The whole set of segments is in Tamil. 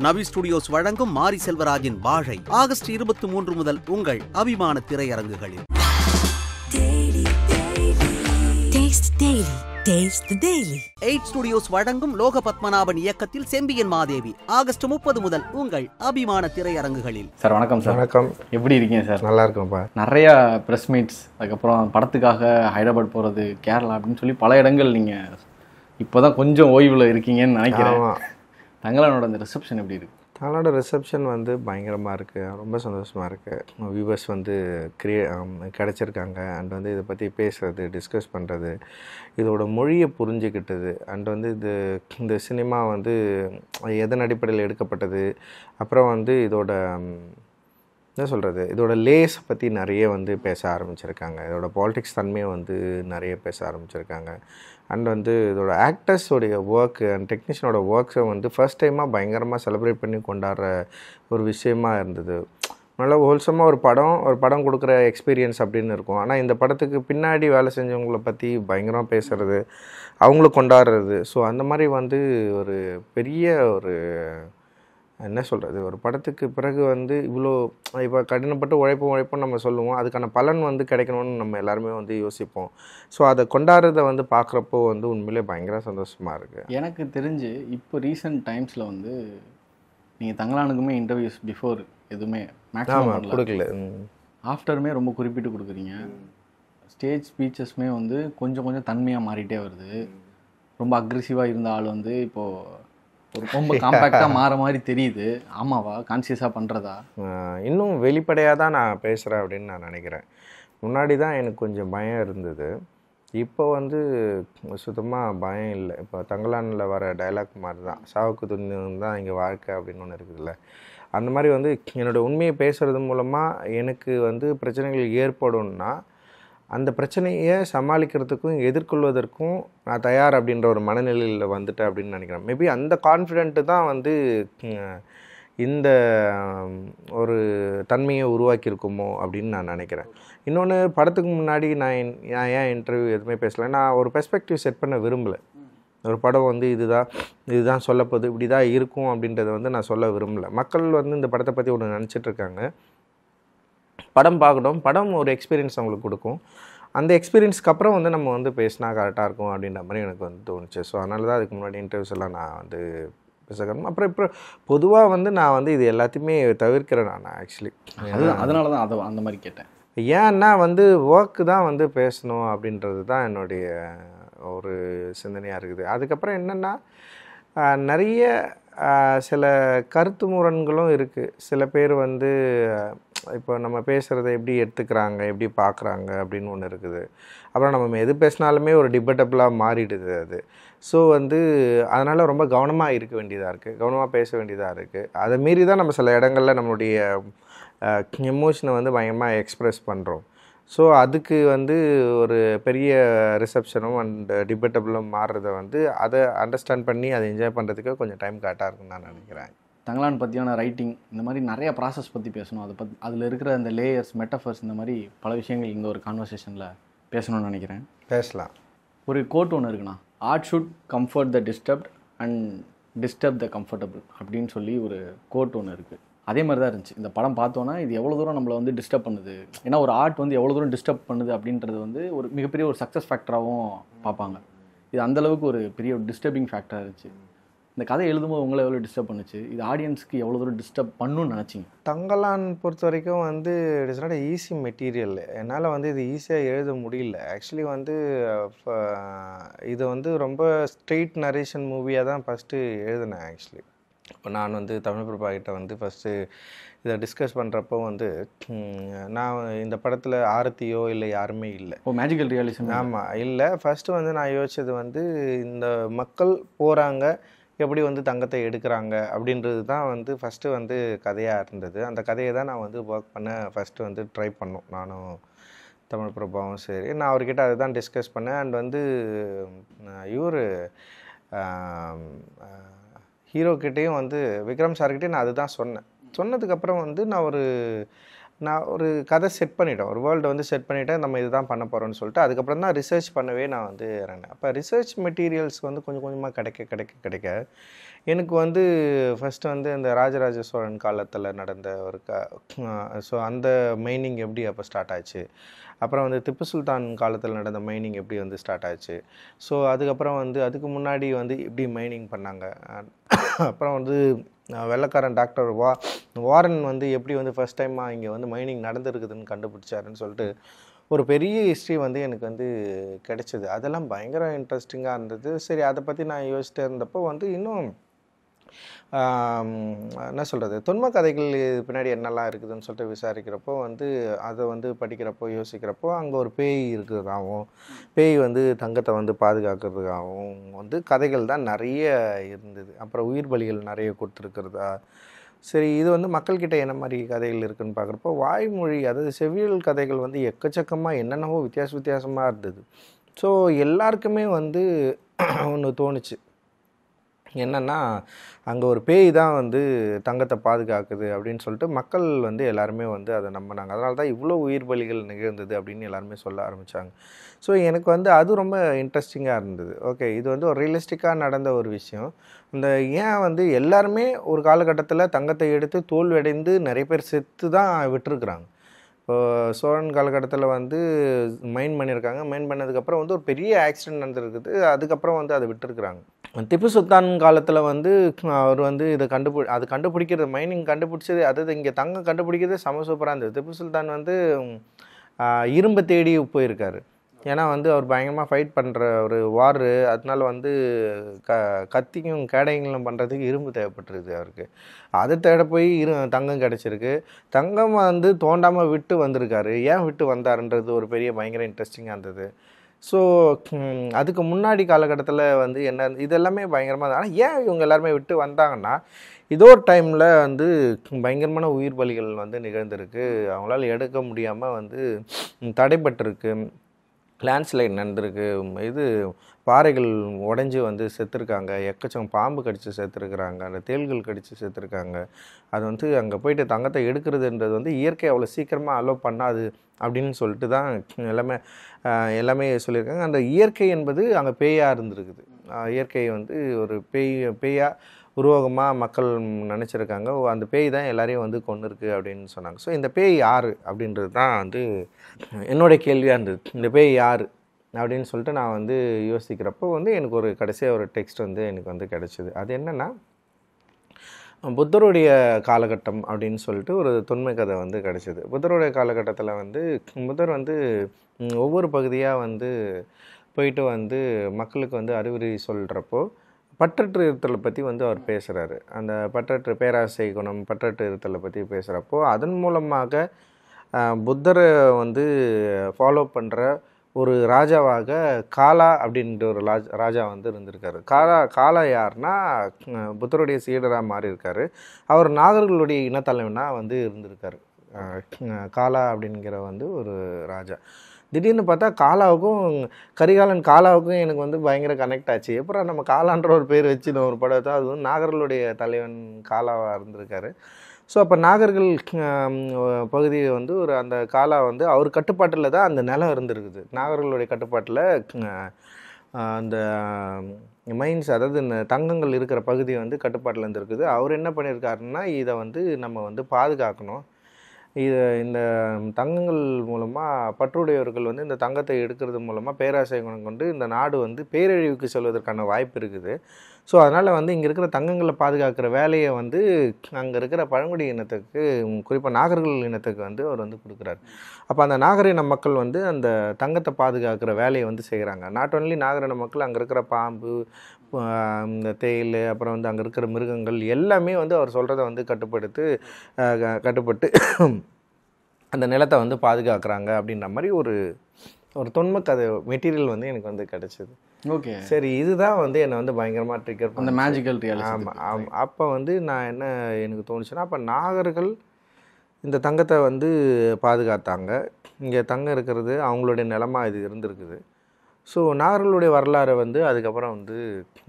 நவி ஸ்டுடியோஸ் வழங்கும் மாரி செல்வராஜின் வாழை ஆகஸ்ட் 23 முதல் உங்கள் அபிமான திரையரங்குகளில். எயிட் ஸ்டுடியோஸ் வழங்கும் லோக பத்மநாபன் இயக்கத்தில் செம்பியன் மாதேவி ஆகஸ்ட் 30 முதல் உங்கள் அபிமான திரையரங்குகளில். சார் வணக்கம் சார். வணக்கம். எப்படி இருக்கீங்க சார்? நல்லா இருக்கும்ப்பா. நிறையா ப்ரெஸ் மீட்ஸ், அதுக்கப்புறம் படத்துக்காக ஹைதராபாத் போகிறது, கேரளா அப்படின்னு சொல்லி பல இடங்கள் நீங்கள் இப்போ தான் கொஞ்சம் ஓய்வில் இருக்கீங்கன்னு நினைக்கிறேன். தங்களானோட அந்த ரிசப்ஷன் எப்படி இருக்குது? தங்களோட ரிசப்ஷன் வந்து பயங்கரமாக இருக்குது, ரொம்ப சந்தோஷமாக இருக்குது. வியூவர்ஸ் வந்து கிடச்சிருக்காங்க. அண்ட் வந்து இதை பற்றி பேசுகிறது, டிஸ்கஸ் பண்ணுறது, இதோட மொழியை புரிஞ்சுக்கிட்டது. அண்ட் வந்து இந்த சினிமா வந்து எதன் அடிப்படையில் எடுக்கப்பட்டது, அப்புறம் வந்து இதோட என்ன சொல்கிறது, இதோட லேஸை பற்றி நிறைய வந்து பேச ஆரம்பிச்சிருக்காங்க. இதோட பாலிடிக்ஸ் தன்மையை வந்து நிறைய பேச ஆரம்பிச்சிருக்காங்க. அண்ட் வந்து இதோட ஆக்டர்ஸோடைய ஒர்க்கு அண்ட் டெக்னீஷியனோட ஒர்க்ஸை வந்து ஃபர்ஸ்ட் டைமாக பயங்கரமாக செலிப்ரேட் பண்ணி கொண்டாடுற ஒரு விஷயமா இருந்தது. நல்லா ஹோல்சமாக ஒரு படம் கொடுக்குற எக்ஸ்பீரியன்ஸ் அப்படின்னு இருக்கும். ஆனால் இந்த படத்துக்கு பின்னாடி வேலை செஞ்சவங்கள பற்றி பயங்கரமாக பேசுகிறது, அவங்கள கொண்டாடுறது. ஸோ அந்த மாதிரி வந்து ஒரு பெரிய ஒரு என்ன சொல்கிறது, ஒரு படத்துக்கு பிறகு வந்து இவ்வளோ இப்போ கடினப்பட்டு உழைப்போம் நம்ம சொல்லுவோம், அதுக்கான பலன் வந்து கிடைக்கணும்னு நம்ம எல்லாருமே வந்து யோசிப்போம். ஸோ அதை கொண்டாடுறதை வந்து பார்க்குறப்போ வந்து உண்மையிலே பயங்கர சந்தோஷமாக இருக்குது. எனக்கு தெரிஞ்சு இப்போ ரீசெண்ட் டைம்ஸில் வந்து நீங்கள் தங்களானுக்குமே இன்டர்வியூஸ் பிஃபோர் எதுவுமே மேக்ஸிமம் கொடுக்கல, ஆஃப்டருமே ரொம்ப குறிப்பிட்டு கொடுக்குறீங்க. ஸ்டேஜ் ஸ்பீச்சஸ்மே வந்து கொஞ்சம் தன்மையாக மாறிட்டே வருது. ரொம்ப அக்ரெசிவாக இருந்த ஆள் வந்து இப்போது ஒரு ரொம்ப காம்பேக்டாக மாற மாதிரி தெரியுது. ஆமாவா? கான்சியஸாக பண்ணுறதா? இன்னும் வெளிப்படையாக தான் நான் பேசுகிறேன் அப்படின்னு நான் நினைக்கிறேன். முன்னாடி தான் எனக்கு கொஞ்சம் பயம் இருந்தது, இப்போ வந்து சுத்தமாக பயம் இல்லை. இப்போ தங்களானில் வர டைலாக் மாதிரி தான், சாவுக்கு துணிந்து தான் இங்கே வாழ்க்கை அப்படின்னு ஒன்று இருக்குதுல்ல. அந்த மாதிரி வந்து என்னோடய உண்மையை பேசுகிறது மூலமாக எனக்கு வந்து பிரச்சனைகள் ஏற்படும்னா அந்த பிரச்சனையை சமாளிக்கிறதுக்கும் எதிர்கொள்வதற்கும் நான் தயார் அப்படின்ற ஒரு மனநிலையில் வந்துட்டேன் அப்படின்னு நினைக்கிறேன். மேபி அந்த கான்ஃபிடென்ட்டு தான் வந்து இந்த ஒரு தன்மையை உருவாக்கியிருக்குமோ அப்படின்னு நான் நினைக்கிறேன். இன்னொன்று, படத்துக்கு முன்னாடி நான் ஏன் இன்டர்வியூ எதுவுமே பேசலை, நான் ஒரு பெர்ஸ்பெக்டிவ் செட் பண்ண விரும்பலை. ஒரு படம் வந்து இதுதான் சொல்லப்போகுது, இப்படி தான் இருக்கும் அப்படின்றத வந்து நான் சொல்ல விரும்பலை. மக்கள் வந்து இந்த படத்தை பற்றி ஒன்று நினச்சிட்ருக்காங்க, படம் பார்க்கட்டும், படம் ஒரு எக்ஸ்பீரியன்ஸ் அவங்களுக்கு கொடுக்கும், அந்த எக்ஸ்பீரியன்ஸ்க்கு அப்புறம் வந்து நம்ம வந்து பேசினா கரெக்டாக இருக்கும் அப்படின்ற மாதிரி எனக்கு வந்து தோணுச்சு. ஸோ அதனால தான் அதுக்கு முன்னாடி இன்டர்வியூஸ் எல்லாம் நான் வந்து பேசணும். அப்புறம் இப்போ பொதுவாக வந்து நான் வந்து இது எல்லாத்தையுமே தவிர்க்கிறேன் நான் ஆக்சுவலி. அதனால தான் அதை அந்த மாதிரி கேட்டேன். ஏன்னா வந்து ஒர்க்கு தான் வந்து பேசணும் அப்படின்றது தான் என்னுடைய ஒரு சிந்தனையாக இருக்குது. அதுக்கப்புறம் என்னென்னா நிறைய சில கருத்து முரண்களும் இருக்குது. சில பேர் வந்து இப்போ நம்ம பேசுகிறத எப்படி எடுத்துக்கிறாங்க, எப்படி பார்க்குறாங்க அப்படின்னு ஒன்று இருக்குது. அப்புறம் நம்ம எது பேசினாலுமே ஒரு டிபேட்டபிளாக மாறிடுது அது. ஸோ வந்து அதனால் ரொம்ப கவனமாக இருக்க வேண்டியதாக இருக்குது, கவனமாக பேச வேண்டியதாக இருக்குது. அதை மீறி தான் நம்ம சில இடங்களில் நம்மளுடைய எமோஷனை வந்து பயங்கரமாக எக்ஸ்ப்ரெஸ் பண்ணுறோம். ஸோ அதுக்கு வந்து ஒரு பெரிய ரிசப்ஷனும் அண்ட் டிபேட்டபிளும் மாறுறதை வந்து அதை அண்டர்ஸ்டாண்ட் பண்ணி அதை என்ஜாய் பண்ணுறதுக்கு கொஞ்சம் டைம் கரெக்டாக இருக்குன்னு நான் நினைக்கிறேன். தங்களான் பற்றியான ரைட்டிங், இந்த மாதிரி நிறைய ப்ராசஸ் பற்றி பேசணும், அதில் இருக்கிற அந்த லேயர்ஸ், மெட்டஃபர்ஸ், இந்த மாதிரி பல விஷயங்கள் இந்த ஒரு கான்வர்சேஷனில் பேசணும்னு நினைக்கிறேன். பேசலாம். ஒரு கோட் ஒன்று இருக்குண்ணா, art should comfort the disturbed and disturb the comfortable அப்படின்னு சொல்லி ஒரு கோட் ஒன்று இருக்குது. அதே மாதிரி தான் இருந்துச்சு. இந்த படம் பார்த்தோன்னா இது எவ்வளோ தூரம் நம்மளை வந்து டிஸ்டர்ப் பண்ணுது, ஏன்னா ஒரு ஆர்ட் வந்து எவ்வளோ தூரம் டிஸ்டர்ப் பண்ணுது அப்படின்றது வந்து ஒரு மிகப்பெரிய ஒரு சக்ஸஸ் ஃபேக்டராகவும் பார்ப்பாங்க. இது அந்தளவுக்கு ஒரு பெரிய ஒரு டிஸ்டர்பிங் ஃபேக்டராக இருந்துச்சு. இந்த கதை எழுதும்போது உங்களை எவ்வளோ டிஸ்டர்ப் பண்ணுச்சு, இது ஆடியன்ஸ்க்கு எவ்வளோ தூரம் டிஸ்டர்ப் பண்ணணும்னு நினச்சிங்க? தங்களான் பொறுத்த வரைக்கும் வந்து it is not easy material. என்னால் வந்து இது ஈஸியாக எழுத முடியல. ஆக்சுவலி வந்து இது வந்து ரொம்ப ஸ்ட்ரெயிட் நரேஷன் மூவியாக தான் ஃபஸ்ட்டு எழுதினேன். ஆக்சுவலி இப்போ நான் வந்து தமிழ் பிரபா கிட்ட வந்து ஃபஸ்ட்டு இதை டிஸ்கஸ் பண்ணுறப்போ வந்து நான் இந்த படத்தில் ஆரத்தியோ இல்லை யாருமே இல்லை. Magical realism. ஆமாம், இல்லை. ஃபஸ்ட்டு வந்து நான் யோசித்தது வந்து இந்த மக்கள் போகிறாங்க, எப்படி வந்து தங்கத்தை எடுக்கிறாங்க அப்படின்றது தான் வந்து ஃபஸ்ட்டு வந்து கதையாக இருந்தது. அந்த கதையை தான் நான் வந்து ஒர்க் பண்ண ஃபஸ்ட்டு வந்து ட்ரை பண்ணோம், நானும் தமிழ் பிரபாவும். சரி, நான் அவர்கிட்ட அதை தான் டிஸ்கஸ் பண்ணேன். அண்ட் வந்து இவர் ஹீரோக்கிட்டேயும் வந்து விக்ரம் சார்கிட்டையும் நான் அதுதான் சொன்னேன். சொன்னதுக்கப்புறம் வந்து நான் ஒரு நான் ஒரு கதை செட் பண்ணிட்டேன், ஒரு வேர்ல்டை வந்து செட் பண்ணிவிட்டேன், நம்ம இதுதான் பண்ண போகிறோம்னு சொல்லிட்டு அதுக்கப்புறம் தான் ரிசர்ச் பண்ணவே நான் வந்து இறங்கினேன். அப்போ ரிசர்ச் மெட்டீரியல்ஸ் வந்து கொஞ்சம் கொஞ்சமாக கிடைக்க எனக்கு வந்து ஃபஸ்ட்டு வந்து இந்த ராஜராஜ சோழன் காலத்தில் நடந்த ஒரு ஸோ அந்த மைனிங் எப்படி அப்போ ஸ்டார்ட் ஆச்சு, அப்புறம் வந்து திப்பு சுல்தான் காலத்தில் நடந்த மைனிங் எப்படி வந்து ஸ்டார்ட் ஆச்சு, ஸோ அதுக்கப்புறம் வந்து அதுக்கு முன்னாடி வந்து எப்படி மைனிங் பண்ணாங்க, அப்புறம் வந்து வெள்ளைக்காரன் டாக்டர் வாரன் வந்து எப்படி வந்து ஃபஸ்ட் டைமாக இங்கே வந்து மைனிங் நடந்துருக்குதுன்னு கண்டுபிடிச்சாருன்னு சொல்லிட்டு ஒரு பெரிய ஹிஸ்ட்ரி வந்து எனக்கு வந்து கிடைச்சிது. அதெல்லாம் பயங்கர இன்ட்ரெஸ்டிங்காக இருந்தது. சரி, அதை பற்றி நான் யோசிச்சுட்டு இருந்தப்போ வந்து இன்னும் என்ன சொல்கிறது, தொன்ம கதைகள் பின்னாடி என்னெல்லாம் இருக்குதுன்னு சொல்லிட்டு விசாரிக்கிறப்போ வந்து அதை வந்து படிக்கிறப்போ யோசிக்கிறப்போ அங்கே ஒரு பேய் இருக்கிறதாகவும் பேய் வந்து தங்கத்தை வந்து பாதுகாக்கிறதுக்காகவும் வந்து கதைகள் தான் நிறைய இருந்தது. அப்புறம் உயிர் பலிகள் நிறைய கொடுத்துருக்கிறதா. சரி, இது வந்து மக்கள்கிட்ட என்ன மாதிரி கதைகள் இருக்குதுன்னு பார்க்குறப்போ வாய்மொழி, அதாவது செவ்வியல் கதைகள் வந்து எக்கச்சக்கமாக என்னென்னவோ வித்தியாசமாக இருந்தது. ஸோ எல்லாருக்குமே வந்து ஒன்று தோணுச்சு, என்னென்னா அங்கே ஒரு பேய் தான் வந்து தங்கத்தை பாதுகாக்குது அப்படின்னு சொல்லிட்டு மக்கள் வந்து எல்லாருமே வந்து அதை நம்பினாங்க. அதனால தான் இவ்வளோ உயிர் பலிகள் நிகழ்ந்தது அப்படின்னு எல்லாருமே சொல்ல ஆரம்பித்தாங்க. ஸோ எனக்கு வந்து அது ரொம்ப இன்ட்ரெஸ்டிங்காக இருந்தது. ஓகே, இது வந்து ஒரு ரியலிஸ்டிக்காக நடந்த ஒரு விஷயம். இந்த ஏன் வந்து எல்லாருமே ஒரு காலகட்டத்தில் தங்கத்தை எடுத்து தோல்வியடைந்து நிறைய பேர் செத்து தான் விட்டுருக்குறாங்க. இப்போது சோழன் காலகட்டத்தில் வந்து மைன் பண்ணியிருக்காங்க. மைன் பண்ணதுக்கப்புறம் வந்து ஒரு பெரிய ஆக்சிடென்ட் நடந்துருக்குது. அதுக்கப்புறம் வந்து அதை விட்டுருக்குறாங்க. திப்பு சுல்தான் காலத்தில் வந்து அவர் வந்து இதை கண்டுபிடிக்கிறது, மைனிங் கண்டுபிடிச்சது, அதாவது இங்கே தங்கம் கண்டுபிடிக்கிறது செம சூப்பராக இருந்தது. திப்பு சுல்தான் வந்து இரும்பை தேடி போயிருக்காரு. ஏன்னா வந்து அவர் பயங்கரமாக ஃபைட் பண்ணுற ஒரு வாரு, அதனால வந்து கத்தியும் கேடைங்களும் பண்ணுறதுக்கு இரும்பு தேவைப்பட்டுருது அவருக்கு. அதை தேட போய் தங்கம் கிடச்சிருக்கு. தங்கம் வந்து தோண்டாமல் விட்டு வந்திருக்காரு. ஏன் விட்டு வந்தாருன்றது ஒரு பெரிய பயங்கர இன்ட்ரெஸ்டிங்காக இருந்தது. ஸோ அதுக்கு முன்னாடி காலகட்டத்தில் வந்து என்ன இதெல்லாமே பயங்கரமாக. ஆனால் ஏன் இவங்க எல்லாருமே விட்டு வந்தாங்கன்னா, ஏதோ ஒரு டைமில் வந்து பயங்கரமான உயிர் பலிகள் வந்து நிகழ்ந்திருக்கு. அவங்களால எடுக்க முடியாமல் வந்து தடைப்பட்டிருக்கு. லேண்ட்ஸ்லைட் நடந்திருக்கு. இது பாறைகள் உடஞ்சி வந்து செத்துருக்காங்க. எக்கச்சக்கம் பாம்பு கடித்து செத்துருக்குறாங்க. அந்த தேள்கள் கடித்து செத்துருக்காங்க. அது வந்து அங்கே போயிட்டு தங்கத்தை எடுக்கிறதுன்றது வந்து இயற்கை அவ்வளோ சீக்கிரமாக அலோவ் பண்ணாது அப்படின்னு சொல்லிட்டு தான் எல்லாமே சொல்லியிருக்காங்க. அந்த இயற்கை என்பது அங்கே பேயாக இருந்திருக்குது. இயற்கை வந்து ஒரு பேயாக உருவகமாக மக்கள் நினச்சிருக்காங்க. அந்த பேய் தான் எல்லாரையும் வந்து கொண்டு இருக்குது அப்படின்னு சொன்னாங்க. ஸோ இந்த பேய் யார் அப்படின்றது தான் வந்து என்னுடைய கேள்வியாக இருந்தது. இந்த பேய் யார் அப்படின்னு சொல்லிட்டு நான் வந்து யோசிக்கிறப்போ வந்து எனக்கு ஒரு கடைசியாக ஒரு டெக்ஸ்ட் வந்து எனக்கு வந்து கிடச்சிது. அது என்னென்னா, புத்தருடைய காலகட்டம் அப்படின்னு சொல்லிட்டு ஒரு தொன்மை கதை வந்து கிடச்சிது. புத்தருடைய காலகட்டத்தில் வந்து புத்தர் வந்து ஒவ்வொரு பகுதியாக வந்து போயிட்டு வந்து மக்களுக்கு வந்து அறிவுரை சொல்கிறப்போ பற்றற்று இருத்தலை பற்றி வந்து அவர் பேசுகிறாரு. அந்த பற்றற்று பேராசை குணம், பற்றற்று இருத்தலை பற்றி பேசுகிறப்போ அதன் மூலமாக புத்தரை வந்து ஃபாலோ பண்ணுற ஒரு ராஜாவாக காலா அப்படின்ற ஒரு ராஜா வந்து இருந்திருக்காரு. காலா யார்னா புத்தருடைய சீடராக மாறி இருக்காரு. அவர் நாகர்களுடைய இனத்தலைவனாக வந்து இருந்திருக்காரு. காலா அப்படிங்கிற வந்து ஒரு ராஜா. திடீர்னு பார்த்தா கரிகாலன் காலாவுக்கும் எனக்கு வந்து பயங்கர கனெக்ட் ஆச்சு. எப்பறம் நம்ம காலான்ற ஒரு பேர் வச்சு நான் ஒரு படத்தை, அது வந்து நாகர்களுடைய தலைவன் காலாவாக இருந்திருக்காரு. ஸோ அப்போ நாகர்கள் பகுதியை வந்து அந்த காலா வந்து அவர் கட்டுப்பாட்டில் தான் அந்த நிலம் இருந்திருக்குது. நாகர்களுடைய கட்டுப்பாட்டில் அந்த மைன்ஸ், அதாவது இந்த தங்கங்கள் இருக்கிற பகுதி வந்து கட்டுப்பாட்டில் இருந்திருக்குது. அவர் என்ன பண்ணியிருக்காருன்னா, இதை வந்து நம்ம வந்து பாதுகாக்கணும். இந்த தங்கங்கள் மூலமாக பற்றுடையவர்கள் வந்து இந்த தங்கத்தை எடுக்கிறது மூலமாக பேராசை குணம் கொண்டு இந்த நாடு வந்து பேரழிவுக்கு செல்வதற்கான வாய்ப்பு இருக்குது. ஸோ அதனால் வந்து இங்கே இருக்கிற தங்கங்களை பாதுகாக்கிற வேலையை வந்து அங்கே இருக்கிற பழங்குடி இனத்துக்கு, குறிப்பாக நாகர்கள் இனத்துக்கு வந்து அவர் வந்து கொடுக்குறாரு. அப்போ அந்த நாகரின மக்கள் வந்து அந்த தங்கத்தை பாதுகாக்கிற வேலையை வந்து செய்கிறாங்க. நாட் ஒன்லி நாகரின மக்கள், அங்கே இருக்கிற பாம்பு, இந்த தேயில், அப்புறம் வந்து அங்கே இருக்கிற மிருகங்கள் எல்லாமே வந்து அவர் சொல்கிறத வந்து கட்டுப்பட்டு அந்த நிலத்தை வந்து பாதுகாக்கிறாங்க அப்படின்ற மாதிரி ஒரு தொன்ம கதை மெட்டீரியல் வந்து எனக்கு வந்து கிடச்சிது. ஓகே, சரி, இதுதான் வந்து என்னை வந்து பயங்கரமாக ட்ரிகர் பண்ண அந்த மேஜிக்கல் ரியாலிட்டி. ஆமாம். அப்போ வந்து நான் என்ன எனக்கு தோணுச்சுன்னா, அப்போ நாகர்கள் இந்த தங்கத்தை வந்து பாதுகாத்தாங்க. இங்கே தங்கம் இருக்கிறது அவங்களுடைய நிலமாக இது இருந்திருக்குது. ஸோ நாகர்களுடைய வரலாறை வந்து அதுக்கப்புறம் வந்து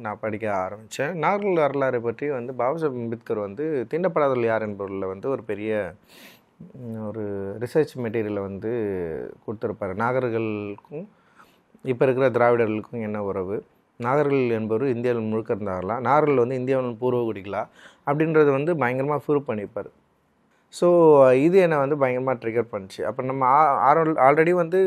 நான் படிக்க ஆரம்பித்தேன். நாகர்கள் வரலாறை பற்றி வந்து பாபாசாஹேப் அம்பேத்கர் வந்து தீண்டப்படாதவர்கள் யார் என்பவரில் வந்து ஒரு பெரிய ஒரு ரிசர்ச் மெட்டீரியலை வந்து கொடுத்துருப்பாரு. நாகர்களுக்கும் இப்போ இருக்கிற திராவிடர்களுக்கும் என்ன உறவு, நாகர்கள் என்பவர் இந்தியாவில் முழுக்க இருந்தார்களா, நாகர்கள் வந்து இந்தியாவின் பூர்வகுடிகளா அப்படின்றது வந்து பயங்கரமாக ப்ரூவ் பண்ணியிருப்பார். ஸோ இது என்னை வந்து பயங்கரமாக ட்ரிகர் பண்ணிச்சு. அப்போ நம்ம ஆல்ரெடி வந்து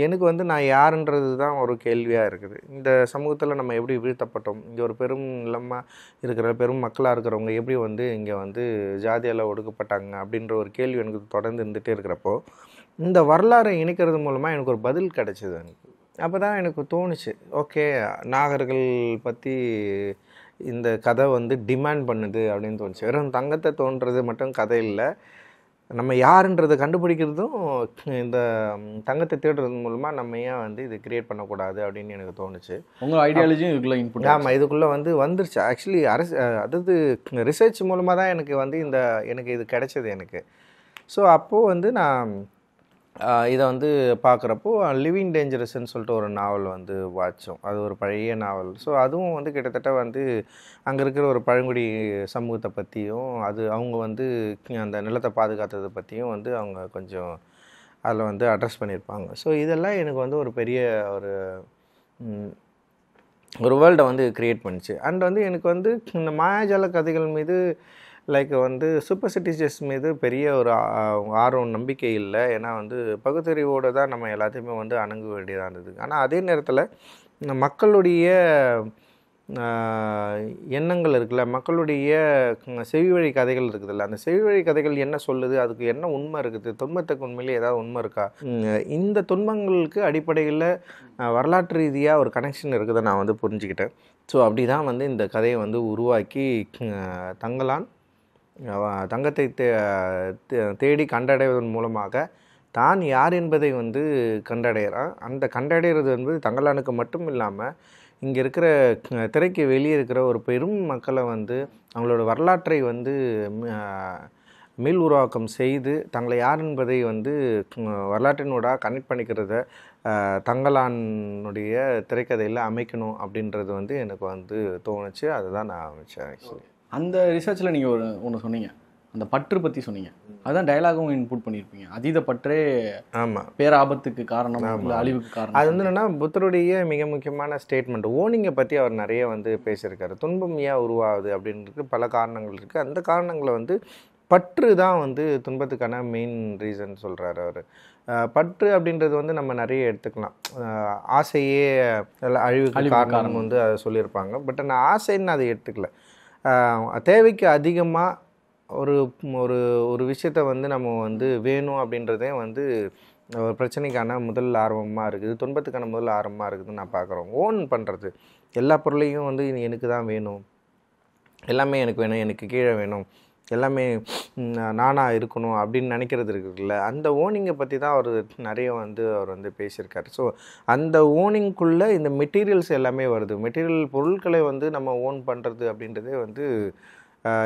எனக்கு வந்து நான் யாருன்றது தான் ஒரு கேள்வியாக இருக்குது. இந்த சமூகத்தில் நம்ம எப்படி வீழ்த்தப்பட்டோம், இங்கே ஒரு பெரும் நிலமாக இருக்கிற பெரும் மக்களாக இருக்கிறவங்க எப்படி வந்து இங்கே வந்து ஜாதியால் ஒடுக்கப்பட்டாங்க அப்படின்ற ஒரு கேள்வி எனக்கு தொடர்ந்து இருந்துகிட்டே இருக்கிறப்போ, இந்த வரலாறை இணைக்கிறது மூலமாக எனக்கு ஒரு பதில் கிடச்சிது. எனக்கு அப்போ தான் எனக்கு தோணுச்சு, ஓகே நாகர்கள் பற்றி இந்த கதை வந்து டிமாண்ட் பண்ணுது அப்படின்னு தோணுச்சு. வெறும் தங்கத்தை தோன்றது மட்டும் கதை இல்லை, நம்ம யாருன்றதை கண்டுபிடிக்கிறதும் இந்த தங்கத்தை தேடுறது மூலமாக நம்ம ஏன் வந்து இது கிரியேட் பண்ணக்கூடாது அப்படின்னு எனக்கு தோணுச்சு. உங்கள் ஐடியாலஜியும் இதுக்குள்ளே இன்புட். ஆமாம், இதுக்குள்ளே வந்து வந்துருச்சு. ஆக்சுவலி அதாவது ரிசர்ச் மூலமாக தான் எனக்கு வந்து எனக்கு இது கிடைச்சது எனக்கு. ஸோ அப்போது வந்து நான் இதை வந்து பார்க்குறப்போ லிவிங் டேஞ்சரஸ்ன்னு சொல்லிட்டு ஒரு நாவல் வந்து வாட்சோம். அது ஒரு பழைய நாவல். ஸோ அதுவும் வந்து கிட்டத்தட்ட வந்து அங்கே இருக்கிற ஒரு பழங்குடி சமூகத்தை பற்றியும் அவங்க வந்து அந்த நிலத்தை பாதுகாத்ததை பற்றியும் வந்து அவங்க கொஞ்சம் அதில் வந்து அட்ரஸ் பண்ணியிருப்பாங்க. ஸோ இதெல்லாம் எனக்கு வந்து ஒரு பெரிய ஒரு வேர்ல்டை வந்து க்ரியேட் பண்ணிச்சு. அண்ட் வந்து எனக்கு வந்து இந்த மாயாஜால கதைகள் மீது லைக் வந்து சூப்பர்சிட்டிஷியஸ் மீது பெரிய ஒரு ஆர்வம் நம்பிக்கை இல்லை. ஏன்னா வந்து பகுத்தறிவோடு தான் நம்ம எல்லாத்தையுமே வந்து அணுக வேண்டியதாக இருந்தது. ஆனால் அதே நேரத்தில் மக்களுடைய எண்ணங்கள் இருக்குல்ல, மக்களுடைய செவி வழி கதைகள் இருக்குதுல்ல, அந்த செவி வழி கதைகள் என்ன சொல்லுது, அதுக்கு என்ன உண்மை இருக்குது, துன்பத்துக்கு உண்மையிலே ஏதாவது உண்மை இருக்கா, இந்த துன்பங்களுக்கு அடிப்படையில் வரலாற்று ரீதியாக ஒரு கனெக்ஷன் இருக்குதை நான் வந்து புரிஞ்சுக்கிட்டேன். ஸோ அப்படி தான் வந்து இந்த கதையை வந்து உருவாக்கி தங்கத்தை தேடி கண்டடைவதன் மூலமாக தான் யார் என்பதை வந்து கண்டடைகிறான். அந்த கண்டடைகிறது வந்து தங்கலானுக்கு மட்டும் இல்லாமல் இங்கே இருக்கிற திரைக்கு வெளியே இருக்கிற ஒரு பெரும் மக்களை வந்து அவங்களோட வரலாற்றை வந்து மீள் உருவாக்கம் செய்து தங்களை யார் என்பதை வந்து வரலாற்றினோட கனெக்ட் பண்ணிக்கிறத தங்கலானுடைய திரைக்கதையில் அமைக்கணும் அப்படின்றது வந்து எனக்கு வந்து தோணுச்சு. அதுதான் நான் அமைச்சேன். ஆக்சுவலி அந்த ரிசர்ச்சில் நீங்கள் ஒன்று சொன்னீங்க, அந்த பற்று பற்றி சொன்னீங்க. அதுதான் டயலாகும் இன்புட் பண்ணியிருப்பீங்க. அதீத பற்றே ஆமாம் பேராபத்துக்கு காரணம், அழிவுக்கு காரணம். அது வந்து என்னென்னா புத்தருடைய மிக முக்கியமான ஸ்டேட்மெண்ட். ஓனிங்கை பற்றி அவர் நிறைய வந்து பேசியிருக்காரு. துன்பம் ஏன் உருவாகுது அப்படின்றது பல காரணங்கள் இருக்குது. அந்த காரணங்களை வந்து பற்று தான் வந்து துன்பத்துக்கான மெயின் ரீசன் சொல்கிறாரு அவர். பற்று அப்படின்றது வந்து நம்ம நிறைய எடுத்துக்கலாம். ஆசையே அழிவுக்கு காரணம் வந்து அதை சொல்லியிருப்பாங்க. பட் நான் ஆசைன்னு அதை எடுத்துக்கல. தேவைக்கு அதிகமாக ஒரு ஒரு ஒரு விஷயத்தை வந்து நம்ம வந்து வேணும் அப்படின்றதே வந்து ஒரு பிரச்சனைக்கான முதல் ஆரம்பமாக இருக்குது, துன்பத்துக்கான முதல் ஆரம்பமாக இருக்குதுன்னு நான் பார்க்குறோம். ஓன் பண்ணுறது எல்லா பொருளையும் வந்து எனக்கு தான் வேணும், எல்லாமே எனக்கு வேணும், எனக்கு கீழே வேணும், எல்லாமே நானாக இருக்கணும் அப்படின்னு நினைக்கிறது இருக்குல்ல, அந்த ஓனிங்கை பற்றி தான் அவர் நிறைய வந்து அவர் வந்து பேசியிருக்காரு. ஸோ அந்த ஓனிங்குள்ளே இந்த மெட்டீரியல்ஸ் எல்லாமே வருது. மெட்டீரியல் பொருட்களை வந்து நம்ம ஓன் பண்ணுறது அப்படின்றதே வந்து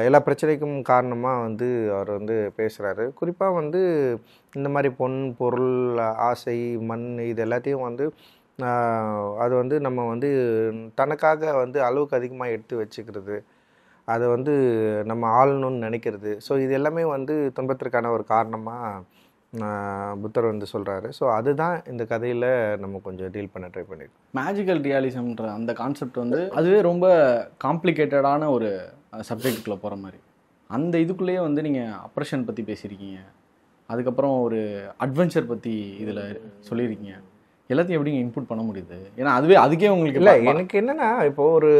எல்லா பிரச்சனைக்கும் காரணமாக வந்து அவர் வந்து பேசுகிறாரு. குறிப்பாக வந்து இந்த மாதிரி பொருள், ஆசை, மண் இது எல்லாத்தையும் வந்து அது வந்து நம்ம வந்து தனக்காக வந்து அளவுக்கு அதிகமாக எடுத்து வச்சுக்கிறது, அதை வந்து நம்ம ஆளணும்னு நினைக்கிறது. ஸோ இது எல்லாமே வந்து துன்பத்திற்கான ஒரு காரணமாக புத்தர் வந்து சொல்கிறாரு. ஸோ அதுதான் இந்த கதையில் நம்ம கொஞ்சம் டீல் பண்ண ட்ரை பண்ணியிருக்கோம். மேஜிக்கல் ரியாலிசம்ன்ற அந்த கான்செப்ட் வந்து அதுவே ரொம்ப காம்ப்ளிகேட்டடான ஒரு சப்ஜெக்டுக்குள்ளே போகிற மாதிரி. அந்த இதுக்குள்ளேயே வந்து நீங்கள் அப்ரஷன் பற்றி பேசியிருக்கீங்க, அதுக்கப்புறம் ஒரு அட்வென்ச்சர் பற்றி இதில் சொல்லியிருக்கீங்க. எல்லாத்தையும் எப்படிங்க இன்புட் பண்ண முடியுது? ஏன்னா அதுக்கே உங்களுக்கு இல்லை, எனக்கு என்னென்னா இப்போது ஒரு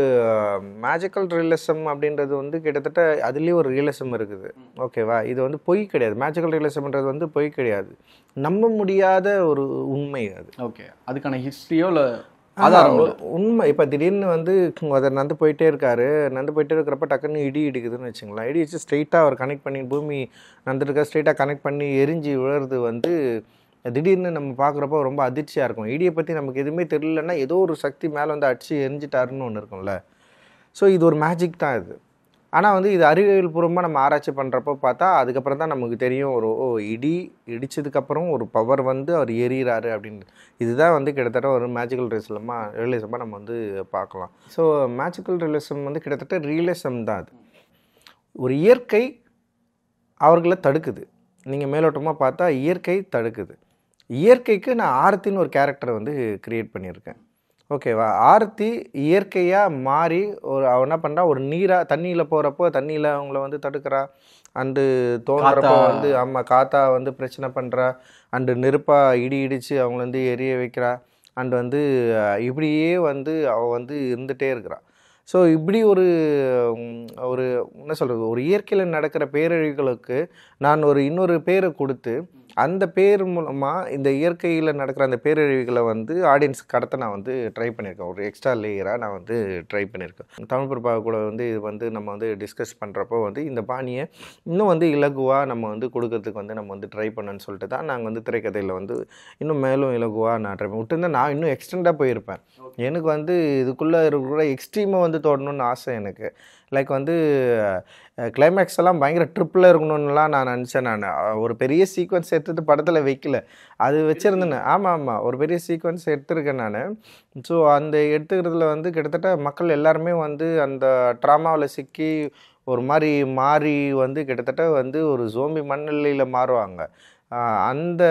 மேஜிக்கல் ரியலிசம் அப்படின்றது வந்து கிட்டத்தட்ட அதுலேயே ஒரு ரியலிசம் இருக்குது, ஓகேவா? இது வந்து பொய் கிடையாது. மேஜிக்கல் ரியலிசம்ன்றது வந்து பொய் கிடையாது, நம்ப முடியாத ஒரு உண்மை அது. ஓகே, அதுக்கான ஹிஸ்ட்ரியோ இல்லை உண்மை. இப்போ திடீர்னு வந்து அதை நடந்து போயிட்டே இருக்கிறப்ப டக்குன்னு இடி இடிக்குதுன்னு வச்சுங்களேன். இடி வச்சு ஸ்ட்ரெயிட்டாக அவர் கனெக்ட் பண்ணி பூமி நடந்துருக்க ஸ்ட்ரெயிட்டாக கனெக்ட் பண்ணி எரிஞ்சு விழுறது வந்து திடீர்னு நம்ம பார்க்குறப்போ ரொம்ப அதிர்ச்சியாக இருக்கும். இடியை பற்றி நமக்கு எதுவுமே தெரியலன்னா ஏதோ ஒரு சக்தி மேலே வந்து அடிச்சு எரிஞ்சிட்டாருன்னு ஒன்று இருக்கும்ல. ஸோ இது ஒரு மேஜிக் தான் இது. ஆனால் வந்து இது அறிவியல் பூர்வமாக நம்ம ஆராய்ச்சி பண்ணுறப்போ பார்த்தா அதுக்கப்புறம் தான் நமக்கு தெரியும், இடி இடித்ததுக்கப்புறம் ஒரு பவர் வந்து அவர் எறிகிறாரு அப்படின்னு. இதுதான் வந்து கிட்டத்தட்ட ஒரு மேஜிக்கல் ரியலிசமாக நம்ம வந்து பார்க்கலாம். ஸோ மேஜிக்கல் ரியலிசம் வந்து கிட்டத்தட்ட ரியலிசம் தான் அது. ஒரு இயற்கை அவர்களை தடுக்குது, நீங்கள் மேலோட்டமாக பார்த்தா இயற்கை தடுக்குது. இயற்கைக்கு நான் ஆர்த்தின்னு ஒரு கேரக்டரை வந்து க்ரியேட் பண்ணியிருக்கேன். ஓகேவா? ஆர்த்தி இயற்கையாக மாறி அவள் என்ன பண்ணுறா, ஒரு தண்ணியில் போகிறப்போ தண்ணியில் அவங்கள வந்து தடுக்கிறா. அண்டு தோன்றப்போ வந்து காத்தா வந்து பிரச்சனை பண்ணுறா. அண்டு நெருப்பாக இடித்து அவங்கள வந்து எரிய வைக்கிறா. அண்டு வந்து இப்படியே வந்து அவள் வந்து இருந்துகிட்டே இருக்கிறா. ஸோ இப்படி ஒரு என்ன சொல்கிறது, ஒரு இயற்கையில் நடக்கிற பேரழிவுகளுக்கு நான் இன்னொரு பேரை கொடுத்து அந்த பேர் மூலமாக இந்த இயற்கையில் நடக்கிற அந்த பேரழிவுகளை வந்து ஆடியன்ஸ் கடத்த நான் வந்து ட்ரை பண்ணியிருக்கேன். ஒரு எக்ஸ்ட்ரா லேயராக நான் வந்து ட்ரை பண்ணியிருக்கேன். தமிழ் பிரபா கூட வந்து இது வந்து நம்ம வந்து டிஸ்கஸ் பண்ணுறப்போ வந்து இந்த பாணியை இன்னும் வந்து இலகுவாக நம்ம வந்து கொடுக்கறதுக்கு வந்து நம்ம வந்து ட்ரை பண்ணணும்னு சொல்லிட்டு தான் நாங்கள் வந்து திரைக்கதையில் வந்து இன்னும் மேலும் இலகுவாக நான் ட்ரை பண்ணி விட்டுருந்தேன். நான் இன்னும் எக்ஸ்டெண்டாக போயிருப்பேன். எனக்கு வந்து இதுக்குள்ளே இருக்கிற எக்ஸ்ட்ரீமாக வந்து தொடணும்னு ஆசை எனக்கு. லைக் வந்து கிளைமேக்ஸ் எல்லாம் பயங்கர ட்ரிப்பில் இருக்கணும்னுலாம் நான் நினச்சேன். நான் ஒரு பெரிய சீக்வன்ஸ் எடுத்துகிட்டு படத்தில் வைக்கல, அது வச்சுருந்தேன். ஆமாம், ஒரு பெரிய சீக்வன்ஸ் எடுத்திருக்கேன் நான். ஸோ அந்த எடுத்துக்கிறதுல வந்து கிட்டத்தட்ட மக்கள் எல்லாருமே வந்து அந்த ட்ராமாவில் சிக்கி ஒரு மாதிரி மாறி வந்து கிட்டத்தட்ட வந்து ஒரு ஜோம்பி மனநிலையில் மாறுவாங்க. அந்த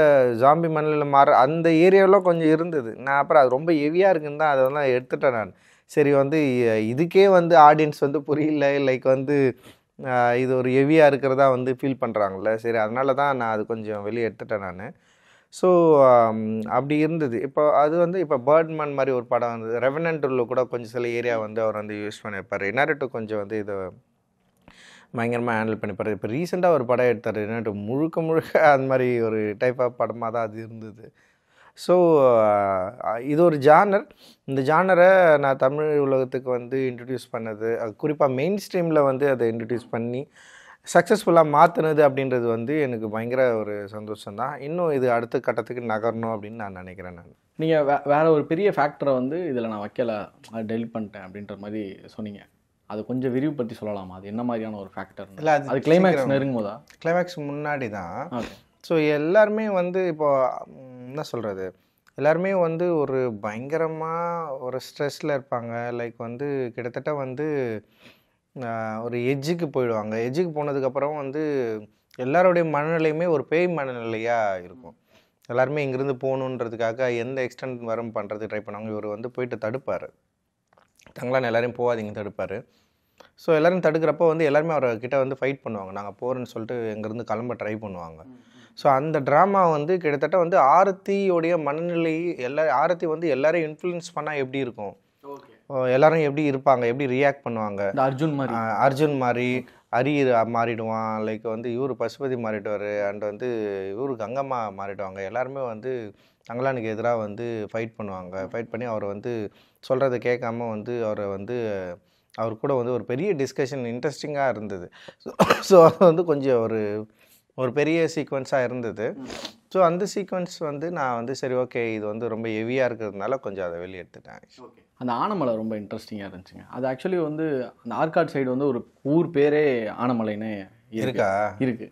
ஜாம்பி மனநிலையில் அந்த ஏரியாவில் கொஞ்சம் இருந்தது. நான் அப்புறம் அது ரொம்ப ஹெவியாக இருக்குன்னு தான் அதெல்லாம் எடுத்துட்டேன் நான். சரி வந்து இதுக்கே வந்து ஆடியன்ஸ் வந்து புரியல, லைக் வந்து இது ஒரு ஹெவியாக இருக்கிறதா வந்து ஃபீல் பண்ணுறாங்கல்ல. சரி, அதனால தான் நான் அது கொஞ்சம் வெளியே எடுத்துட்டேன் நான். ஸோ அப்படி இருந்தது. இப்போ அது வந்து இப்போ பேர்ட்மேன் மாதிரி ஒரு படம் வந்து ரெவனன்ட்டில் கூட கொஞ்சம் சில ஏரியா வந்து அவர் வந்து யூஸ் பண்ணியிருப்பார். இன்னாரிட்டோ கொஞ்சம் வந்து இதை பயங்கரமாக ஹேண்டில் பண்ணிப்பார். இப்போ ரீசெண்டாக ஒரு படம் எடுத்தார் இன்னாரிட்டோ, முழுக்க அந்த மாதிரி ஒரு டைப் ஆஃப் படமாக தான் அது இருந்தது. ஸோ இது ஒரு ஜானர். இந்த ஜானரை நான் தமிழ் உலகத்துக்கு வந்து இன்ட்ரடியூஸ் பண்ணது, குறிப்பாக மெயின் ஸ்ட்ரீமில் வந்து அதை இன்ட்ரடியூஸ் பண்ணி சக்ஸஸ்ஃபுல்லாக மாற்றினது அப்படின்றது வந்து எனக்கு பயங்கர ஒரு சந்தோஷம்தான். இன்னும் இது அடுத்த கட்டத்துக்கு நகரணும் அப்படின்னு நான் நினைக்கிறேன். நான் நீங்கள் வேற ஒரு பெரிய ஃபேக்டரை வந்து இதில் நான் வைக்கலை, அதை டெலிட் பண்ணிட்டேன் அப்படின்ற மாதிரி சொன்னீங்க. அது கொஞ்சம் விரிவுபடுத்தி சொல்லலாமா? அது என்ன மாதிரியான ஒரு ஃபேக்டர்? இல்லை, அது கிளைமேக்ஸ் நெருங்கும் போதா? கிளைமேக்ஸ் முன்னாடி தான். ஸோ எல்லாருமே வந்து இப்போ என்ன சொல்கிறது, எல்லாருமே வந்து ஒரு பயங்கரமாக ஒரு ஸ்ட்ரெஸ்ஸில் இருப்பாங்க. லைக் வந்து கிட்டத்தட்ட வந்து ஒரு எட்ஜுக்கு போயிடுவாங்க. எட்ஜுக்கு போனதுக்கப்புறம் வந்து எல்லாருடைய மனநிலையுமே ஒரு பேய் மனநிலையாக இருக்கும். எல்லாருமே இங்கேருந்து போகணுன்றதுக்காக எந்த எக்ஸ்டென்ட் வரும் பண்ணுறது ட்ரை பண்ணுவாங்க. இவர் வந்து போயிட்டு தடுப்பார். தங்களான் எல்லாரையும் போகாதீங்க தடுப்பார். ஸோ எல்லோரும் தடுக்கிறப்போ வந்து எல்லாருமே அவர்கிட்ட வந்து ஃபைட் பண்ணுவாங்க. நாங்கள் போகிறேன்னு சொல்லிட்டு இங்கேருந்து கிளம்ப ட்ரை பண்ணுவாங்க. ஸோ அந்த ட்ராமா வந்து கிட்டத்தட்ட வந்து ஆரத்தியோடைய மனநிலை ஆரத்தி வந்து எல்லாரையும் இன்ஃப்ளூயன்ஸ் பண்ணால் எப்படி இருக்கும், எல்லாரும் எப்படி இருப்பாங்க, எப்படி ரியாக்ட் பண்ணுவாங்க. அர்ஜுன் மாதிரி ஹரி மாறிடுவான். லைக் வந்து இவர் பசுபதி மாறிடுவார். அண்ட் வந்து இவர் கங்கம்மா மாறிடுவாங்க. எல்லாருமே வந்து தங்களானுக்கு எதிராக வந்து ஃபைட் பண்ணுவாங்க. ஃபைட் பண்ணி அவரை வந்து சொல்கிறத கேட்காம வந்து அவரை வந்து அவர் கூட வந்து ஒரு பெரிய டிஸ்கஷன் இன்ட்ரெஸ்டிங்காக இருந்தது. ஸோ அது வந்து கொஞ்சம் ஒரு பெரிய சீக்வன்ஸாக இருந்தது. ஸோ அந்த சீக்வன்ஸ் வந்து நான் வந்து சரி ஓகே இது வந்து ரொம்ப ஹெவியாக இருக்கிறதுனால கொஞ்சம் அதை வெளியே எடுத்துட்டேன். அந்த ஆனமலை ரொம்ப இன்ட்ரெஸ்டிங்காக இருந்துச்சுங்க. அது ஆக்சுவலி வந்து அந்த ஆற்காடு சைடு வந்து ஒரு ஊர் பேரே ஆனமலைன்னு இருக்கு.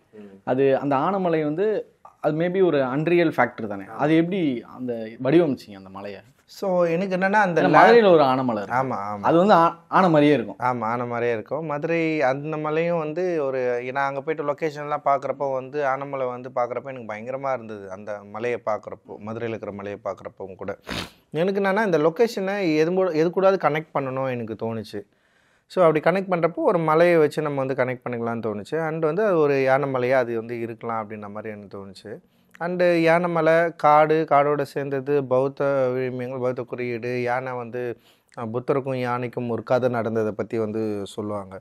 அது அந்த ஆனமலை வந்து அது மேபி ஒரு அன்ரியல் ஃபேக்டர் தானே, அது எப்படி அந்த வடிவமைச்சிங்க அந்த மலையை? ஸோ எனக்கு என்னென்னா அந்த மதுரையில் ஒரு ஆனமலை. ஆமாம், அது வந்து ஆனை மாதிரியே இருக்கும். ஆமாம், ஆனை மாதிரியே இருக்கும். மதுரை அந்த மலையும் வந்து நான் அங்கே போய்ட்டு லொக்கேஷன்லாம் பார்க்குறப்போ வந்து ஆனமலை வந்து பார்க்குறப்போ எனக்கு பயங்கரமாக இருந்தது. அந்த மலையை பார்க்குறப்போ, மதுரையில் இருக்கிற மலையை பார்க்குறப்பவும் கூட எனக்கு என்னென்னா இந்த லொக்கேஷனை எது கூடாது கனெக்ட் பண்ணணும் எனக்கு தோணுச்சு. ஸோ அப்படி கனெக்ட் பண்ணுறப்போ ஒரு மலையை வச்சு நம்ம வந்து கனெக்ட் பண்ணிக்கலாம்னு தோணுச்சு. அண்ட் வந்து அது ஒரு யானை மலையாக அது வந்து இருக்கலாம் அப்படின்ற மாதிரி எனக்கு தோணுச்சு. அண்டு யானைமலை காடோடு சேர்ந்தது பௌத்த விழுமியங்கள், பௌத்த குறியீடு, யானை வந்து புத்தருக்கும் யானைக்கும் ஒரு கதை நடந்ததை பற்றி வந்து சொல்லுவாங்க.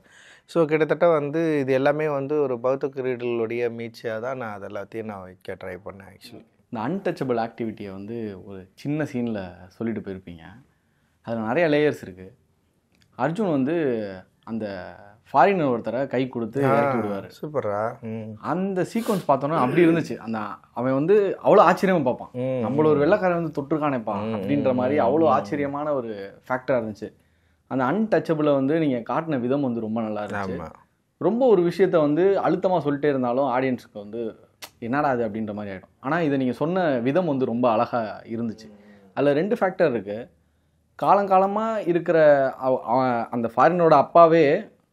ஸோ கிட்டத்தட்ட வந்து இது எல்லாமே வந்து ஒரு பௌத்த குறியீடுகளுடைய மீட்சியாக தான் நான் அது எல்லாத்தையும் நான் வைக்க ட்ரை பண்ணேன். ஆக்சுவலி இந்த அன்டச்சபிள் ஆக்டிவிட்டியை வந்து ஒரு சின்ன சீனில் சொல்லிட்டு போயிருப்பீங்க. அதில் நிறைய லேயர்ஸ் இருக்குது. அர்ஜுன் வந்து அந்த ஃபாரினர் ஒருத்தரை கை கொடுத்து இறக்கி விடுவார். சூப்பரா. அந்த சீக்வன்ஸ் பார்த்தோன்னா அப்படி இருந்துச்சு. அவன் வந்து அவ்வளோ ஆச்சரியமாக பார்ப்பான், நம்மள ஒரு வெள்ளைக்காரன் வந்து தொற்றுக்கானேப்பான் அப்படின்ற மாதிரி அவ்வளோ ஆச்சரியமான ஒரு ஃபேக்டராக இருந்துச்சு. அந்த அன்டச்சபிளை வந்து நீங்கள் காட்டின விதம் வந்து ரொம்ப நல்லா இருந்துச்சு. ரொம்ப ஒரு விஷயத்த வந்து அழுத்தமாக சொல்லிட்டே இருந்தாலும் ஆடியன்ஸுக்கு வந்து என்னடா அது அப்படின்ற மாதிரி ஆகிடும். ஆனால் இதை நீங்கள் சொன்ன விதம் வந்து ரொம்ப அழகாக இருந்துச்சு. அதில் 2 ஃபேக்டர் இருக்குது. காலங்காலமாக இருக்கிற அந்த ஃபாரினரோட அப்பாவே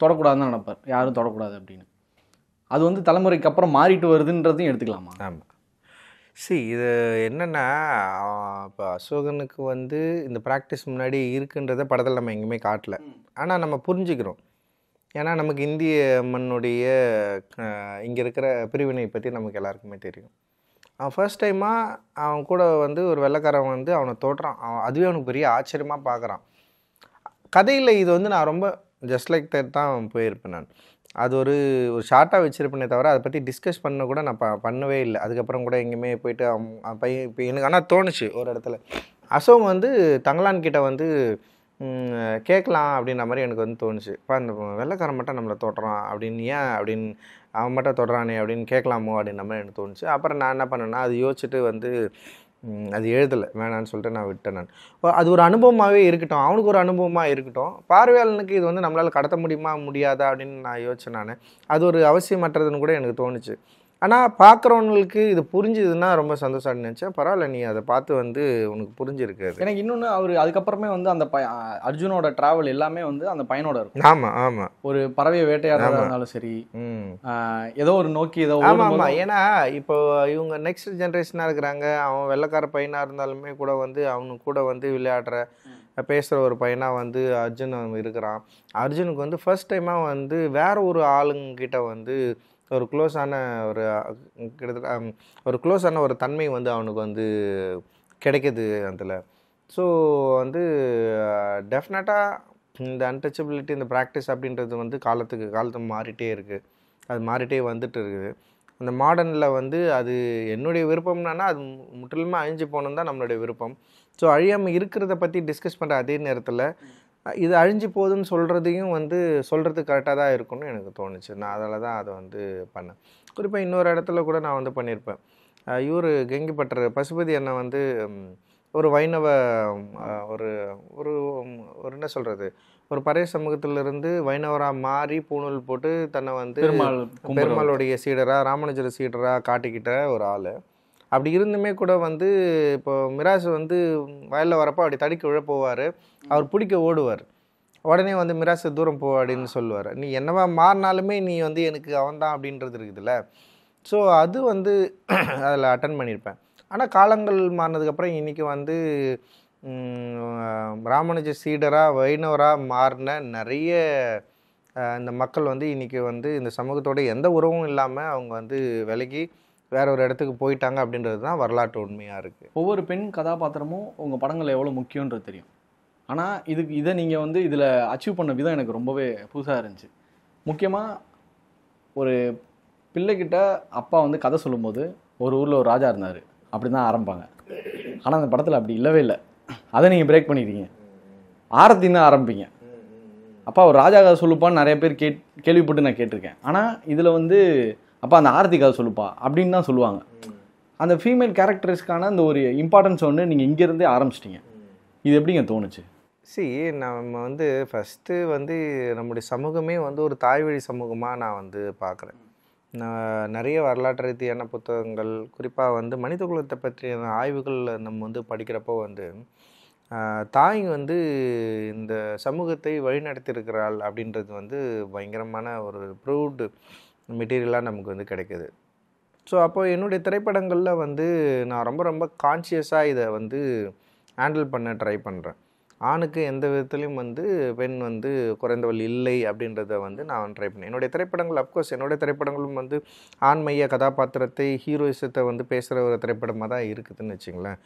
தொடக்கூடாதுன்னு நினைப்பார், யாரும் தொடக்கூடாது அப்படின்னு. அது வந்து தலைமுறைக்கு அப்புறம் மாறிட்டு வருதுன்றதையும் எடுத்துக்கலாமா? ஆமாம். இது என்னென்னா, இப்போ அசோகனுக்கு வந்து இந்த ப்ராக்டிஸ் முன்னாடி இருக்குன்றத படத்தில் நம்ம எங்கேயுமே காட்டல. ஆனால் நம்ம புரிஞ்சுக்கிறோம். ஏன்னா நமக்கு இந்திய மண்ணுடைய இங்கே இருக்கிற பிரிவினை பற்றி நமக்கு எல்லாருக்குமே தெரியும். அவன் ஃபர்ஸ்ட் டைமாக அவன் கூட வந்து ஒரு வெள்ளைக்காரன் வந்து அவனை தொடுறான். அதுவே அவனுக்கு பெரிய ஆச்சரியமாக பார்க்குறான். கதையில் இது வந்து நான் ரொம்ப ஜஸ்ட் லைக் தட் தான் போயிருப்பேன் நான். அது ஒரு ஷார்ட்டாக வச்சுருப்பேனே தவிர அதை பற்றி டிஸ்கஸ் பண்ண கூட நான் பண்ணவே இல்லை. அதுக்கப்புறம் கூட எங்கேயுமே போயிட்டு பையன் இப்போ எனக்கு ஆனால் தோணுச்சு ஒரு இடத்துல அசோக் வந்து தங்கலான் கிட்ட வந்து கேட்கலாம் அப்படின்ற மாதிரி எனக்கு வந்து தோணுச்சு. இப்போ அந்த வெள்ளைக்காரன் மட்டும் நம்மளை தொடுறான் அப்படின்னு, ஏன் அப்படின்னு அவன் மட்டும் தொடுறானே அப்படின்னு கேட்கலாமோ அப்படின்ற மாதிரி எனக்கு தோணுச்சு. அப்புறம் நான் என்ன பண்ணேன்னா அது யோசிச்சுட்டு வந்து அது எழுதலை, வேணான்னு சொல்லிட்டு நான் விட்டேன். நான் அது ஒரு அனுபவமாகவே இருக்கட்டும், அவனுக்கு ஒரு அனுபவமாக இருக்கட்டும், பார்வையாளனுக்கு இது வந்து நம்மளால் கடத்த முடியுமா முடியாதா அப்படின்னு நான் யோசிச்சேன். நான் அது ஒரு அவசியமற்றதுன்னு கூட எனக்கு தோணுச்சு. ஆனால் பார்க்குறவங்களுக்கு இது புரிஞ்சுதுன்னா ரொம்ப சந்தோஷம் நினச்சேன். பரவாயில்ல, நீ அதை பார்த்து வந்து உனக்கு புரிஞ்சிருக்காது. எனக்கு இன்னொன்று அவர் அதுக்கப்புறமே வந்து அந்த அர்ஜுனோட டிராவல் எல்லாமே வந்து அந்த பையனோட இருக்கும். ஆமாம் ஆமாம். ஒரு பறவையை வேட்டையாடுறதா இருந்தாலும் சரி, ஏதோ ஒரு நோக்கி ஏதோ. ஆமாம் ஆமாம். ஏன்னா இப்போ இவங்க நெக்ஸ்ட் ஜென்ரேஷனாக இருக்கிறாங்க. அவன் வெள்ளைக்கார பையனாக இருந்தாலுமே கூட வந்து அவனுக்கு கூட வந்து விளையாடுற பேசுகிற ஒரு பையனாக வந்து அர்ஜுன் இருக்கிறான். அர்ஜுனுக்கு வந்து ஃபர்ஸ்ட் டைமாக வந்து வேற ஒரு ஆளுங்கிட்ட வந்து ஒரு க்ளோஸான ஒரு கிட்டத்தட்ட ஒரு க்ளோஸான ஒரு தன்மை வந்து அவனுக்கு வந்து கிடைக்கிது அதில். ஸோ வந்து டெஃபினட்டாக இந்த அன்டச்சபிலிட்டி, இந்த ப்ராக்டிஸ் அப்படின்றது வந்து காலத்து மாறிட்டே இருக்குது. அது மாறிட்டே வந்துட்டு இருக்குது. அந்த மாடர்னில் வந்து அது என்னுடைய விருப்பம்னா அது முற்றிலுமே அழிஞ்சு போகணும் தான் நம்மளுடைய விருப்பம். ஸோ அழியாமல் இருக்கிறத பற்றி டிஸ்கஸ் பண்ணுற அதே நேரத்தில் இது அழிஞ்சு போகுதுன்னு சொல்கிறதையும் வந்து சொல்கிறது கரெக்டாக தான் இருக்கும்னு எனக்கு தோணுச்சு. நான் அதில் தான் அதை வந்து பண்ணேன். குறிப்பாக இன்னொரு இடத்துல கூட நான் வந்து பண்ணியிருப்பேன். இவர் கெங்கிப்பட்டர் பசுபதி அண்ணன் வந்து ஒரு வைணவ ஒரு ஒரு ஒரு என்ன சொல்கிறது, ஒரு பழைய சமூகத்திலிருந்து வைணவராக மாறி பூணூல் போட்டு தன்னை வந்து பெருமாளுடைய சீடராக, ராமானுஜர் சீடராக காட்டிக்கிட்ட ஒரு ஆள். அப்படி இருந்துமே கூட வந்து இப்போ மிராஸ் வந்து வயலில் வரப்போ அப்படி தடிக்க விழ போவார். அவர் பிடிக்க ஓடுவார். உடனே வந்து மிராஸ் தூரம் போ அப்படின்னு சொல்லுவார். நீ என்னவா மாறினாலுமே நீ வந்து எனக்கு அவன் தான் அப்படின்றது இருக்குதுல்ல. ஸோ அது வந்து அதில் அட்டன் பண்ணியிருப்பேன். ஆனால் காலங்கள் மாறினதுக்கப்புறம் இன்றைக்கி வந்து ராமானுஜ சீடராக வைணவராக மாறின நிறைய இந்த மக்கள் வந்து இன்றைக்கி வந்து இந்த சமூகத்தோட எந்த உறவும் இல்லாமல் அவங்க வந்து விலகி வேற ஒரு இடத்துக்கு போயிட்டாங்க அப்படின்றது தான் வரலாற்று உண்மையாக இருக்குது. ஒவ்வொரு பெண் கதாபாத்திரமும் உங்கள் படங்கள் எவ்வளோ முக்கியன்றது தெரியும். ஆனால் இதை நீங்கள் வந்து இதில் அச்சீவ் பண்ண விதம் எனக்கு ரொம்பவே புதுசாக இருந்துச்சு. முக்கியமாக ஒரு பிள்ளைகிட்ட அப்பா வந்து கதை சொல்லும்போது ஒரு ஊரில் ஒரு ராஜா இருந்தார் அப்படி தான் ஆரம்பிப்பாங்க. ஆனால் அந்த படத்தில் அப்படி இல்லவே இல்லை. அதை நீங்கள் பிரேக் பண்ணிடுறீங்க. ஆரத்தின்னு ஆரம்பிப்பீங்க. அப்பா ஒரு ராஜா கதை சொல்லுப்பான்னு நிறைய பேர் கேள்விப்பட்டு நான் கேட்டிருக்கேன். ஆனால் இதில் வந்து அப்பா அந்த ஆரத்தி கதை சொல்லுப்பா அப்படின்னு தான் சொல்லுவாங்க. அந்த ஃபீமேல் கேரக்டர்ஸ்க்கான அந்த ஒரு இம்பார்ட்டன்ஸ் ஒன்று நீங்கள் இங்கேருந்தே ஆரம்பிச்சிட்டிங்க. இது எப்படிங்க தோணுச்சு? நம்ம வந்து ஃபஸ்ட்டு வந்து நம்முடைய சமூகமே வந்து ஒரு தாய்வழி சமூகமாக நான் வந்து பார்க்குறேன். நான் நிறைய வரலாற்று ரீதியான புத்தகங்கள், குறிப்பாக வந்து மனித குலத்தை பற்றிய ஆய்வுகள் நம்ம வந்து படிக்கிறப்போ வந்து தாய் வந்து இந்த சமூகத்தை வழிநடத்தியிருக்கிறாள் அப்படின்றது வந்து பயங்கரமான ஒரு ப்ரூவ்டு மெட்டீரியலாக நமக்கு வந்து கிடைக்கிது. ஸோ அப்போது என்னுடைய திரைப்படங்களில் வந்து நான் ரொம்ப ரொம்ப கான்ஷியஸாக இதை வந்து ஹேண்டில் பண்ண ட்ரை பண்ணுறேன். ஆணுக்கு எந்த விதத்துலையும் வந்து பெண் வந்து குறைந்தவள் இல்லை அப்படின்றத வந்து நான் ட்ரை பண்ணேன். என்னுடைய திரைப்படங்கள் அஃப்கோர்ஸ் என்னுடைய திரைப்படங்களும் வந்து ஆண்மைய கதாபாத்திரத்தை, ஹீரோயிசத்தை வந்து பேசுகிற ஒரு திரைப்படமாக தான் இருக்குதுன்னு வச்சுங்களேன்.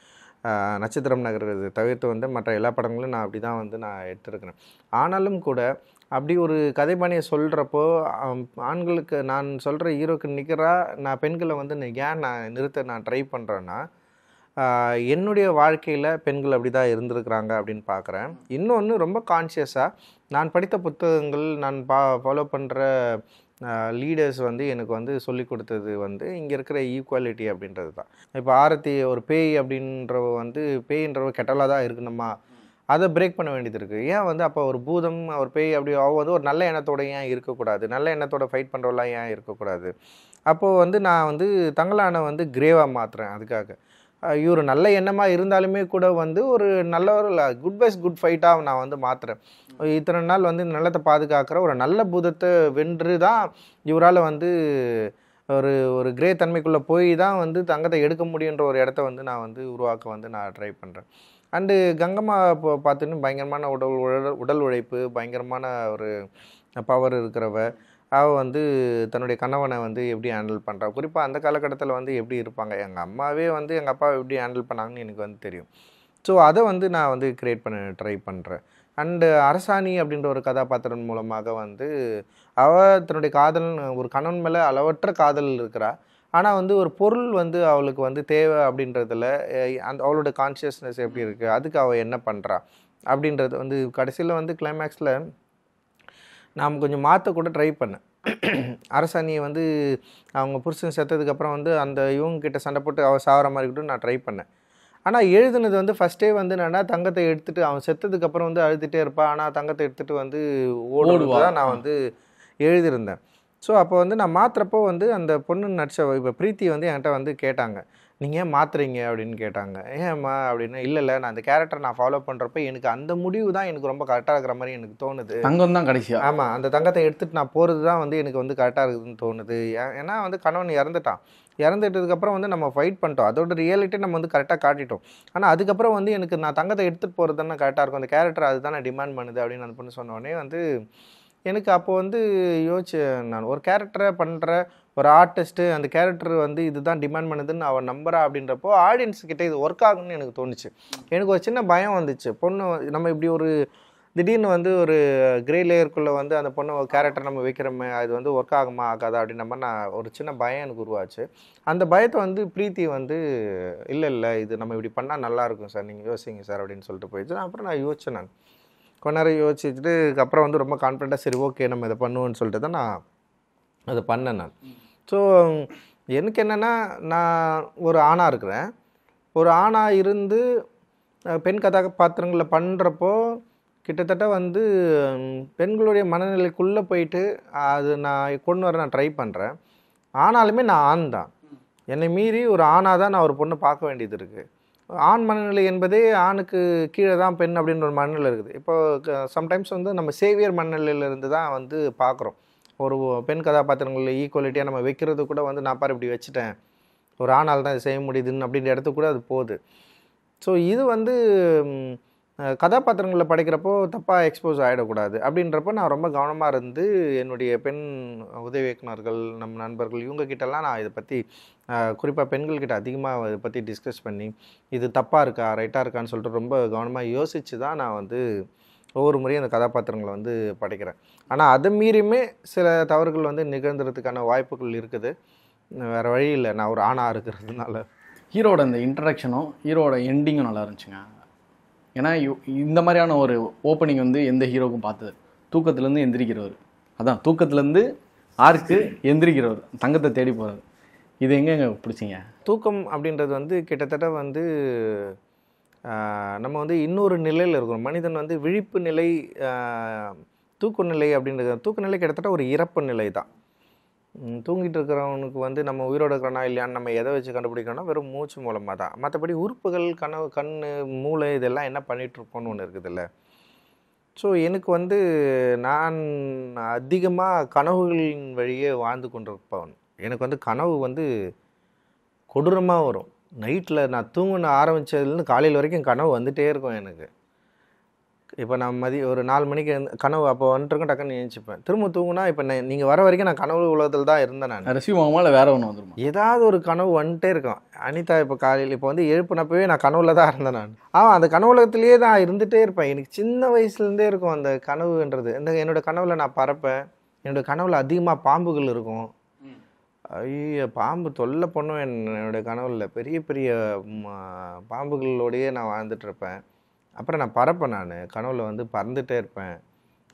நட்சத்திரம் நகர்றது தவிர்த்து வந்து மற்ற எல்லா படங்களும் நான் அப்படி தான் வந்து நான் எடுத்துருக்கிறேன். ஆனாலும் கூட அப்படி ஒரு கதைபாணியை சொல்கிறப்போ ஆண்களுக்கு நான் சொல்கிற ஹீரோக்கு நிற்கிறா நான் பெண்களை வந்து ஏன் நான் நிறுத்த நான் ட்ரை பண்ணுறேன்னா, என்னுடைய வாழ்க்கையில் பெண்கள் அப்படி தான் இருந்திருக்கிறாங்க அப்படின்னு பார்க்குறேன். இன்னொன்று ரொம்ப கான்ஷியஸாக நான் படித்த புத்தகங்கள், நான் ஃபாலோ பண்ணுற லீடர்ஸ் வந்து எனக்கு வந்து சொல்லி கொடுத்தது வந்து இங்கே இருக்கிற ஈக்குவாலிட்டி அப்படின்றது தான். இப்போ ஆரத்தி ஒரு பேய் அப்படின்றவ வந்து பேயின்றவ கெட்டலாக தான் இருக்கணுமா, அதை பிரேக் பண்ண வேண்டியது இருக்குது. ஏன் வந்து அப்போ ஒரு பூதம் ஒரு பேய் அப்படி வந்து ஒரு நல்ல எண்ணத்தோட ஏன் இருக்கக்கூடாது, நல்ல எண்ணத்தோட ஃபைட் பண்ணுறவெல்லாம் ஏன் இருக்கக்கூடாது. அப்போது வந்து நான் வந்து தங்கலானை வந்து கிரேவாக மாற்றுறேன். அதுக்காக இவர் நல்ல எண்ணமாக இருந்தாலுமே கூட வந்து ஒரு நல்ல ஒரு குட் ஃபைட்டாக நான் வந்து மாற்றுறேன். இத்தனை நாள் வந்து இந்த நிலத்தை பாதுகாக்கிற ஒரு நல்ல பூதத்தை வென்று தான் இவரால் வந்து ஒரு ஒரு கிரே தன்மைக்குள்ளே போய் தான் வந்து தங்கத்தை எடுக்க முடியுன்ற ஒரு இடத்த வந்து நான் வந்து உருவாக்க வந்து நான் ட்ரை பண்ணுறேன். அண்டு கங்கம்மா இப்போ பார்த்தீங்கன்னா பயங்கரமான உடல் உழைப்பு, பயங்கரமான ஒரு பவர் இருக்கிறவ. அவள் வந்து தன்னுடைய கணவனை வந்து எப்படி ஹேண்டில் பண்ணுறா, குறிப்பாக அந்த காலகட்டத்தில் வந்து எப்படி இருப்பாங்க, எங்கள் அம்மாவே வந்து எங்கள் அப்பாவை எப்படி ஹேண்டில் பண்ணாங்கன்னு எனக்கு வந்து தெரியும். ஸோ அதை வந்து நான் வந்து க்ரியேட் பண்ண ட்ரை பண்ணுறேன். அண்டு அரசாணி அப்படின்ற ஒரு கதாபாத்திரம் மூலமாக வந்து அவள் தன்னுடைய காதல், ஒரு கணவன் மேலே அளவற்ற காதல் இருக்கிறா. ஆனால் வந்து ஒரு பொருள் வந்து அவளுக்கு வந்து தேவை அப்படின்றதுல அந்த அவளோட கான்ஷியஸ்னஸ் எப்படி இருக்குது, அதுக்கு அவள் என்ன பண்ணுறா அப்படின்றது வந்து கடைசியில் வந்து கிளைமேக்ஸில் நான் கொஞ்சம் மாற்ற கூட ட்ரை பண்ணேன். அரசாணியை வந்து அவங்க புருஷன் செத்ததுக்கப்புறம் வந்து அந்த இவங்ககிட்ட சண்டை போட்டு அவள் சாகிற மாதிரி கூட நான் ட்ரை பண்ணேன். ஆனால் எழுதுனது வந்து ஃபஸ்ட்டே வந்து என்னன்னா தங்கத்தை எடுத்துகிட்டு அவன் செத்ததுக்கப்புறம் வந்து அழுதுகிட்டே இருப்பாள், ஆனால் தங்கத்தை எடுத்துகிட்டு வந்து ஓடுவா தான் நான் வந்து எழுதியிருந்தேன். ஸோ அப்போ வந்து நான் மாற்றுறப்போ வந்து அந்த பொண்ணு நடிச்ச இப்போ பிரீத்தி வந்து என்கிட்ட வந்து கேட்டாங்க, நீங்கள் ஏன் மாற்றுறீங்க அப்படின்னு கேட்டாங்க. ஏம்மா அப்படின்னா, இல்லை நான் அந்த கேரக்டர் நான் ஃபாலோ பண்ணுறப்ப எனக்கு அந்த முடிவு தான் எனக்கு ரொம்ப கரெக்டாக இருக்கிற மாதிரி எனக்கு தோணுது. தங்கம் தான் கடைசியாக. ஆமாம், அந்த தங்கத்தை எடுத்துகிட்டு நான் போகிறது தான் வந்து எனக்கு வந்து கரெக்டாக இருக்குதுன்னு தோணுது. ஏன்னா வந்து கணவன் இறந்துட்டதுக்கப்புறம் வந்து நம்ம ஃபைட் பண்ணிட்டோம், அதோட ரியாலிட்டி நம்ம வந்து கரெக்டாக காட்டிட்டோம். ஆனால் அதுக்கப்புறம் வந்து எனக்கு நான் தங்கத்தை எடுத்துகிட்டு போகிறது தானே கரெக்டாக இருக்கும், அந்த கேரக்டர் அது தானே டிமாண்ட் பண்ணுது அப்படின்னு அந்த பொண்ணு சொன்னோடனே வந்து எனக்கு அப்போ வந்து யோசிச்சேன். நான் ஒரு கேரக்டரை பண்ணுற ஒரு ஆர்டிஸ்ட்டு, அந்த கேரக்டர் வந்து இதுதான் டிமாண்ட் பண்ணுதுன்னு அவன் நம்புறா அப்படின்றப்போ ஆடியன்ஸுக்கிட்ட இது ஒர்க் ஆகும்னு எனக்கு தோணுச்சு. எனக்கு ஒரு சின்ன பயம் வந்துச்சு, பொண்ணு நம்ம இப்படி ஒரு திடீர்னு வந்து ஒரு கிரே லேயருக்குள்ளே வந்து அந்த பொண்ணு கேரக்டர் நம்ம வைக்கிறோமே, அது வந்து ஒர்க் ஆகுமா ஆகாதா அப்படின்ற மாதிரி நான் ஒரு சின்ன பயம் எனக்கு உருவாச்சு. அந்த பயத்தை வந்து பிரீத்தி வந்து இல்லை இது நம்ம இப்படி பண்ணால் நல்லாயிருக்கும் சார், நீங்கள் யோசிங்க சார் அப்படின்னு சொல்லிட்டு போயிடுச்சு. அப்புறம் நான் யோசித்தேன். நான் கொஞ்ச நேரம் யோசிச்சுட்டு அப்புறம் வந்து ரொம்ப கான்ஃபிடென்ட்டாக சரி ஓகே நம்ம இதை பண்ணுவோன்னு சொல்லிட்டு தான் நான் அதை பண்ணேன் நான். ஸோ எனக்கு என்னென்னா, நான் ஒரு ஆணாக இருக்கிறேன், ஒரு ஆணாக இருந்து பெண் கதாபாத்திரங்களில் பண்ணுறப்போ கிட்டத்தட்ட வந்து பெண்களுடைய மனநிலைக்குள்ளே போயிட்டு அது நான் கொண்டு வர நான் ட்ரை பண்ணுறேன். ஆனாலுமே நான் ஆண் தான், என்னை மீறி ஒரு ஆணாக தான் நான் ஒரு பொண்ணை பார்க்க வேண்டியது இருக்குது. ஆண் மனநிலை என்பதே ஆணுக்கு கீழே தான் பெண் அப்படின்ற ஒரு மனநிலை இருக்குது. இப்போ சம்டைம்ஸ் வந்து நம்ம சேவியர் மனநிலையிலேருந்து தான் வந்து பார்க்குறோம். ஒரு பெண் கதாபாத்திரங்களில் ஈக்குவலிட்டியாக நம்ம வைக்கிறது கூட வந்து நான் பாரு இப்படி வச்சுட்டேன், ஒரு ஆணால் தான் இது செய்ய முடியுதுன்னு அப்படின்ற இடத்துக்கு கூட அது போகுது. ஸோ இது வந்து கதாபாத்திரங்களில் படைக்கிறப்போ தப்பாக எக்ஸ்போஸ் ஆகிடக்கூடாது அப்படின்றப்போ நான் ரொம்ப கவனமாக இருந்து என்னுடைய பெண் உதவி இயக்குனர்கள், நம்ம நண்பர்கள், இவங்ககிட்டலாம் நான் இதை பற்றி குறிப்பாக பெண்கள்கிட்ட அதிகமாக இதை பற்றி டிஸ்கஸ் பண்ணி இது தப்பாக இருக்கா ரைட்டாக இருக்கான்னு சொல்லிட்டு ரொம்ப கவனமாக யோசித்து தான் நான் வந்து ஒவ்வொரு முறையும் அந்த கதாபாத்திரங்களை வந்து படைக்கிறேன். ஆனால் அதை மீறியுமே சில தவறுகள் வந்து நிகழ்ந்துறதுக்கான வாய்ப்புகள் இருக்குது. வேறு வழி இல்லை, நான் ஒரு ஆணாக இருக்கிறதுனால. ஹீரோட இந்த இன்ட்ரடக்ஷனும் ஹீரோட எண்டிங்கும் நல்லா இருந்துச்சுங்க. ஏன்னா இந்த மாதிரியான ஒரு ஓப்பனிங் வந்து எந்த ஹீரோக்கும் பார்த்தது. தூக்கத்துலேருந்து எந்திரிக்கிறவர், அதான் தூக்கத்துலேருந்து ஆர்க்கு எந்திரிக்கிறவர், தங்கத்தை தேடி போகிறது, இது எங்கெங்க பிடிச்சிங்க? தூக்கம் அப்படின்றது வந்து கிட்டத்தட்ட வந்து நம்ம வந்து இன்னொரு நிலையில் இருக்கிறோம். மனிதன் வந்து விழிப்பு நிலை, தூக்க நிலை அப்படின்றது, தூக்க நிலை கிட்டத்தட்ட ஒரு இறப்பு நிலை தான். தூங்கிட்டு இருக்கிறவனுக்கு வந்து நம்ம உயிரோடு இருக்கிறனா இல்லையான்னு நம்ம எதை வச்சு கண்டுபிடிக்கணும்னா வெறும் மூச்சு மூலமாக தான். மற்றபடி உறுப்புகள், கனவு, கண், மூளை இதெல்லாம் என்ன பண்ணிகிட்ருக்கோன்னு ஒன்று இருக்குதுல்ல. ஸோ எனக்கு வந்து நான் அதிகமாக கனவுகளின் வழியே வாழ்ந்து கொண்டிருப்பவன். எனக்கு வந்து கனவு வந்து கொடூரமாக வரும். நைட்டில் நான் தூங்கின ஆரம்பித்ததுலேருந்து காலையில் வரைக்கும் கனவு வந்துகிட்டே இருக்கும் எனக்கு. இப்போ நான் ஒரு 4 மணிக்கு கனவு அப்போ வந்துட்டுருக்கேன், டக்குன்னு எழுந்திரிப்பேன். திரும்ப தூங்குனா இப்போ நீங்கள் வர வரைக்கும் நான் கனவு உலகத்தில் தான் இருந்தேன். நான் ரிசீவ் ஆகாமல் வேறு ஒன்று வந்துடும், ஏதாவது ஒரு கனவு வந்துட்டே இருக்கும். அனிதா இப்போ காலையில் இப்போ வந்து எழுப்புனப்பவே நான் கனவுல தான் இருந்தேன். நான் அந்த கனவு உலகத்துலேயே தான் இருந்துகிட்டே இருப்பேன். எனக்கு சின்ன வயசுலேருந்தே இருக்கும் அந்த கனவுன்றது. என்னோடய கனவில் நான் பறப்பேன். என்னோடய கனவில் அதிகமாக பாம்புகள் இருக்கும். ஐயோ, பாம்பு தொல்லை பண்ணுவேன் என்னோடய கனவில். பெரிய பெரிய பாம்புகளோடையே நான் வாழ்ந்துட்டுருப்பேன். அப்புறம் நான் பறப்பேன். நான் கனவில் வந்து பறந்துகிட்டே இருப்பேன்.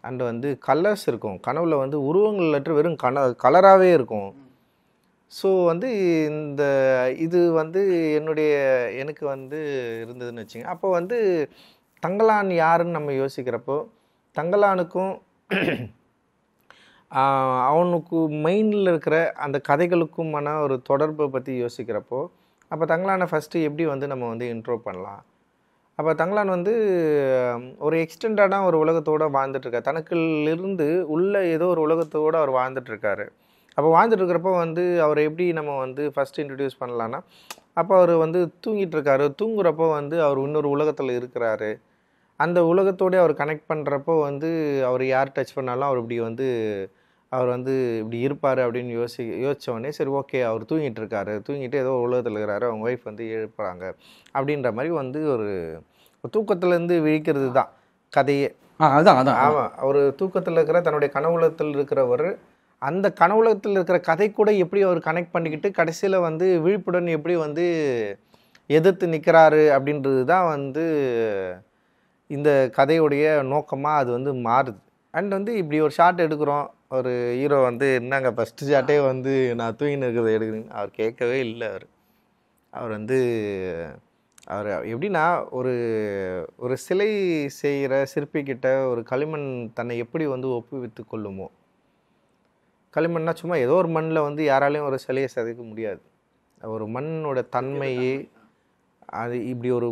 அண்டு வந்து கலர்ஸ் இருக்கும் கனவில், வந்து உருவங்கள் வெறும் கலராகவே இருக்கும். ஸோ வந்து இது வந்து எனக்கு வந்து இருந்ததுன்னு வச்சுங்க. அப்போ வந்து தங்கலான் யாருன்னு நம்ம யோசிக்கிறப்போ, தங்கலானுக்கும் அவனுக்கு மைண்டில் இருக்கிற அந்த கதைகளுக்குமான ஒரு தொடர்பை பற்றி யோசிக்கிறப்போ, அப்போ தங்கலானை ஃபஸ்ட்டு எப்படி வந்து நம்ம வந்து இன்ட்ரோ பண்ணலாம்? அப்போ தங்கலான் வந்து ஒரு எக்ஸ்டெண்டடான ஒரு உலகத்தோடு வாழ்ந்துட்டுருக்கார். தனக்குள்ளிருந்து உள்ள ஏதோ ஒரு உலகத்தோடு அவர் வாழ்ந்துட்டுருக்காரு. அப்போ வாழ்ந்துட்டு இருக்கிறப்போ வந்து அவரை எப்படி நம்ம வந்து ஃபஸ்ட்டு இன்ட்ரடியூஸ் பண்ணலான்னா, அப்போ அவர் வந்து தூங்கிட்டு இருக்காரு. தூங்குறப்போ வந்து அவர் இன்னொரு உலகத்தில் இருக்கிறாரு. அந்த உலகத்தோடய அவர் கனெக்ட் பண்ணுறப்போ வந்து அவர் யார் டச் பண்ணாலும் அவர் வந்து இப்படி இருப்பார் அப்படின்னு யோசித்த உடனே சரி ஓகே அவர் தூங்கிட்டு இருக்காரு. தூங்கிட்டு ஏதோ உலகத்தில் இருக்கிறாரு. அவங்க ஒய்ஃப் வந்து எழுப்புறாங்க அப்படின்ற மாதிரி வந்து ஒரு தூக்கத்துலேருந்து விழிக்கிறது தான் கதையே. அதான் ஆமாம், ஒரு தூக்கத்தில் இருக்கிற தன்னுடைய கனவுலகத்தில் இருக்கிறவர் அந்த கனவுலகத்தில் இருக்கிற கதை கூட எப்படி அவர் கனெக்ட் பண்ணிக்கிட்டு கடைசியில் வந்து விழிப்புடன் எப்படி வந்து எதிர்த்து நிற்கிறாரு அப்படின்றது தான் வந்து இந்த கதையுடைய நோக்கமாக அது வந்து மாறுது. அண்ட் வந்து இப்படி ஒரு ஷாட் எடுக்கிறோம். ஒரு ஹீரோ வந்து என்னங்க ஃபஸ்ட்டு ஷாட்டே வந்து நான் தூங்கின்னு இருக்கிறத எடுக்கிறீங்க அவர் கேட்கவே இல்லை. அவர் வந்து அவர் எப்படின்னா ஒரு ஒரு சிலை செய்கிற சிற்பிக்கிட்ட ஒரு களிமண் தன்னை எப்படி வந்து ஒப்புவித்து கொள்ளுமோ, களிமண்ணா சும்மா ஏதோ ஒரு மண்ணில் வந்து யாராலையும் ஒரு சிலையை செதுக்க முடியாது. ஒரு மண்ணோட தன்மையே அது இப்படி ஒரு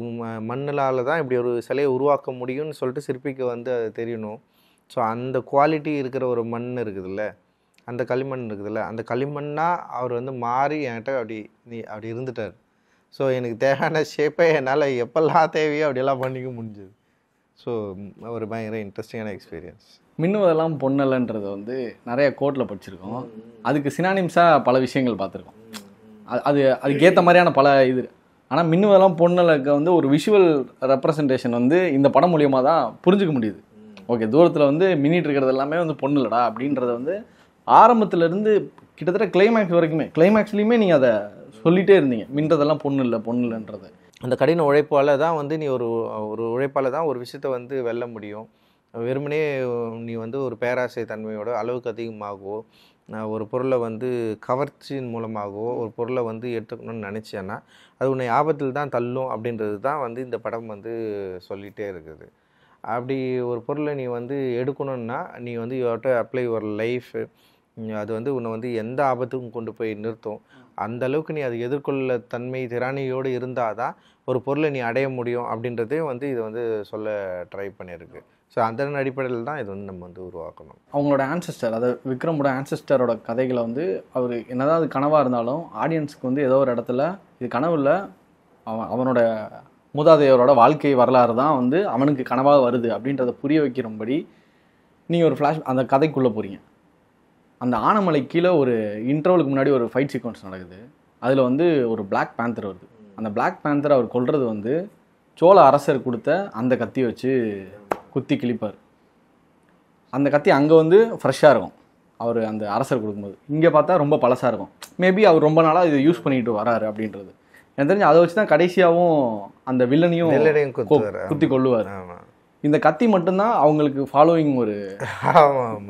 மண்ணிலால் தான் இப்படி ஒரு சிலையை உருவாக்க முடியும்னு சொல்லிட்டு சிற்பிக்கு வந்து அது தெரியணும். ஸோ அந்த குவாலிட்டி இருக்கிற ஒரு மண் இருக்குதுல்ல, அந்த களிமண் இருக்குதுல்ல, அந்த களிமண்ணாக அவர் வந்து மாறி என்கிட்ட அப்படி இருந்துட்டார். ஸோ எனக்கு தேவையான ஷேப்பை என்னால் எப்பெல்லாம் தேவையோ அப்படியெல்லாம் பண்ணிக்க முடிஞ்சுது. ஸோ ஒரு பயங்கர இன்ட்ரெஸ்டிங்கான எக்ஸ்பீரியன்ஸ். மின்னுவதெல்லாம் பொன்னலன்றது வந்து நிறைய கோட்டில் படிச்சிருக்கோம். அதுக்கு சினானிம்ஸாக பல விஷயங்கள் பார்த்துருக்கோம். அதுக்கேற்ற மாதிரியான பல இது. ஆனால் மின்னுவதெல்லாம் பொன்னலுக்கு வந்து ஒரு விஷுவல் ரெப்ரசன்டேஷன் வந்து இந்த படம் மூலியமாக தான் புரிஞ்சுக்க முடியுது. ஓகே, தூரத்தில் வந்து மின்னிட்டு இருக்கிறது எல்லாமே வந்து பொண்ணு இல்லடா அப்படின்றத வந்து ஆரம்பத்துலேருந்து கிட்டத்தட்ட கிளைமேக்ஸ் வரைக்குமே, கிளைமேக்ஸ்லேயுமே நீங்கள் அதை சொல்லிகிட்டே இருந்தீங்க, மின்றதெல்லாம் பொண்ணு இல்லைன்றது. அந்த கடின உழைப்பால் தான் வந்து நீ ஒரு உழைப்பால் தான் ஒரு விஷயத்தை வந்து வெல்ல முடியும். வெறுமனே நீ வந்து ஒரு பேராசை தன்மையோட அளவுக்கு அதிகமாகவோ ஒரு பொருளை வந்து கவர்ச்சியின் மூலமாகவோ ஒரு பொருளை வந்து எடுத்துக்கணும்னு நினச்சேன்னா அது உன்னை ஆபத்தில் தான் தள்ளும் அப்படின்றது தான் வந்து இந்த படம் வந்து சொல்லிகிட்டே இருக்குது. அப்படி ஒரு பொருளை நீ வந்து எடுக்கணுன்னா நீ வந்து you have to apply your life. அது வந்து உன்னை வந்து எந்த ஆபத்துக்கும் கொண்டு போய் நிறுத்தும். அந்த அளவுக்கு நீ அது எதிர்கொள்ள தன்மை திராணியோடு இருந்தால் தான் ஒரு பொருளை நீ அடைய முடியும் அப்படின்றதே வந்து இது வந்து சொல்ல ட்ரை பண்ணியிருக்கு. ஸோ அதன் அடிப்படையில் தான் இது வந்து நம்ம வந்து உருவாக்கணும். அவங்களோட ஆன்செஸ்டர், அதாவது விக்ரமோட ஆன்செஸ்டரோட கதைகளை வந்து அவர் என்னதான் அது கனவாக இருந்தாலும் ஆடியன்ஸுக்கு வந்து ஏதோ ஒரு இடத்துல இது கனவு இல்லை, அவனோட மூதாதையரோட வாழ்க்கை வரலாறு தான் வந்து அவனுக்கு கனவாக வருது அப்படின்றத புரிய வைக்கிறபடி நீங்கள் ஒரு ஃப்ளாஷ் அந்த கதைக்குள்ளே போகிறீங்க. அந்த ஆனமலை கீழே ஒரு இன்டர்வலுக்கு முன்னாடி ஒரு ஃபைட் சீக்வன்ஸ் நடக்குது. அதில் வந்து ஒரு பிளாக் பேந்தர் வருது. அந்த பிளாக் பேந்தர் அவர் கொல்றது வந்து சோழ அரசர் கொடுத்த அந்த கத்தியை வச்சு குத்தி கிழிப்பார். அந்த கத்தி அங்கே வந்து ஃப்ரெஷ்ஷாக இருக்கும் அவர் அந்த அரசர் கொடுக்கும்போது. இங்கே பார்த்தா ரொம்ப பழசாக இருக்கும். மேபி அவர் ரொம்ப நாளாக இதை யூஸ் பண்ணிட்டு வராரு அப்படின்றது எனக்கு தெரிஞ்சு. அதை வச்சு தான் கடைசியாகவும் அந்த வில்லனையும் குத்தி கொள்ளுவார். இந்த கத்தி மட்டும்தான் அவங்களுக்கு ஃபாலோவிங் ஒரு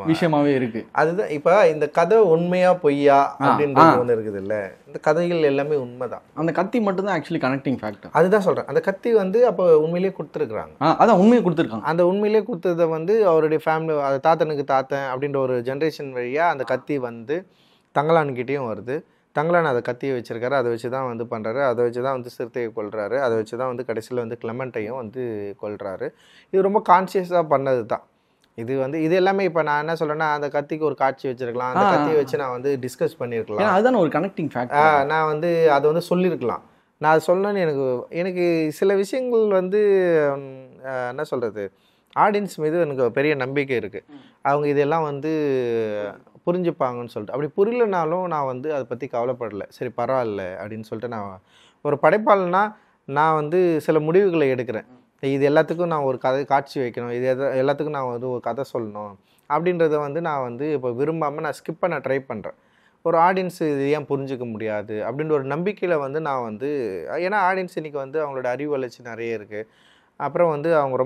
விஷயமாவே இருக்கு. அதுதான் இப்போ இந்த கதை உண்மையா பொய்யா அப்படின்றது ஒன்று இருக்குது இல்லை. இந்த கதைகள் எல்லாமே உண்மைதான். அந்த கத்தி மட்டும்தான் ஆக்சுவலி கனெக்டிங் ஃபேக்டர். அதுதான் சொல்றேன். அந்த கத்தி வந்து அப்போ உண்மையிலேயே கொடுத்துருக்குறாங்க. அதான் உண்மையை கொடுத்துருக்காங்க. அந்த உண்மையிலேயே கொடுத்ததை வந்து அவருடைய ஃபேமிலி, அது தாத்தனுக்கு தாத்தன் அப்படின்ற ஒரு ஜென்ரேஷன் வழியா அந்த கத்தி வந்து தங்கலான்கிட்டையும் வருது. தங்கலான் அதை கத்தியை வச்சிருக்காரு. அதை வச்சு தான் வந்து பண்ணுறாரு. அதை வச்சு தான் வந்து சிறுத்தையை கொல்றாரு. அதை வச்சு தான் வந்து கடைசியில் வந்து கிளமெண்ட்டையும் வந்து கொல்றாரு. இது ரொம்ப கான்சியஸாக பண்ணது தான். இது வந்து இது எல்லாமே இப்போ நான் என்ன சொல்கிறேன்னா, அந்த கத்திக்கு ஒரு காட்சி வச்சிருக்கலாம், அந்த கத்தியை வச்சு நான் வந்து டிஸ்கஸ் பண்ணியிருக்கலாம். அதுதான் ஒரு கனெக்டிங் ஃபேக்டர். நான் வந்து அதை வந்து சொல்லியிருக்கலாம். நான் அது சொல்லணும்னு எனக்கு சில விஷயங்கள் வந்து என்ன சொல்கிறது, ஆடியன்ஸ் மீது எனக்கு பெரிய நம்பிக்கை இருக்குது. அவங்க இதெல்லாம் வந்து புரிஞ்சுப்பாங்கன்னு சொல்லிட்டு. அப்படி புரியலனாலும் நான் வந்து அதை பற்றி கவலைப்படலை. சரி பரவாயில்ல அப்படின்னு சொல்லிட்டு நான் ஒரு படைப்பாளனா நான் வந்து சில முடிவுகளை எடுக்கிறேன். இது எல்லாத்துக்கும் நான் ஒரு கதை காட்சி வைக்கணும், இது எல்லாத்துக்கும் நான் வந்து ஒரு கதை சொல்லணும் அப்படின்றத வந்து நான் வந்து இப்போ விரும்பாமல் நான் ஸ்கிப் பண்ண ட்ரை பண்ணுறேன். ஒரு ஆடியன்ஸ் இது ஏன் புரிஞ்சிக்க முடியாது அப்படின்ற ஒரு நம்பிக்கையில் வந்து நான் வந்து, ஏன்னா ஆடியன்ஸ் இன்றைக்கி வந்து அவங்களோட அறிவு வளர்ச்சி நிறைய இருக்குது. அப்புறம் வந்து அவங்க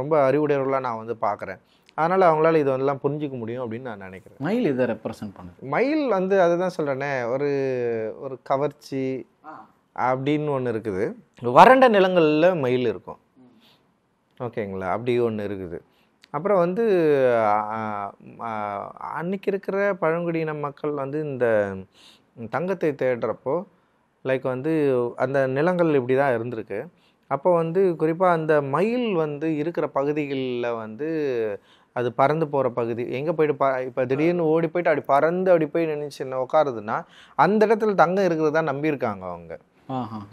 ரொம்ப அறிவுடையவர்களாக நான் வந்து பார்க்குறேன். அதனால் அவங்களால இது எல்லாம் புரிஞ்சிக்க முடியும் அப்படின்னு நான் நினைக்கிறேன். மயில் இதை ரெப்ரசன்ட் பண்ணுது. மயில் வந்து அதுதான் சொல்கிறேனே, ஒரு கவர்ச்சி அப்படின்னு ஒன்று இருக்குது. வறண்ட நிலங்களில் மயில் இருக்கும், ஓகேங்களா, அப்படி ஒன்று இருக்குது. அப்புறம் வந்து அன்றைக்கி இருக்கிற பழங்குடியின மக்கள் வந்து இந்த தங்கத்தை தேடுறப்போ லைக் வந்து அந்த நிலங்கள் இப்படி தான் இருந்திருக்கு. அப்போ வந்து குறிப்பாக அந்த மயில் வந்து இருக்கிற பகுதிகளில் வந்து அது பறந்து போகிற பகுதி எங்கே போயிட்டு இப்போ திடீர்னு ஓடி போயிட்டு அப்படி பறந்து அப்படி போய் நினைச்சு உட்காருதுன்னா அந்த இடத்துல தங்கம் இருக்கிறதா நம்பியிருக்காங்க அவங்க.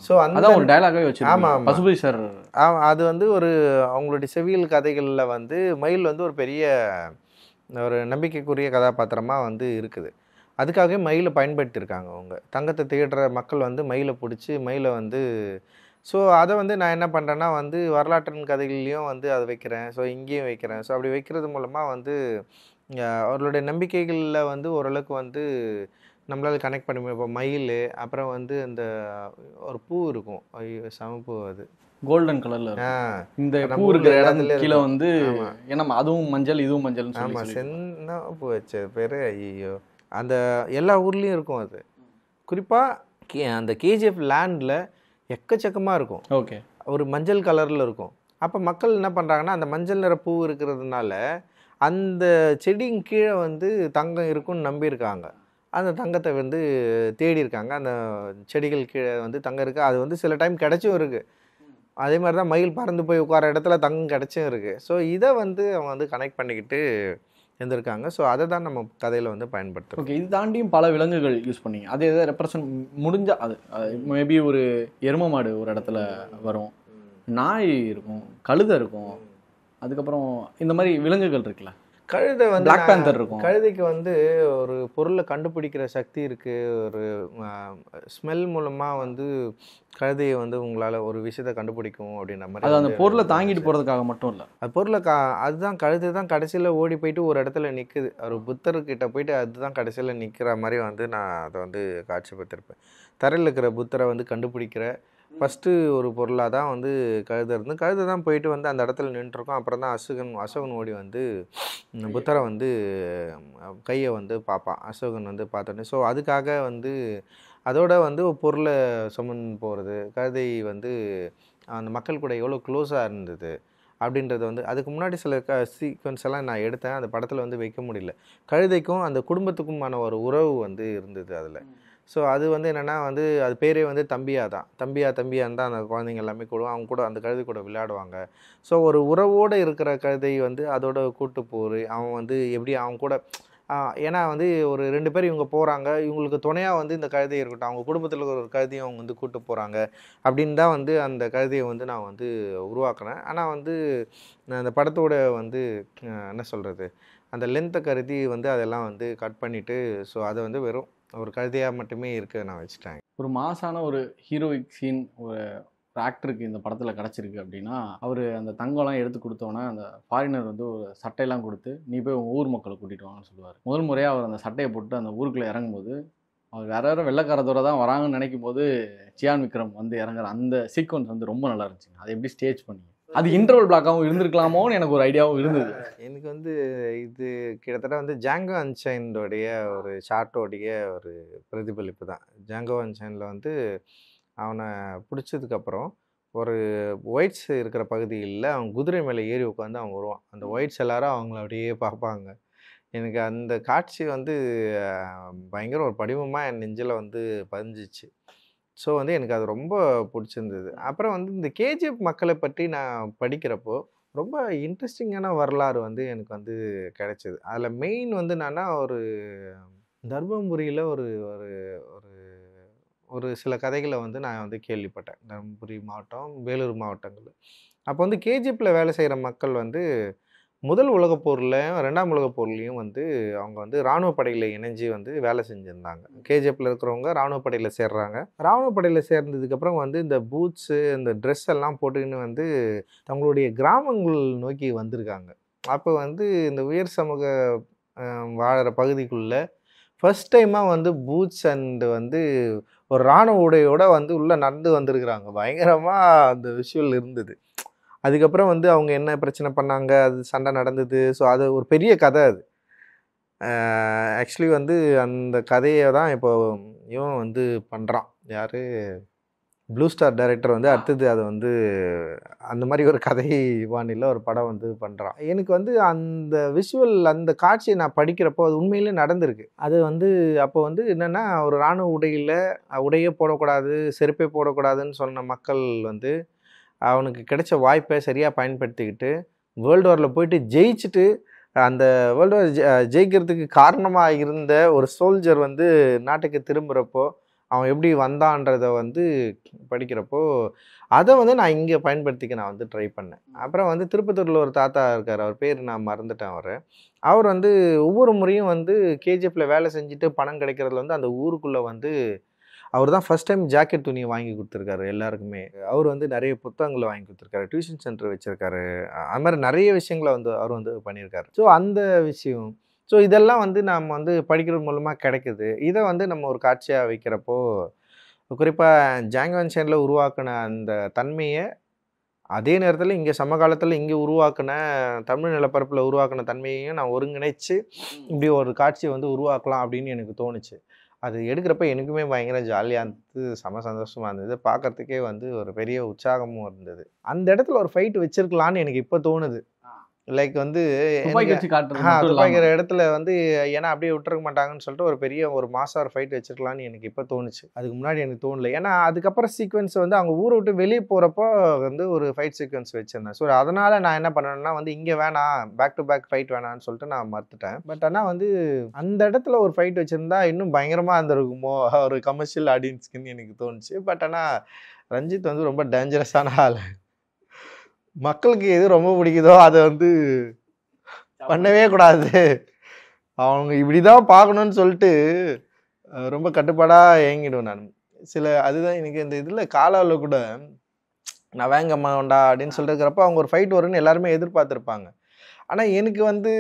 ஸோ அந்த ஒரு டயலாகவே வச்சு. ஆமாம், பசுபதி சார் அது வந்து ஒரு அவங்களுடைய செவியல் கதைகளில் வந்து மயில் வந்து ஒரு பெரிய ஒரு நம்பிக்கைக்குரிய கதாபாத்திரமாக வந்து இருக்குது. அதுக்காகவே மயிலை பயன்படுத்தியிருக்காங்க அவங்க. தங்கத்தை தேடுற மக்கள் வந்து மயிலை பிடிச்சி மயிலை வந்து ஸோ அதை வந்து நான் என்ன பண்ணுறேன்னா வந்து வரலாற்றின் கதைகள்லையும் வந்து அதை வைக்கிறேன். ஸோ இங்கேயும் வைக்கிறேன். ஸோ அப்படி வைக்கிறது மூலமாக வந்து அவர்களுடைய நம்பிக்கைகளில் வந்து ஓரளவுக்கு வந்து நம்மளால் கனெக்ட் பண்ண முடியும். இப்போ மயில், அப்புறம் வந்து அந்த ஒரு பூ இருக்கும், சமப்பூ, அது கோல்டன் கலர்ல இந்த பூ இருக்கிற இடத்துல கீழே வந்து ஏன்னா அதுவும் மஞ்சள் இதுவும் மஞ்சள். ஆமாம், சென்ன பூ வச்ச பேர். ஐயோ, அந்த எல்லா ஊர்லேயும் இருக்கும். அது குறிப்பாக அந்த கேஜிஎஃப் லேண்டில் எக்கச்சக்கமாக இருக்கும். ஓகே, ஒரு மஞ்சள் கலரில் இருக்கும். அப்போ மக்கள் என்ன பண்ணுறாங்கன்னா அந்த மஞ்சள் நிற பூ இருக்கிறதுனால அந்த செடியின் கீழே வந்து தங்கம் இருக்குன்னு நம்பியிருக்காங்க. அந்த தங்கத்தை வந்து தேடி இருக்காங்க. அந்த செடிகள் கீழே வந்து தங்கம் இருக்குது. அது வந்து சில டைம் கிடச்சும் இருக்குது. அதே மாதிரி தான் மயில் பறந்து போய் உட்கார இடத்துல தங்கம் கிடச்சும் இருக்குது. ஸோ இதை வந்து அவங்க வந்து கனெக்ட் பண்ணிக்கிட்டு இருந்திருக்காங்க. ஸோ அதை தான் நம்ம கதையில் வந்து பயன்படுத்துகிறோம். ஓகே, இது தாண்டியும் பல விலங்குகள் யூஸ் பண்ணிங்க. அது எதை ரெப்ரசன்ட் முடிஞ்சால் அது மேபி ஒரு எரும மாடு ஒரு இடத்துல வரும், நாய் இருக்கும், கழுதை இருக்கும், அதுக்கப்புறம் இந்த மாதிரி விலங்குகள் இருக்குல்ல. கழுதை வந்து பிளாக் பேந்தர் இருக்கும். கழுதைக்கு வந்து ஒரு பொருளை கண்டுபிடிக்கிற சக்தி இருக்குது. ஒரு ஸ்மெல் மூலமாக வந்து கழுதையை வந்து உங்களால் ஒரு விஷயத்தை கண்டுபிடிக்கும் அப்படின்ற மாதிரி. அது அந்த பொருளை தாங்கிட்டு போகிறதுக்காக மட்டும் இல்லை, அது பொருளை அதுதான் கழுதை தான் கடைசியில் ஓடி போயிட்டு ஒரு இடத்துல நிற்குது. ஒரு புத்தர்கிட்ட போயிட்டு அதுதான் கடைசியில் நிற்கிற மாதிரி வந்து நான் அதை வந்து காட்சிப்படுத்திருப்பேன். தரையில் இருக்கிற புத்தரை வந்து கண்டுபிடிக்கிற ஃபஸ்ட்டு ஒரு பொருளாக தான் வந்து கழுதை இருந்து, கழுதை தான் போயிட்டு வந்து அந்த இடத்துல நின்றுருக்கோம். அப்புறம் தான் அசோகன் ஓடி வந்து புத்தரை வந்து கையை வந்து பார்ப்பான். அசோகன் வந்து பார்த்தோன்னே ஸோ அதுக்காக வந்து அதோட வந்து ஒரு பொருளை சுமந்து போகிறது, கழுதை வந்து அந்த மக்கள் கூட எவ்வளோ க்ளோஸாக இருந்தது அப்படின்றது வந்து அதுக்கு முன்னாடி சில சீக்வன்ஸ் எல்லாம் நான் எடுத்தேன். அந்த படத்தில் வந்து வைக்க முடியல. கழுதைக்கும் அந்த குடும்பத்துக்குமான ஒரு உறவு வந்து இருந்தது அதில். ஸோ அது வந்து என்னென்னா வந்து அது பேரே வந்து தம்பியா தான். தம்பியான்னு தான் அந்த குழந்தைங்க எல்லாமே கூடுவோம். அவங்க கூட அந்த கழுதை கூட விளையாடுவாங்க. ஸோ ஒரு உறவோடு இருக்கிற கழுதை வந்து அதோட கூட்டு போர் அவன் வந்து எப்படி அவங்க கூட ஏன்னா வந்து ஒரு 2 பேர் இவங்க போகிறாங்க, இவங்களுக்கு துணையாக வந்து இந்த கழுதை இருக்கட்டும், அவங்க குடும்பத்தில் இருக்கிற ஒரு கழுதையும் அவங்க வந்து கூட்டு போகிறாங்க அப்படின்னு தான் வந்து அந்த கழுதையை வந்து நான் வந்து உருவாக்குனேன். ஆனால் வந்து அந்த படத்தோட வந்து என்ன சொல்கிறது, அந்த லென்த்தை கருதி வந்து அதெல்லாம் வந்து கட் பண்ணிவிட்டு ஸோ அதை வந்து வெறும் ஒரு கழுதையாக மட்டுமே இருக்க நான் வச்சுட்டேன். ஒரு மாசான ஒரு ஹீரோயிக் சீன் ஒரு ஆக்டருக்கு இந்த படத்தில் கிடச்சிருக்கு அப்படின்னா, அவர் அந்த தங்கம்லாம் எடுத்து கொடுத்தோன்னே அந்த ஃபாரினர் வந்து ஒரு சட்டையெல்லாம் கொடுத்து நீ போய் உங்கள் ஊர் மக்களை கூட்டிகிட்டு வாங்கன்னு சொல்லுவார். முதல் முறையாக அவர் அந்த சட்டையை போட்டு அந்த ஊருக்குள்ளே இறங்கும்போது அவர் வேற வேறு வெள்ளைக்காரத்தோட தான் வராங்கன்னு நினைக்கும் போது சியான் விக்ரம் வந்து இறங்குற அந்த சீக்வன்ஸ் வந்து ரொம்ப நல்லா இருந்துச்சுங்க. அதை எப்படி ஸ்டேஜ் பண்ணி அது இன்டர்வல் பிளாக்காகவும் இருந்திருக்கலாமோன்னு எனக்கு ஒரு ஐடியாவும் இருந்தது. எனக்கு வந்து இது கிட்டத்தட்ட வந்து ஜாங்கோ அன்சைன்டோடைய ஒரு ஷார்ட்டோடைய ஒரு பிரதிபலிப்பு தான். ஜாங்கோ அன்சைனில் வந்து அவனை பிடிச்சதுக்கப்புறம் ஒரு ஒயிட்ஸ் இருக்கிற பகுதிகளில் அவன் குதிரை மேலே ஏறி உட்காந்து அவன் வருவான். அந்த ஒயிட்ஸ் எல்லாரும் அவங்கள அப்படியே பார்ப்பாங்க. எனக்கு அந்த காட்சி வந்து பயங்கர ஒரு படிமமாக என் நெஞ்சில் வந்து பதிஞ்சிச்சு. ஸோ வந்து எனக்கு அது ரொம்ப பிடிச்சிருந்தது. அப்புறம் வந்து இந்த கேஜிஎஃப் மக்களை பற்றி நான் படிக்கிறப்போ ரொம்ப இன்ட்ரெஸ்டிங்கான வரலாறு வந்து எனக்கு வந்து கிடைச்சிது. அதில் மெயின் வந்து என்னன்னா ஒரு தர்மபுரியில் ஒரு ஒரு ஒரு ஒரு சில கதைகளை வந்து நான் வந்து கேள்விப்பட்டேன். தர்மபுரி மாவட்டம், வேலூர் மாவட்டங்கள். அப்போ வந்து கேஜிஎஃப்பில் வேலை செய்கிற மக்கள் வந்து முதல் உலகப் போர்லையும் 2ஆம் உலகப் போர்லையும் வந்து அவங்க வந்து இராணுவ படையில் இணைஞ்சு வந்து வேலை செஞ்சுருந்தாங்க. கேஜிஎஃப்பில் இருக்கிறவங்க இராணுவ படையில் சேர்றாங்க. இராணுவ படையில் சேர்ந்ததுக்கப்புறம் வந்து இந்த பூட்ஸு இந்த ட்ரெஸ் எல்லாம் போட்டுக்கின்னு வந்து தங்களுடைய கிராமங்கள் நோக்கி வந்திருக்காங்க. அப்போ வந்து இந்த உயர் சமூக வாழற பகுதிக்குள்ளே ஃபஸ்ட் டைமாக வந்து பூட்ஸ் அண்டு வந்து ஒரு இராணுவ உடையோட வந்து உள்ளே நடந்து வந்திருக்கிறாங்க. பயங்கரமாக அந்த விஷுவல் இருந்தது. அதுக்கப்புறம் வந்து அவங்க என்ன பிரச்சனை பண்ணாங்க, அது சண்டை நடந்தது. ஸோ அது ஒரு பெரிய கதை அது. ஆக்சுவலி வந்து அந்த கதையை தான் இப்போ இவன் வந்து பண்ணுறான். யார், ப்ளூ ஸ்டார் டைரக்டர் வந்து அடுத்தது அதை வந்து அந்த மாதிரி ஒரு கதை வாணியில் ஒரு படம் வந்து பண்ணுறான். எனக்கு வந்து அந்த விஷுவல் அந்த காட்சியை நான் படிக்கிறப்போ அது உண்மையிலே நடந்திருக்கு. அது வந்து அப்போ வந்து என்னென்னா ஒரு இராணுவ உடையே போடக்கூடாது, செருப்பே போடக்கூடாதுன்னு சொன்ன மக்கள் வந்து அவனுக்கு கிடைச்ச வாய்ப்பை சரியாக பயன்படுத்திக்கிட்டு வேர்ல்டு வாரில் போயிட்டு ஜெயிச்சுட்டு அந்த வேர்ல்டு வார் ஜெயிக்கிறதுக்கு காரணமாக இருந்த ஒரு சோல்ஜர் வந்து நாட்டுக்கு திரும்புகிறப்போ அவன் எப்படி வந்தான்றதை வந்து படிக்கிறப்போ அதை வந்து நான் இங்கே பயன்படுத்திக்க நான் வந்து ட்ரை பண்ணேன். அப்புறம் வந்து திருப்பத்தூரில் ஒரு தாத்தா இருக்கார், அவர் பேர் நான் மறந்துட்டேன். அவர் வந்து ஒவ்வொரு முறையும் வந்து கேஜிஎஃப்பில் வேலை செஞ்சுட்டு பணம் கிடைக்கிறதுல வந்து அந்த ஊருக்குள்ளே வந்து அவர் தான் ஃபஸ்ட் டைம் ஜாக்கெட் துணியை வாங்கி கொடுத்துருக்காரு எல்லாருக்குமே. அவர் வந்து நிறைய புத்தகங்களை வாங்கி கொடுத்துருக்காரு, டியூஷன் சென்டர் வச்சுருக்காரு, அது மாதிரி நிறைய விஷயங்களை வந்து அவர் வந்து பண்ணியிருக்காரு. ஸோ அந்த விஷயம் ஸோ இதெல்லாம் வந்து நம்ம வந்து படிக்கிறது மூலமாக கிடைக்குது. இதை வந்து நம்ம ஒரு காட்சியாக வைக்கிறப்போ குறிப்பாக ஜாங்கோ அன்சைனில் உருவாக்கின அந்த தன்மையை அதே நேரத்தில் இங்கே சமகாலத்தில் இங்கே உருவாக்கின தமிழ் நிலப்பரப்பில் உருவாக்கின தன்மையையும் நான் ஒருங்கிணைச்சு இப்படி ஒரு காட்சியை வந்து உருவாக்கலாம் அப்படின்னு எனக்கு தோணுச்சு. அது எடுக்கிறப்ப எனக்குமே பயங்கர ஜாலியாக இருந்தது, செம சந்தோஷமாக இருந்தது, பார்க்குறதுக்கே வந்து ஒரு பெரிய உற்சாகமும் இருந்தது. அந்த இடத்துல ஒரு ஃபைட் வச்சிருக்கலான்னு எனக்கு இப்போ தோணுது. லைக் வந்து துப்பாக்கிற இடத்துல வந்து ஏன்னா அப்படியே விட்டுருக்க மாட்டாங்கன்னு சொல்லிட்டு ஒரு பெரிய ஒரு மாசார் ஃபைட் வச்சிருக்கலான்னு எனக்கு இப்போ தோணுச்சு. அதுக்கு முன்னாடி எனக்கு தோணலை. ஏன்னா அதுக்கப்புறம் சீக்வன்ஸ் வந்து அவங்க ஊரை விட்டு வெளியே போகிறப்போ வந்து ஒரு ஃபைட் சீக்வன்ஸ் வச்சுருந்தேன். ஸோ அதனால் நான் என்ன பண்ணேன்னா வந்து இங்கே வேணாம், பேக் டு பேக் ஃபைட் வேணான்னு சொல்லிட்டு நான் மறுத்துட்டேன். பட் ஆனால் வந்து அந்த இடத்துல ஒரு ஃபைட் வச்சுருந்தா இன்னும் பயங்கரமாக இருந்திருக்குமோ ஒரு கமர்ஷியல் ஆடியன்ஸ்க்குன்னு எனக்கு தோணுச்சு. பட் ஆனால் ரஞ்சித் வந்து ரொம்ப டேஞ்சரஸான ஆள். மக்களுக்கு எது ரொம்ப பிடிக்குதோ அதை வந்து பண்ணவே கூடாது, அவங்க இப்படிதான் பார்க்கணும்னு சொல்லிட்டு ரொம்ப கட்டுப்பாடாக இயங்கிடுவேன் நான். அதுதான் எனக்கு இந்த இதில் காலாவில் கூட நான் வேங்கம்மா வேண்டா அப்படின்னு சொல்லிருக்கிறப்ப அவங்க ஒரு ஃபைட் வரும்னு எல்லாருமே எதிர்பார்த்துருப்பாங்க. ஆனால் எனக்கு வந்து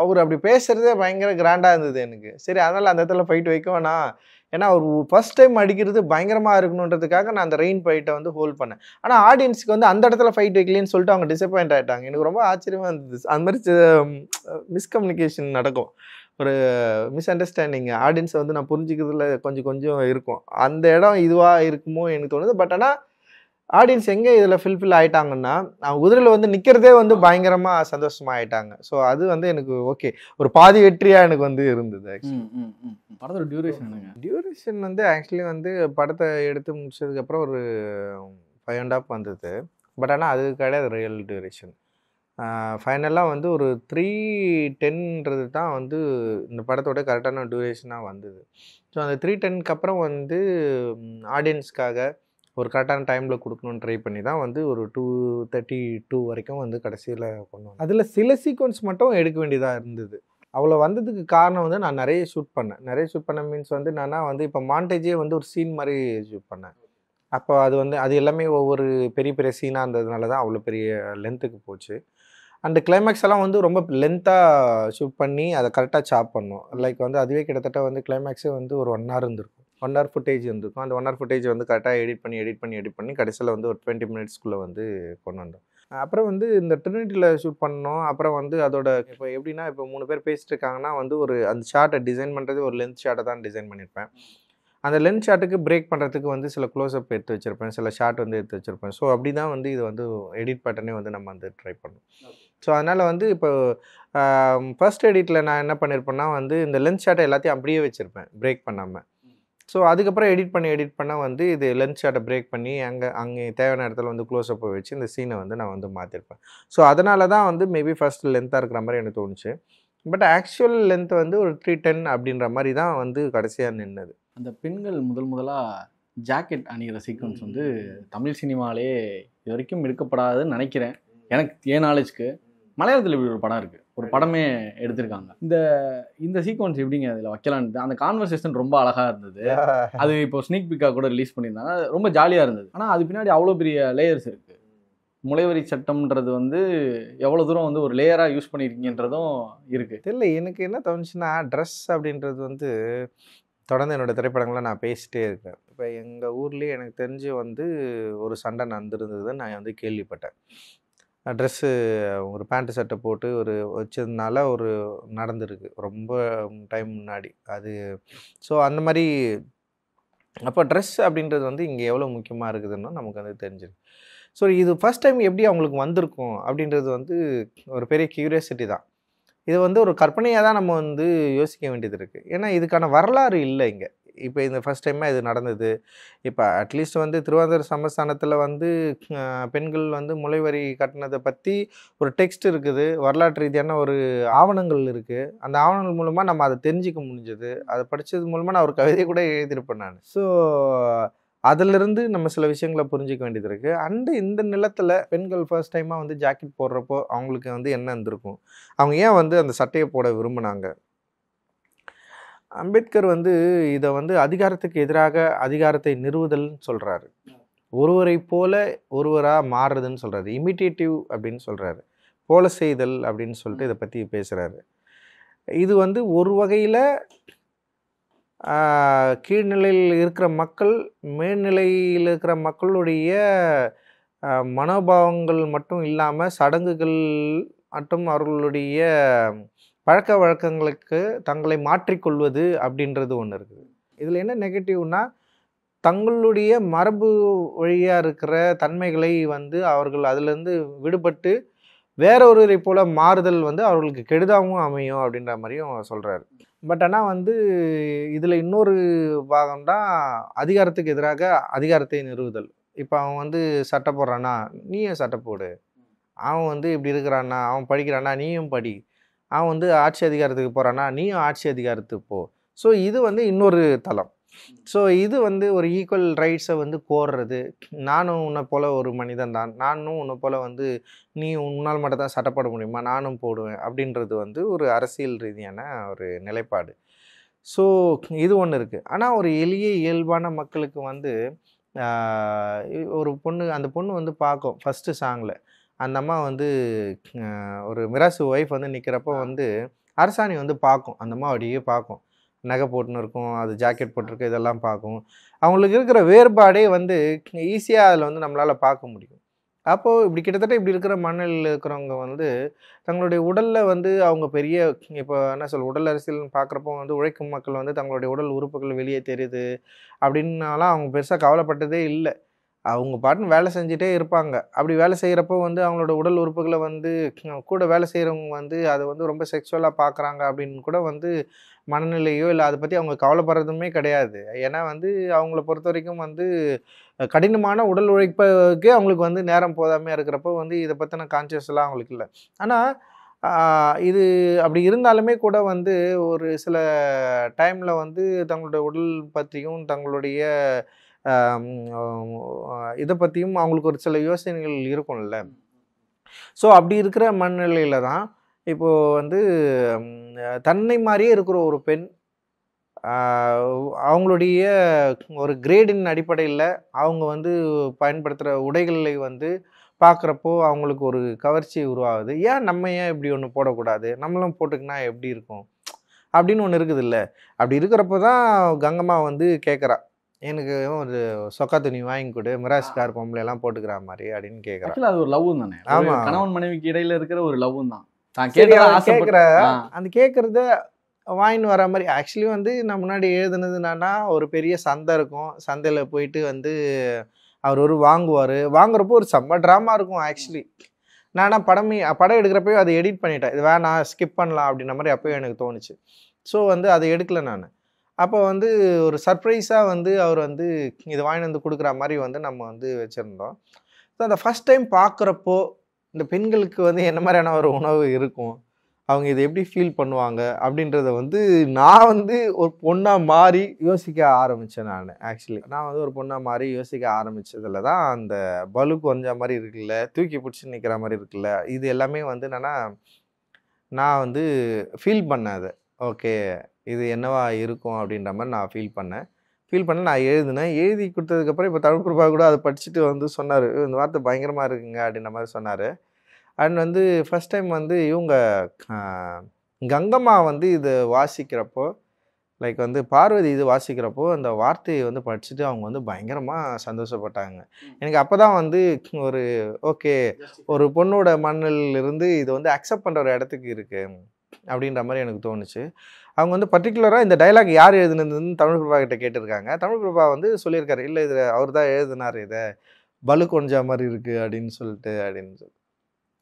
அவர் அப்படி பேசுகிறதே பயங்கர கிராண்டாக இருந்தது எனக்கு. சரி அதனால் அந்த இடத்துல ஃபைட் வைக்க வேணாம், ஏன்னா அவர் ஃபர்ஸ்ட் டைம் அடிக்கிறது பயங்கரமாக இருக்கணுன்றதுக்காக நான் அந்த ரெயின் ஃபைட்டை வந்து ஹோல்ட் பண்ணேன். ஆனால் ஆடியன்ஸுக்கு வந்து அந்த இடத்துல ஃபைட் வைக்கலன்னு சொல்லிட்டு அவங்க டிசப்பாயிண்ட் ஆகிட்டாங்க. எனக்கு ரொம்ப ஆச்சரியமாக இருந்தது. அந்த மாதிரி மிஸ்கம்யூனிகேஷன் நடக்கும், ஒரு மிஸ் அண்டர்ஸ்டாண்டிங் ஆடியன்ஸை வந்து நான் புரிஞ்சிக்கிறதுல கொஞ்சம் இருக்கும். அந்த இடம் இதுவாக இருக்குமோ எனக்கு தோணுது. பட் ஆனால் ஆடியன்ஸ் எங்கே இதில் ஃபில்ஃபில் ஆகிட்டாங்கன்னா அவங்க குதிரையில் வந்து நிற்கிறதே வந்து பயங்கரமாக சந்தோஷமாக ஆகிட்டாங்க. ஸோ அது வந்து எனக்கு ஓகே, ஒரு பாதி வெற்றியாக எனக்கு வந்து இருந்தது. படத்தோட டியூரேஷன் வந்து ஆக்சுவலி வந்து படத்தை எடுத்து முடிச்சதுக்கப்புறம் ஒரு 5.5 வந்தது. பட் ஆனால் அது கிடையாது ரியல் டியூரேஷன். ஃபைனலாக வந்து ஒரு 3:10 தான் வந்து இந்த படத்தோட கரெக்டான டியூரேஷனாக வந்தது. ஸோ அந்த 3:10க்கு அப்புறம் வந்து ஆடியன்ஸ்க்காக ஒரு கரெக்டான டைமில் கொடுக்கணுன்னு ட்ரை பண்ணி தான் வந்து ஒரு 2:32 வரைக்கும் வந்து கடைசியில் கொண்டு வந்தோம். அதில் சில சீக்வன்ஸ் மட்டும் எடுக்க வேண்டியதாக இருந்தது. அவ்வளோ வந்ததுக்கு காரணம் வந்து நான் நிறைய ஷூட் பண்ணேன் மீன்ஸ் வந்து நான் வந்து இப்போ மாண்டேஜே வந்து ஒரு சீன் மாதிரி ஷூட் பண்ணேன். அப்போ அது எல்லாமே ஒவ்வொரு பெரிய பெரிய சீனாக இருந்ததுனால தான் அவ்வளோ பெரிய லென்த்துக்கு போச்சு. அந்த கிளைமேக்ஸ் எல்லாம் வந்து ரொம்ப லென்த்தாக ஷூட் பண்ணி அதை கரெக்டாக சாப் பண்ணோம். லைக் வந்து அதுவே கிட்டத்தட்ட வந்து கிளைமேக்ஸே வந்து ஒரு 1 hour இருந்திருக்கும், 1 hour ஃபுட்டேஜ் இருந்திருக்கும். அந்த 1 hour ஃபுட்டேஜ் வந்து கரெக்டாக எடிட் பண்ணி கடைசியில் வந்து ஒரு 20 minutesக்குள்ளே வந்து கொண்டு வந்தோம். அப்புறம் வந்து இந்த ட்ரினிட்டியில் ஷூட் பண்ணோம். அப்புறம் வந்து அதோட இப்போ எப்படின்னா இப்போ 3 பேர் பேசிட்டு இருக்காங்கன்னா வந்து ஒரு அந்த ஷார்ட்டை டிசைன் பண்ணுறது ஒரு லென்த் ஷார்ட்டை தான் டிசைன் பண்ணியிருப்பேன். அந்த லென்த் ஷாட்டுக்கு பிரேக் பண்ணுறதுக்கு வந்து சில க்ளோஸ்அப் எடுத்து வச்சுருப்பேன், சில ஷாட் வந்து எடுத்து வச்சுருப்பேன். ஸோ அப்படி தான் வந்து இது வந்து எடிட் பேட்டர்னே வந்து நம்ம வந்து ட்ரை பண்ணோம். ஸோ அதனால் வந்து இப்போ ஃபர்ஸ்ட் எடிட்டில் நான் என்ன பண்ணியிருப்பேன்னா வந்து இந்த லென்த் ஷாட்டை எல்லாத்தையும் அப்படியே வச்சுருப்பேன் பிரேக் பண்ணாமல். ஸோ அதுக்கப்புறம் எடிட் பண்ண வந்து இது லென்த் ஷாட்டை பிரேக் பண்ணி அங்கே தேவையான இடத்துல வந்து க்ளோஸ்அப்பை வச்சு இந்த சீனை வந்து நான் வந்து மாற்றிருப்பேன். ஸோ அதனால தான் வந்து மேபி ஃபர்ஸ்ட் லென்த்தாக இருக்கிற மாதிரி எனக்கு தோணுச்சு. பட் ஆக்சுவல் லென்த் வந்து ஒரு 3:10 அப்படின்ற மாதிரி தான் வந்து கடைசியாக நின்னது. அந்த பெண்கள் முதலாக ஜாக்கெட் அணிகிற சீக்வன்ஸ் வந்து தமிழ் சினிமாலே இது வரைக்கும் எடுக்கப்படாதுன்னு நினைக்கிறேன். எனக்கு என் நாலேஜ்க்கு மலையாளத்தில் இப்படி ஒரு படம் இருக்குது, ஒரு படமே எடுத்திருக்காங்க. இந்த சீக்வன்ஸ் எப்படிங்க அதில் வைக்கலான்னு அந்த கான்வர்சேஷன் ரொம்ப அழகாக இருந்தது. அது இப்போ ஸ்னீக் பிக்காக கூட ரிலீஸ் பண்ணியிருந்தாங்க, ரொம்ப ஜாலியாக இருந்தது. ஆனால் அது பின்னாடி அவ்வளோ பெரிய லேயர்ஸ் இருக்குது. முளைவரி சட்டம்ன்றது வந்து எவ்வளோ தூரம் வந்து ஒரு லேயராக யூஸ் பண்ணியிருக்கீங்கன்றதும் இருக்குது. இல்லை எனக்கு என்ன தோணுச்சுன்னா ட்ரெஸ் அப்படின்றது வந்து தொடர்ந்து என்னோடய திரைப்படங்களை நான் பேசிகிட்டே இருக்கேன். இப்போ எங்கள் ஊர்லேயே எனக்கு தெரிஞ்சு வந்து ஒரு சண்டை நடந்துருந்ததுன்னு நான் வந்து கேள்விப்பட்டேன். ட்ரெஸ்ஸு ஒரு பேண்ட்டு சட்டை போட்டு ஒரு வச்சதுனால ஒரு நடந்திருக்கு ரொம்ப டைம் முன்னாடி அது. ஸோ அந்த மாதிரி அப்போ ட்ரெஸ் அப்படின்றது வந்து இங்கே எவ்வளோ முக்கியமாக இருக்குதுன்னு நமக்கு வந்து தெரிஞ்சிருக்கு. ஸோ இது ஃபஸ்ட் டைம் எப்படி அவங்களுக்கு வந்திருக்கும் அப்படின்றது வந்து ஒரு பெரிய கியூரியாசிட்டி தான். இது வந்து ஒரு கற்பனையாக தான் நம்ம வந்து யோசிக்க வேண்டியது இருக்குது. ஏன்னா இதுக்கான வரலாறு இல்லை இங்கே. இப்போ இந்த ஃபஸ்ட் டைமாக இது நடந்தது. இப்போ அட்லீஸ்ட் வந்து திருவாதிரை சமஸ்தானத்தில் வந்து பெண்கள் வந்து முளைவரி கட்டினதை பற்றி ஒரு டெக்ஸ்ட் இருக்குது, வரலாற்று ரீதியான ஒரு ஆவணங்கள் இருக்குது. அந்த ஆவணங்கள் மூலமாக நம்ம அதை தெரிஞ்சிக்க முடிஞ்சது. அதை படித்தது மூலமாக நான் ஒரு கவிதை கூட எழுதியிருப்பேன் நான். ஸோ அதிலிருந்து நம்ம சில விஷயங்களை புரிஞ்சிக்க வேண்டியது இருக்குது. அண்டு இந்த நிலத்தில் பெண்கள் ஃபர்ஸ்ட் டைமாக வந்து ஜாக்கெட் போடுறப்போ அவங்களுக்கு வந்து என்ன இருந்திருக்கும், அவங்க ஏன் வந்து அந்த சட்டையை போட விரும்பினாங்க. அம்பேத்கர் வந்து இதை வந்து அதிகாரத்துக்கு எதிராக அதிகாரத்தை நிறுவுதல்னு சொல்கிறாரு. ஒருவரை போல ஒருவராக மாறுறதுன்னு சொல்கிறாரு. இமிட்டேட்டிவ் அப்படின்னு சொல்கிறாரு. போல செய்தல் அப்படின்னு சொல்லிட்டு இதை பற்றி பேசுகிறாரு. இது வந்து ஒரு வகையில் கீழ்நிலையில் இருக்கிற மக்கள் மேல்நிலையில் இருக்கிற மக்களுடைய மனோபாவங்கள் மட்டும் இல்லாமல் சடங்குகள் மற்றும் அவர்களுடைய பழக்க வழக்கங்களுக்கு தங்களை மாற்றிக்கொள்வது அப்படின்றது ஒன்று இருக்குது. இதில் என்ன நெகட்டிவ்னா, தங்களுடைய மரபு வழியாக இருக்கிற தன்மைகளை வந்து அவர்கள் அதிலேருந்து விடுபட்டு வேற ஒருவரை போல் மாறுதல் வந்து அவர்களுக்கு கெடுதாகவும் அமையும் அப்படின்ற மாதிரியும் சொல்கிறாரு. பட் ஆனால் வந்து இதில் இன்னொரு பாகம் தான் அதிகாரத்துக்கு எதிராக அதிகாரத்தை நிறுவுதல். இப்போ அவன் வந்து சட்டை போடுறான்னா நீயும் சட்டை போடு, அவன் வந்து இப்படி இருக்கிறான்னா அவன் படிக்கிறான்னா நீயும் படி, அவன் வந்து ஆட்சி அதிகாரத்துக்கு போகிறான்னா நீயும் ஆட்சி அதிகாரத்துக்கு போ. ஸோ இது வந்து இன்னொரு தளம். ஸோ இது வந்து ஒரு ஈக்குவல் ரைட்ஸை வந்து கோர்றது, நானும் உன்னை போல் ஒரு மனிதன் தான், நானும் உன்னை போல் வந்து நீ உன்னால் மட்டும் தான் சட்டை போட முடியுமா, நானும் போடுவேன் அப்படின்றது வந்து ஒரு அரசியல் ரீதியான ஒரு நிலைப்பாடு. ஸோ இது ஒன்று இருக்குது. ஆனால் ஒரு எளிய இயல்பான மக்களுக்கு வந்து ஒரு பொண்ணு, அந்த பொண்ணு வந்து பார்க்கும் ஃபஸ்ட்டு சாங்கில் அந்த அம்மா வந்து ஒரு மிராசு ஒய்ஃப் வந்து நிற்கிறப்போ வந்து அரசாணி வந்து பார்க்கும், அந்த அம்மா அப்படியே பார்க்கும், நகை போட்டுன்னு இருக்கும், அது ஜாக்கெட் போட்டிருக்கு, இதெல்லாம் பார்க்கும். அவங்களுக்கு இருக்கிற வேறுபாடே வந்து ஈஸியாக அதில் வந்து நம்மளால் பார்க்க முடியும். அப்போது இப்படி கிட்டத்தட்ட இப்படி இருக்கிற மனநிலையில் இருக்கிறவங்க வந்து தங்களுடைய உடலில் வந்து அவங்க பெரிய இப்போ என்ன உடல் அரசியல்னு பார்க்குறப்போ வந்து உழைக்கும் மக்கள் வந்து தங்களுடைய உடல் உறுப்புகள் வெளியே தெரியுது அப்படின்னாலாம் அவங்க பெருசாக கவலைப்பட்டதே இல்லை. அவங்க பாட்டுன்னு வேலை செஞ்சுட்டே இருப்பாங்க. அப்படி வேலை செய்கிறப்போ வந்து அவங்களோட உடல் உறுப்புகளை வந்து கூட வேலை செய்கிறவங்க வந்து அதை வந்து ரொம்ப செக்ஷுவலாக பார்க்குறாங்க அப்படின்னு கூட வந்து மனநிலையோ இல்லை அதை பற்றி அவங்க கவலைப்படுறதுமே கிடையாது. ஏன்னா வந்து அவங்கள பொறுத்த வரைக்கும் வந்து கடினமான உடல் உழைப்புக்கே அவங்களுக்கு வந்து நேரம் போதாமையாக இருக்கிறப்போ வந்து இதை பற்றின கான்சியஸ்லாம் அவங்களுக்கு இல்லை. ஆனால் இது அப்படி இருந்தாலுமே கூட வந்து ஒரு சில டைமில் வந்து தங்களுடைய உடல் பற்றியும் தங்களுடைய இதை பற்றியும் அவங்களுக்கு ஒரு சில யோசனைகள் இருக்கும்ல. ஸோ அப்படி இருக்கிற மனநிலையில் தான் இப்போது வந்து தன்னை மாதிரியே இருக்கிற ஒரு பெண் அவங்களுடைய ஒரு கிரேடின் அடிப்படையில் அவங்க வந்து பயன்படுத்துகிற உடைகளை வந்து பார்க்குறப்போ அவங்களுக்கு ஒரு கவர்ச்சி உருவாகுது. ஏன் இப்படி ஒன்று போடக்கூடாது, நம்மளும் போட்டுக்கினா எப்படி இருக்கும் அப்படின்னு ஒன்று இருக்குது இல்லை. அப்படி இருக்கிறப்போ தான் கங்கம்மா வந்து கேட்குறா, எனக்கு ஒரு சொக்கா துணி வாங்கி கொடு, மிராஸ்கார் பொம்பளை எல்லாம் போட்டுக்கிற மாதிரி அப்படின்னு கேட்குறேன். அது ஒரு லவ் தானே. ஆமாம், கணவன் மனைவிக்கு இடையில இருக்கிற ஒரு லவ் தான். கேட்குற அந்த கேட்குறத வாங்கின்னு வர மாதிரி. ஆக்சுவலி வந்து நான் முன்னாடி எழுதுனது என்னன்னா, ஒரு பெரிய சந்தை இருக்கும், சந்தையில் போயிட்டு வந்து அவர் ஒரு வாங்குறப்போ ஒரு செம்ம ட்ராமா இருக்கும். ஆக்சுவலி நான் படம் எடுக்கிறப்போ அதை எடிட் பண்ணிட்டேன், இது வேணாம் ஸ்கிப் பண்ணலாம் அப்படின்ற மாதிரி அப்போயும் எனக்கு தோணுச்சு. ஸோ வந்து அதை எடுக்கலை நான். அப்போ வந்து ஒரு சர்ப்ரைஸாக வந்து அவர் வந்து இதை வாங்கி வந்து கொடுக்குற மாதிரி வந்து நம்ம வந்து வச்சுருந்தோம். ஸோ அந்த ஃபஸ்ட் டைம் பார்க்குறப்போ இந்த பெண்களுக்கு வந்து என்ன மாதிரியான ஒரு உணவு இருக்கும், அவங்க இதை எப்படி ஃபீல் பண்ணுவாங்க அப்படின்றத வந்து நான் வந்து ஒரு பொண்ணாக மாறி யோசிக்க ஆரம்பித்தேன். நான் வந்து ஒரு பொண்ணாக மாறி யோசிக்க ஆரம்பித்ததில் தான் அந்த பலு கொஞ்ச மாதிரி இருக்குல்ல, தூக்கி பிடிச்சி நிற்கிற மாதிரி இருக்குல்ல, இது எல்லாமே வந்து என்னென்னா நான் வந்து ஃபீல் பண்ணேன். அதை ஓகே இது என்னவா இருக்கும் அப்படின்ற மாதிரி நான் ஃபீல் பண்ண நான் எழுதி கொடுத்ததுக்கப்புறம் இப்போ தமிழ் பிரபா கூட அதை படிச்சுட்டு வந்து சொன்னார், இந்த வார்த்தை பயங்கரமாக இருக்குங்க அப்படின்ற மாதிரி சொன்னார். அண்ட் வந்து ஃபஸ்ட் டைம் வந்து இவங்க கங்கம்மா வந்து இது வாசிக்கிறப்போ, லைக் வந்து பார்வதி இது வாசிக்கிறப்போ அந்த வார்த்தையை வந்து படிச்சுட்டு அவங்க வந்து பயங்கரமாக சந்தோஷப்பட்டாங்க. எனக்கு அப்போ தான் வந்து ஒரு ஓகே ஒரு பொண்ணோட மண்ணிலிருந்து இது வந்து அக்செப்ட் பண்ணுற ஒரு இடத்துக்கு இருக்குது அப்படின்ற மாதிரி எனக்கு தோணுச்சு. அவங்க வந்து பர்டிகுலராக இந்த டைலாக் யார் எழுதுனதுன்னு தமிழ் பிரபா கிட்ட கேட்டிருக்காங்க. தமிழ் பிரபா வந்து சொல்லியிருக்காரு, இல்லை இது அவர் தான் எழுதினார், இதை பலு கொஞ்சா மாதிரி இருக்குது அப்படின்னு சொல்லிட்டு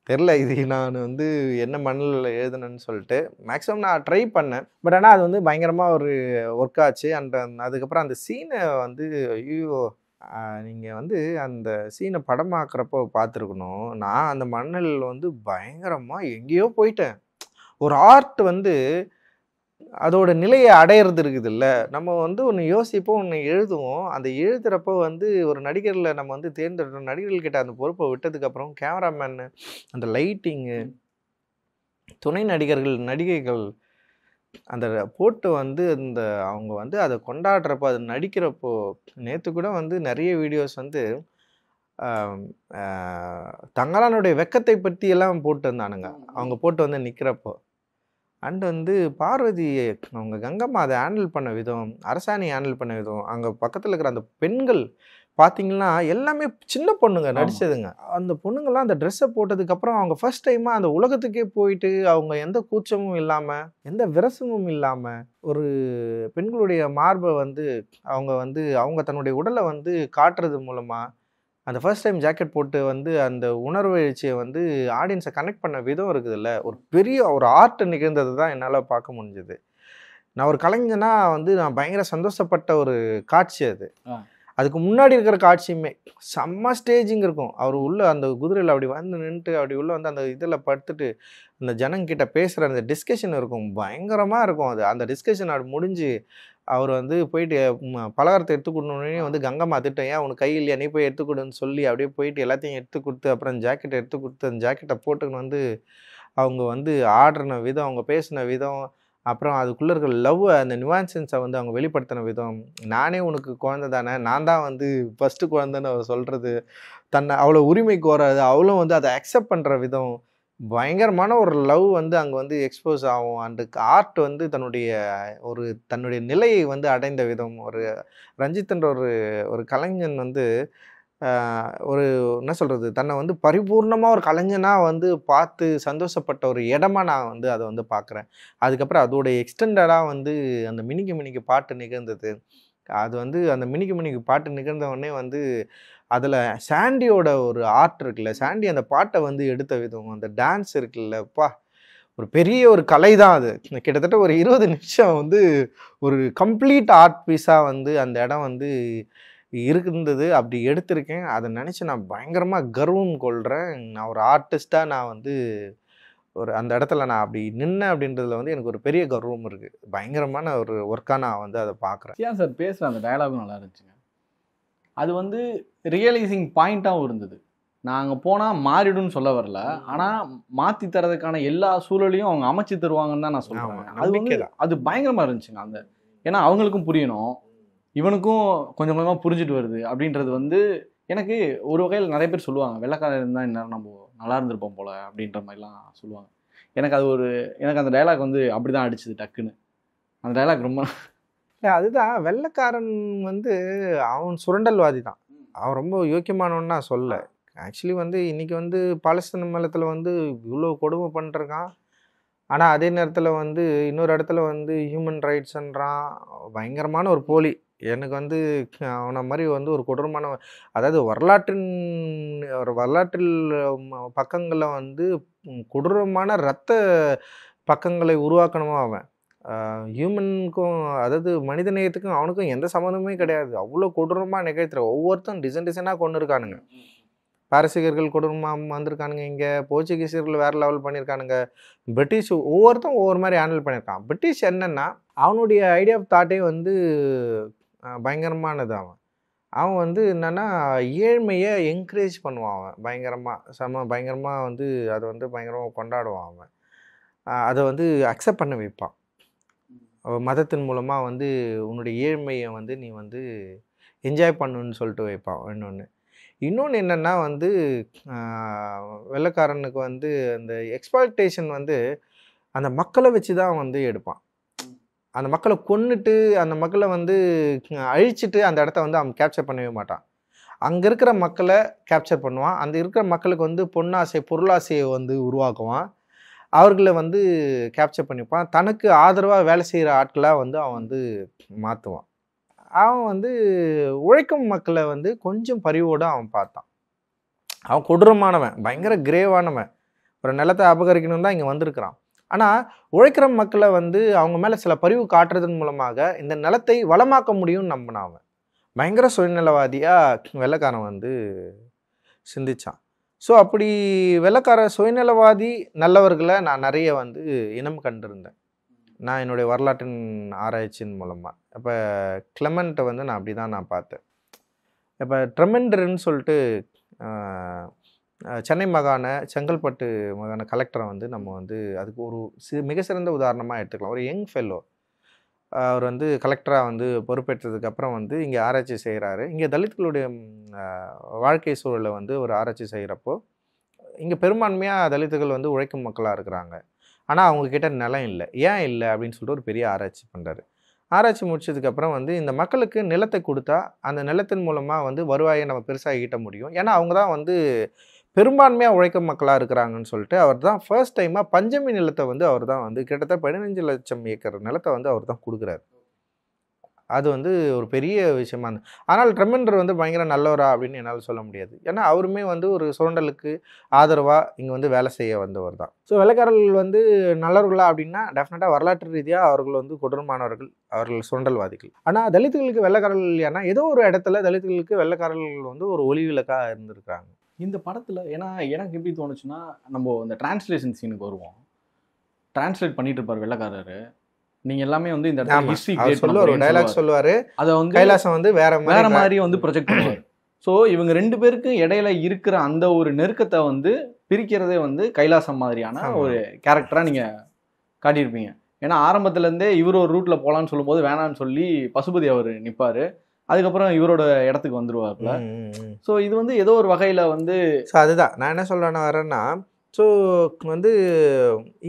தெரில. இது நான் வந்து என்ன மண்ணில் எழுதுனேன்னு சொல்லிட்டு மேக்ஸிமம் நான் ட்ரை பண்ணேன். பட் ஆனால் அது வந்து பயங்கரமாக ஒரு ஒர்க் ஆச்சு. அதுக்கப்புறம் அந்த சீனை வந்து ஐயோ, நீங்கள் வந்து அந்த சீனை படமாக்குறப்போ பார்த்துருக்கணும். நான் அந்த மண்ணில் வந்து பயங்கரமாக எங்கேயோ போயிட்டேன். ஒரு ஆர்ட் வந்து அதோட நிலையை அடையிறது இருக்குதுல்ல. நம்ம வந்து ஒன்று யோசிப்போம், ஒன்று எழுதுவோம். அந்த எழுதுகிறப்போ வந்து ஒரு நடிகரில் நம்ம வந்து தேர்ந்தெடுத்தோம். நடிகர்கள்கிட்ட அந்த பொறுப்பை விட்டதுக்கப்புறம் கேமராமேனு, அந்த லைட்டிங்கு, துணை நடிகர்கள், நடிகைகள் அந்த போட்டு வந்து அந்த அவங்க வந்து அதை கொண்டாடுறப்போ, அது நடிக்கிறப்போ, நேற்று கூட வந்து நிறைய வீடியோஸ் வந்து தங்கலானுடைய வெக்கத்தை பற்றி எல்லாம் போட்டு இருந்தானுங்க. அவங்க போட்டு வந்து நிற்கிறப்போ அண்ட் வந்து பார்வதி அவங்க கங்கம்மா அதை ஹேண்டில் பண்ண விதம், அரசாணி ஹேண்டில் பண்ண விதம், அங்கே பக்கத்தில் இருக்கிற அந்த பெண்கள் பார்த்தீங்கன்னா எல்லாமே சின்ன பொண்ணுங்க நடிச்சதுங்க. அந்த பொண்ணுங்கள்லாம் அந்த ட்ரெஸ்ஸை போட்டதுக்கப்புறம் அவங்க ஃபர்ஸ்ட் டைமாக அந்த உலகத்துக்கே போயிட்டு அவங்க எந்த கூச்சமும் இல்லாமல், எந்த விரசமும் இல்லாமல், ஒரு பெண்களுடைய மார்பை வந்து அவங்க தன்னுடைய உடலை வந்து காட்டுறது மூலமாக அந்த ஃபர்ஸ்ட் டைம் ஜாக்கெட் போட்டு வந்து அந்த உணர்வு எழுச்சியை வந்து ஆடியன்ஸை கனெக்ட் பண்ண விதம் இருக்குதுல்ல, ஒரு பெரிய ஒரு ஆர்ட் நிகழ்ந்தது தான் என்னால் பார்க்க முடிஞ்சது. நான் ஒரு கலைஞனா வந்து நான் பயங்கர சந்தோஷப்பட்ட ஒரு காட்சி அது. அதுக்கு முன்னாடி இருக்கிற காட்சியுமே செம்ம ஸ்டேஜிங் இருக்கும். அவர் உள்ள அந்த குதிரையில் அப்படி வந்து நின்றுட்டு அப்படி உள்ள வந்து அந்த இதில் படுத்துட்டு அந்த ஜனங்கிட்ட பேசுகிற அந்த டிஸ்கஷன் இருக்கும், பயங்கரமாக இருக்கும். அந்த டிஸ்கஷன் அப்படி முடிஞ்சு அவர் வந்து போயிட்டு பலகாரத்தை எடுத்து கொடுனோடனே வந்து கங்கம்மா திட்டம், ஏன் உனக்கு கை இல்லையா, நீ போய் எடுத்துக்கொடுன்னு சொல்லி அப்படியே போயிட்டு எல்லாத்தையும் எடுத்து கொடுத்து அப்புறம் ஜாக்கெட்டை எடுத்து கொடுத்து அந்த ஜாக்கெட்டை போட்டுக்கின்னு வந்து அவங்க வந்து ஆடுன விதம், அவங்க பேசின விதம், அப்புறம் அதுக்குள்ளே இருக்கிற லவ், அந்த நியூவான்சன்ஸை வந்து அவங்க வெளிப்படுத்தின விதம், நானே உனக்கு குழந்தை தானே, நான் தான் வந்து ஃபஸ்ட்டு குழந்தைன்னு அவர் சொல்கிறது, தன்னை அவ்வளோ உரிமை கோராது, அவளும் வந்து அதை அக்செப்ட் பண்ணுற விதம், பயங்கரமான ஒரு லவ் வந்து அங்கே வந்து எக்ஸ்போஸ் ஆகும். அண்டு ஆர்ட் வந்து தன்னுடைய நிலையை வந்து அடைந்த விதம், ஒரு ரஞ்சித்ன்ற ஒரு கலைஞன் வந்து ஒரு என்ன சொல்கிறது, தன்னை வந்து பரிபூர்ணமாக ஒரு கலைஞனாக வந்து பார்த்து சந்தோஷப்பட்ட ஒரு இடமா நான் வந்து அதை வந்து பார்க்குறேன். அதுக்கப்புறம் அதோடைய எக்ஸ்டெண்டடாக வந்து அந்த மினிக்கு மினிக்கு பாட்டு நிகழ்ந்தது. அது வந்து அந்த மினிக்கு மினிக்கு பாட்டு நிகழ்ந்தவொடனே வந்து அதில் சாண்டியோட ஒரு ஆர்ட் இருக்குல்ல, சாண்டி அந்த பாட்டை வந்து எடுத்த விதம், அந்த டான்ஸ் இருக்குல்லப்பா, ஒரு பெரிய ஒரு கலை தான் அது. கிட்டத்தட்ட ஒரு 20 நிமிஷம் வந்து ஒரு கம்ப்ளீட் ஆர்ட் பீஸாக வந்து அந்த இடம் வந்து இருந்தது. அப்படி எடுத்திருக்கேன். அதை நினச்சி நான் பயங்கரமாக கர்வம் கொள்கிறேன். நான் ஒரு ஆர்டிஸ்ட்டாக நான் வந்து அந்த இடத்துல நான் அப்படி நின்னேன் அப்படின்றதுல வந்து எனக்கு ஒரு பெரிய கர்வம் இருக்குது. பயங்கரமான ஒரு ஒர்க்காக நான் வந்து அதை பார்க்குறேன். ஏன் சார் பேசுகிற அந்த டயலாகும் நல்லா இருந்துச்சுங்க. அது வந்து ரியலைசிங் பாயிண்ட்டாகவும் இருந்தது. நான் அங்கே போனால் மாறிடும்னு சொல்ல வரல, ஆனால் மாற்றி தரதுக்கான எல்லா சூழலையும் அவங்க அமைச்சு தருவாங்கன்னு தான் நான் சொல்லுவேன். அது பயங்கரமாக இருந்துச்சுங்க. அந்த ஏன்னா அவங்களுக்கும் புரியணும், இவனுக்கும் கொஞ்சம் கொஞ்சமாக புரிஞ்சுட்டு வருது அப்படின்றது வந்து எனக்கு ஒரு வகையில் நிறைய பேர் சொல்லுவாங்க, வெள்ளைக்காரர் இருந்தால் இந்நேரம் நம்ம நல்லா இருந்திருப்போம் போல அப்படின்ற மாதிரிலாம் சொல்லுவாங்க. எனக்கு அந்த டைலாக் வந்து அப்படி தான் அடிச்சுது டக்குன்னு. அந்த டைலாக் ரொம்ப இல்லை, அதுதான் வெள்ளைக்காரன் வந்து அவன் சுரண்டல்வாதி தான். அவன் ரொம்ப யோக்கியமானவன்னு நான் சொல்ல. ஆக்சுவலி வந்து இன்றைக்கி வந்து பாலஸ்தீன மலத்தில் வந்து இவ்வளோ கொடுமை பண்ணிருக்கான். ஆனால் அதே நேரத்தில் வந்து இன்னொரு இடத்துல வந்து ஹியூமன் ரைட்ஸ்ன்றான். பயங்கரமான ஒரு போலி. எனக்கு வந்து அவனை மாதிரி வந்து ஒரு கொடூரமான, அதாவது வரலாற்றில் பக்கங்களில் வந்து கொடூரமான இரத்த பக்கங்களை உருவாக்கணுமா அவன். ஹியூமனுக்கும், அதாவது மனித நேயத்துக்கும் அவனுக்கும் எந்த சம்மந்தமே கிடையாது. அவ்வளோ கொடூரமாக நிகழ்த்துற ஒவ்வொருத்தரும் டிசைனாக கொண்டு இருக்கானுங்க. பாரசீகர்கள் கொடூரமாக வந்திருக்கானுங்க, இங்கே போர்ச்சுகீசியர்கள் வேறு லெவல் பண்ணியிருக்கானுங்க, பிரிட்டிஷ் ஒவ்வொருத்தரும் ஒவ்வொரு மாதிரி ஹேண்டில் பண்ணியிருக்கான். பிரிட்டிஷ் என்னென்னா அவனுடைய ஐடியா ஆஃப் தாட்டே வந்து பயங்கரமானது. அவன் வந்து என்னென்னா ஏழ்மையை என்கரேஜ் பண்ணுவான். அவன் பயங்கரமாக வந்து அதை வந்து பயங்கரமாக கொண்டாடுவான். அவன் அதை வந்து அக்செப்ட் பண்ண வைப்பான். மதத்தின் மூலமாக வந்து உன்னுடைய ஏழ்மையை வந்து நீ வந்து என்ஜாய் பண்ணுன்னு சொல்லிட்டு வைப்பான். இன்னொன்று என்னென்னா வந்து வெள்ளைக்காரனுக்கு வந்து அந்த எக்ஸ்ப்ளாய்டேஷன் வந்து அந்த மக்களை வச்சு தான் வந்து எடுப்பான். அந்த மக்களை கொன்னுட்டு அந்த மக்களை வந்து அழிச்சிட்டு அந்த இடத்த வந்து அவன் கேப்சர் பண்ணவே மாட்டான். அங்கே இருக்கிற மக்களை கேப்சர் பண்ணுவான். அந்த இருக்கிற மக்களுக்கு வந்து பொன்னாசை, பொருளாசையை வந்து உருவாக்குவான். அவர்களை வந்து கேப்சர் பண்ணிப்பான். தனக்கு ஆதரவாக வேலை செய்கிற ஆட்களாக வந்து அவன் வந்து மாற்றுவான். அவன் வந்து உழைக்கும் மக்களை வந்து கொஞ்சம் பரிவோடு அவன் பார்த்தான். அவன் கொடூரமானவன், பயங்கர கிரேவானவன், ஒரு நிலத்தை அபகரிக்கணும் தான் இங்கே வந்திருக்கிறான். ஆனால் உழைக்கிற மக்களை வந்து அவங்க மேலே சில பரிவு காட்டுறதன் மூலமாக இந்த நிலத்தை வளமாக்க முடியும்னு நம்பினான். அவன் பயங்கர சுயநலவாதியாக வெள்ளைக்காரன் வந்து சிந்திச்சான். ஸோ அப்படி வெள்ளைக்கார சுயநலவாதி நல்லவர்களை நான் நிறைய வந்து இனம் கண்டிருந்தேன் நான் என்னுடைய வரலாற்றின் ஆராய்ச்சியின் மூலமாக. இப்போ கிளமெண்ட்டை வந்து நான் அப்படி தான் நான் பார்த்தேன். இப்போ ட்ரெமெண்டர்ன்னு சொல்லிட்டு சென்னை மாகாண செங்கல்பட்டு மாகாண கலெக்டரை வந்து நம்ம வந்து அதுக்கு ஒரு மிக சிறந்த உதாரணமாக எடுத்துக்கலாம். ஒரு யங் ஃபெல்லோ, அவர் வந்து கலெக்டராக வந்து பொறுப்பேற்றதுக்கப்புறம் வந்து இங்கே ஆராய்ச்சி செய்கிறாரு. இங்கே தலித்களுடைய வாழ்க்கை சூழலை வந்து ஒரு ஆராய்ச்சி செய்கிறப்போ இங்கே பெரும்பான்மையாக தலித்துகள் வந்து உழைக்கும் மக்களாக இருக்கிறாங்க. ஆனால் அவங்கக்கிட்ட நிலம் இல்லை. ஏன் இல்லை அப்படின்னு சொல்லிட்டு ஒரு பெரிய ஆராய்ச்சி பண்ணுறாரு. ஆராய்ச்சி முடிச்சதுக்கப்புறம் வந்து இந்த மக்களுக்கு நிலத்தை கொடுத்தா அந்த நிலத்தின் மூலமாக வந்து வருவாயை நம்ம பெருசாக ஈட்ட முடியும். ஏன்னா அவங்க தான் வந்து பெரும்பான்மையாக உழைக்கும் மக்களாக இருக்கிறாங்கன்னு சொல்லிட்டு அவர் தான் ஃபர்ஸ்ட் டைமாக பஞ்சமி நிலத்தை வந்து அவர் தான் வந்து கிட்டத்தட்ட 15 லட்சம் ஏக்கர் நிலத்தை வந்து அவர் தான் கொடுக்குறாரு. அது வந்து ஒரு பெரிய விஷயமா இருந்தது. ஆனால் ட்ரெமெண்டர் வந்து பயங்கர நல்லவரா அப்படின்னு என்னால் சொல்ல முடியாது. ஏன்னா அவருமே வந்து ஒரு சுரண்டலுக்கு ஆதரவாக இங்கே வந்து வேலை செய்ய வந்தவர் தான். ஸோ வெள்ளைக்காரர்கள் வந்து நல்லவர்களா அப்படின்னா டெஃபினட்டாக வரலாற்று ரீதியாக அவர்கள் வந்து கொடூரமானவர்கள், அவர்கள் சுரண்டல்வாதிகள். ஆனால் தலித்துகளுக்கு வெள்ளைக்காரர்கள் இல்லையானா ஏதோ ஒரு இடத்துல தலித்துகளுக்கு வெள்ளைக்காரர்கள் வந்து ஒரு ஒளி விளக்காக இருந்திருக்கிறாங்க இந்த படத்தில். ஏன்னா எனக்கு எப்படி தோணுச்சுன்னா, நம்ம இந்த டிரான்ஸ்லேஷன் சீனுக்கு வருவோம். டிரான்ஸ்லேட் பண்ணிட்டு இருப்பார் வெள்ளைக்காரரு. நீங்க எல்லாமே வந்து இந்த இடத்துல ஹிஸ்டரி கிரியேட் பண்ண ஒரு டயலாக் சொல்லுவாரு. அதை வந்து கைலாசம் வந்து வேற மாதிரி வந்து ப்ரொஜெக்ட் பண்ணுவார். ஸோ இவங்க 2 பேருக்கும் இடையில இருக்கிற அந்த ஒரு நெருக்கத்தை வந்து பிரிக்கிறதே வந்து கைலாசம் மாதிரியான ஒரு கேரக்டரா நீங்க காட்டியிருப்பீங்க. ஏன்னா ஆரம்பத்துல இருந்தே இவர் ஒரு ரூட்ல போலான்னு சொல்லும் போது வேணான்னு சொல்லி பசுபதி அவர் நிப்பாரு. அதுக்கப்புறம் இவரோட இடத்துக்கு வந்துருவாப்புல. ஸோ இது வந்து ஏதோ ஒரு வகையில வந்து அதுதான் நான் என்ன சொல்றேன்னு வரேன்னா, ஸோ வந்து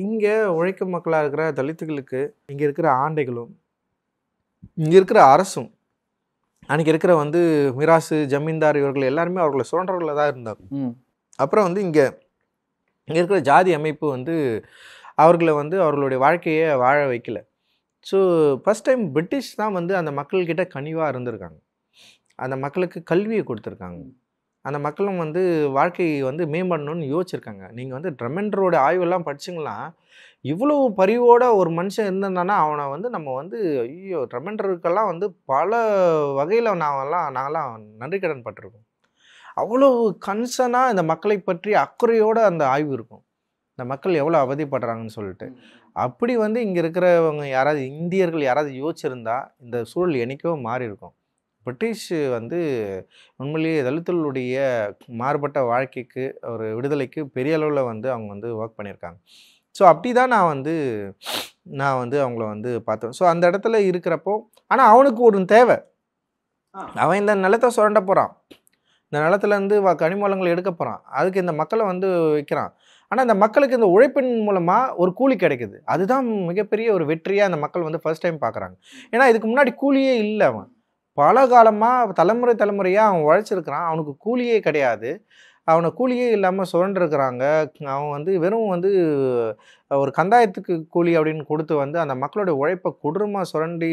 இங்கே உழைக்கும் மக்களாக இருக்கிற தலித்துகளுக்கு இங்கே இருக்கிற ஆண்டைகளும் இங்கே இருக்கிற அரசும் அன்றைக்கி இருக்கிற வந்து மிராசு ஜமீன்தார் இவர்கள் எல்லாருமே அவர்களை சுரண்டவர்களாக தான் இருந்தாங்க. அப்புறம் வந்து இங்கே இருக்கிற ஜாதி அமைப்பு வந்து அவர்களை வந்து அவர்களுடைய வாழ்க்கையை வாழ வைக்கல. ஸோ ஃபஸ்ட் டைம் பிரிட்டிஷ் தான் வந்து அந்த மக்கள்கிட்ட கனிவாக இருந்திருக்காங்க. அந்த மக்களுக்கு கல்வியை கொடுத்துருக்காங்க. அந்த மக்களும் வந்து வாழ்க்கையை வந்து மேம்படணும்னு யோசிச்சிருக்காங்க. நீங்கள் வந்து ட்ரெமெண்டரோட ஆய்வெல்லாம் படிச்சிங்களா, இவ்வளோ பரிவோட ஒரு மனுஷன் இருந்திருந்தானா அவனை வந்து நம்ம வந்து ஐயோ ட்ரெமெண்டருக்கெல்லாம் வந்து பல வகையில் நாங்கள்லாம் நன்றி கடன் பட்டிருக்கோம். அவ்வளோ கன்சனாக இந்த மக்களை பற்றி அக்கறையோடு அந்த ஆய்வு இருக்கும். இந்த மக்கள் எவ்வளோ அவதிப்படுறாங்கன்னு சொல்லிட்டு. அப்படி வந்து இங்கே இருக்கிறவங்க யாராவது இந்தியர்கள் யாராவது யோசிச்சிருந்தா இந்த சூழல் என்றைக்கோ மாறி இருக்கும். பிரிட்டிஷ் வந்து உண்மையிலேயே தலித்துகளுடைய மாறுபட்ட வாழ்க்கைக்கு ஒரு விடுதலைக்கு பெரிய அளவில் வந்து அவங்க வந்து ஒர்க் பண்ணியிருக்காங்க. ஸோ அப்படி தான் நான் வந்து அவங்கள வந்து பார்த்தேன். ஸோ அந்த இடத்துல இருக்கிறப்போ ஆனால் அவனுக்கு ஒரு தேவை. அவன் இந்த நிலத்தை சுரண்ட போகிறான், இந்த நிலத்துலேருந்து கனிமூலங்களை எடுக்க போகிறான், அதுக்கு இந்த மக்களை வந்து வைக்கிறான். ஆனால் இந்த மக்களுக்கு இந்த உழைப்பின் மூலமாக ஒரு கூலி கிடைக்குது. அதுதான் மிகப்பெரிய ஒரு வெற்றியாக அந்த மக்கள் வந்து ஃபர்ஸ்ட் டைம் பார்க்குறாங்க. ஏன்னா இதுக்கு முன்னாடி கூலியே இல்லை. அவன் பல காலமாக தலைமுறையாக அவன் உழைச்சிருக்கிறான். அவனுக்கு கூலியே கிடையாது. அவனை கூலியே இல்லாமல் சுரண்டிருக்கிறாங்க. அவன் வந்து வெறும் வந்து ஒரு கந்தாயத்துக்கு கூலி அப்படின்னு கொடுத்து வந்து அந்த மக்களோட உழைப்பை கொடூரமாக சுரண்டி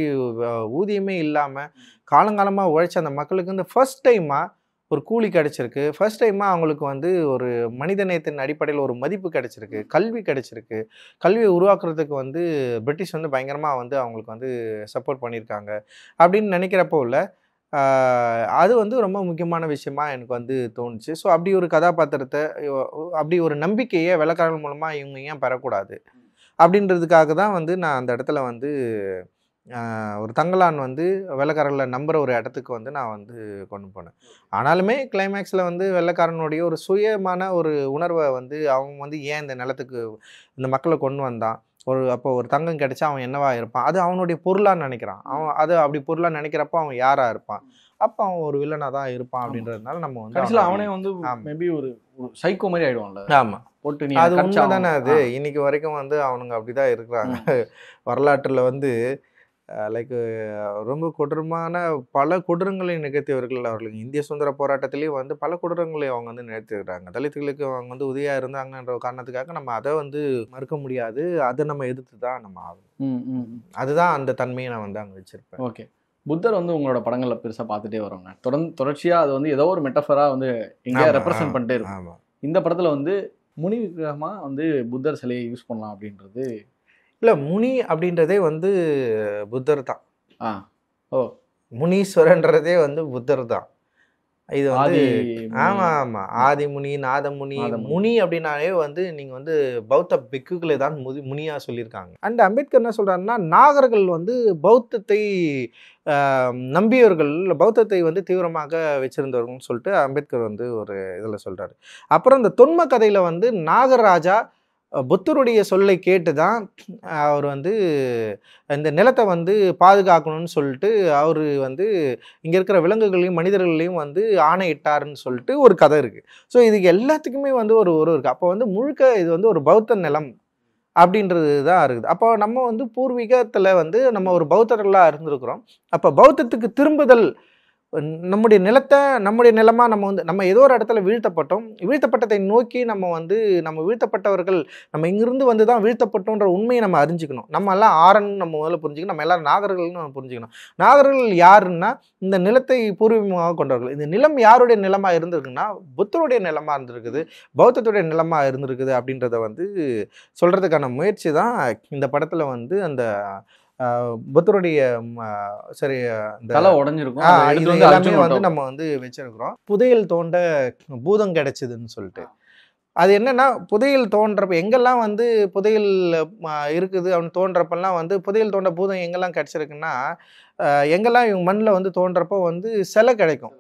ஊதியமே இல்லாமல் காலங்காலமாக உழைச்ச அந்த மக்களுக்கு வந்து ஃபர்ஸ்ட் டைமாக ஒரு கூலி கிடச்சிருக்கு. ஃபர்ஸ்ட் டைமாக அவங்களுக்கு வந்து ஒரு மனிதநேயத்தின் அடிப்படையில் ஒரு மதிப்பு கிடச்சிருக்கு, கல்வி கிடச்சிருக்கு. கல்வியை உருவாக்குறதுக்கு வந்து பிரிட்டிஷ் வந்து பயங்கரமாக வந்து அவங்களுக்கு வந்து சப்போர்ட் பண்ணியிருக்காங்க அப்படின்னு நினைக்கிறப்போ இல்லை அது வந்து ரொம்ப முக்கியமான விஷயமா எனக்கு வந்து தோணுச்சு. ஸோ அப்படி ஒரு கதாபாத்திரத்தை, அப்படி ஒரு நம்பிக்கையை வெள்ளைக்காரர்கள் மூலமாக இவங்க ஏன் பெறக்கூடாது அப்படின்றதுக்காக தான் வந்து நான் அந்த இடத்துல வந்து ஒரு தங்கலான் வந்து வெள்ளைக்காரர்களை நம்புகிற ஒரு இடத்துக்கு வந்து நான் வந்து கொண்டு போனேன். ஆனாலுமே கிளைமேக்ஸில் வந்து வெள்ளைக்காரனுடைய ஒரு சுயமான ஒரு உணர்வை வந்து அவன் வந்து ஏன் இந்த நிலத்துக்கு இந்த மக்களை கொண்டு வந்தான், அப்போ ஒரு தங்கம் கிடைச்சா அவன் என்னவா இருப்பான், அது அவனுடைய பொருளாக நினைக்கிறான். அவன் அது அப்படி பொருளாக நினைக்கிறப்போ அவன் யாராக இருப்பான், அப்போ அவன் ஒரு வில்லனாக தான் இருப்பான் அப்படின்றதுனால நம்ம வந்து அவனே வந்து மேபி ஒரு சைக்கோ மாதிரி ஆயிடுவான்ல. ஆமாம், போட்டு அது உண்மை தானே. அது இன்னைக்கு வரைக்கும் வந்து அவனுங்க அப்படி தான் இருக்கிறாங்க. வரலாற்றில் வந்து லைக் ரொம்ப கொடூரமான பல கொடூரங்களை நிகழ்த்தியவர்கள் அவர்களுக்கு. இந்திய சுதந்திர போராட்டத்திலேயும் வந்து பல கொடூரங்களை அவங்க வந்து நிகழ்த்திருக்கிறாங்க. தலித்துகளுக்கு அவங்க வந்து உதவியாக இருந்தாங்கன்ற காரணத்துக்காக நம்ம அதை வந்து மறுக்க முடியாது. அதை நம்ம எதிர்த்து தான் நம்ம ஆகணும். அதுதான் அந்த தன்மையை நான் வந்து அங்கே வச்சிருப்பேன். ஓகே. புத்தர் வந்து உங்களோட படங்களில் பெருசாக பார்த்துட்டே வரோங்க. தொடர்ச்சியாக அது வந்து ஏதோ ஒரு மெட்டஃபராக வந்து எங்கேயா ரெப்ரசென்ட் பண்ணிட்டே இருக்கும். ஆமாம். இந்த படத்தில் வந்து முனி விக்கிரகமாக வந்து புத்தர் சிலையை யூஸ் பண்ணலாம் அப்படின்றது இல்லை, முனி அப்படின்றதே வந்து புத்தர் தான். ஓ, முனீஸ்வரன்றதே வந்து புத்தர் தான். இது வந்து ஆமாம் ஆமாம், ஆதிமுனி, நாதமுனி. முனி அப்படின்னாலே வந்து நீங்கள் வந்து பௌத்த பிக்குகளை தான் முனியாக சொல்லியிருக்காங்க. அண்ட் அம்பேத்கர் என்ன சொல்கிறாருன்னா, நாகர்கள் வந்து பௌத்தத்தை நம்பியவர்கள், பௌத்தத்தை வந்து தீவிரமாக வச்சிருந்தவர்கள்னு சொல்லிட்டு அம்பேத்கர் வந்து ஒரு இதில் சொல்கிறாரு. அப்புறம் இந்த தொன்ம கதையில் வந்து நாகராஜா புத்தருடைய சொல்லை கேட்டு தான் அவர் வந்து இந்த நிலத்தை வந்து பாதுகாக்கணும்னு சொல்லிட்டு அவர் வந்து இங்கே இருக்கிற விலங்குகளையும் மனிதர்களையும் வந்து ஆணையிட்டாருன்னு சொல்லிட்டு ஒரு கதை இருக்குது. ஸோ இதுக்கு எல்லாத்துக்குமே வந்து ஒரு இருக்குது. அப்போ வந்து முழுக்க இது வந்து ஒரு பௌத்த நிலம் அப்படின்றது தான் இருக்குது. அப்போ நம்ம வந்து பூர்வீகத்தில் வந்து நம்ம ஒரு பௌத்தர்களாக இருந்திருக்கிறோம். அப்போ பௌத்தத்துக்கு திரும்புதல், நம்முடைய நிலத்தை நம்முடைய நிலமாக நம்ம ஏதோ ஒரு இடத்துல வீழ்த்தப்பட்டதை நோக்கி நம்ம வீழ்த்தப்பட்டவர்கள், நம்ம இங்கிருந்து வந்து தான் வீழ்த்தப்பட்டோன்ற உண்மையை நம்ம அறிஞ்சிக்கணும். நம்ம எல்லாம் ஆரன் நம்ம முதல்ல புரிஞ்சுக்கணும். நம்ம எல்லாரும் நாகர்கள்னு நம்ம புரிஞ்சுக்கணும். நாகர்கள் யாருன்னா இந்த நிலத்தை பூர்வீகமாக கொண்டவர்கள். இந்த நிலம் யாருடைய நிலமாக இருந்திருக்குன்னா புத்தருடைய நிலமாக இருந்திருக்குது, பௌத்தத்துடைய நிலமாக இருந்திருக்குது அப்படின்றத வந்து சொல்கிறதுக்கான முயற்சி தான் இந்த படத்தில் வந்து அந்த புத்தருடைய சரி தலை உடைஞ்சிருக்கும். இது எல்லாமே வந்து நம்ம வந்து வச்சிருக்கிறோம். புதையல் தோண்ட பூதம் கிடைச்சதுன்னு சொல்லிட்டு. அது என்னன்னா, புதையல் தோன்றப்ப எங்கெல்லாம் வந்து புதையல் இருக்குது அப்படின்னு தோன்றப்பெல்லாம் வந்து புதையல் தோண்ட பூதம் எங்கெல்லாம் கிடைச்சிருக்குன்னா, எங்கெல்லாம் இவங்க மண்ணில் வந்து தோன்றப்போ வந்து சிலை கிடைக்கும்.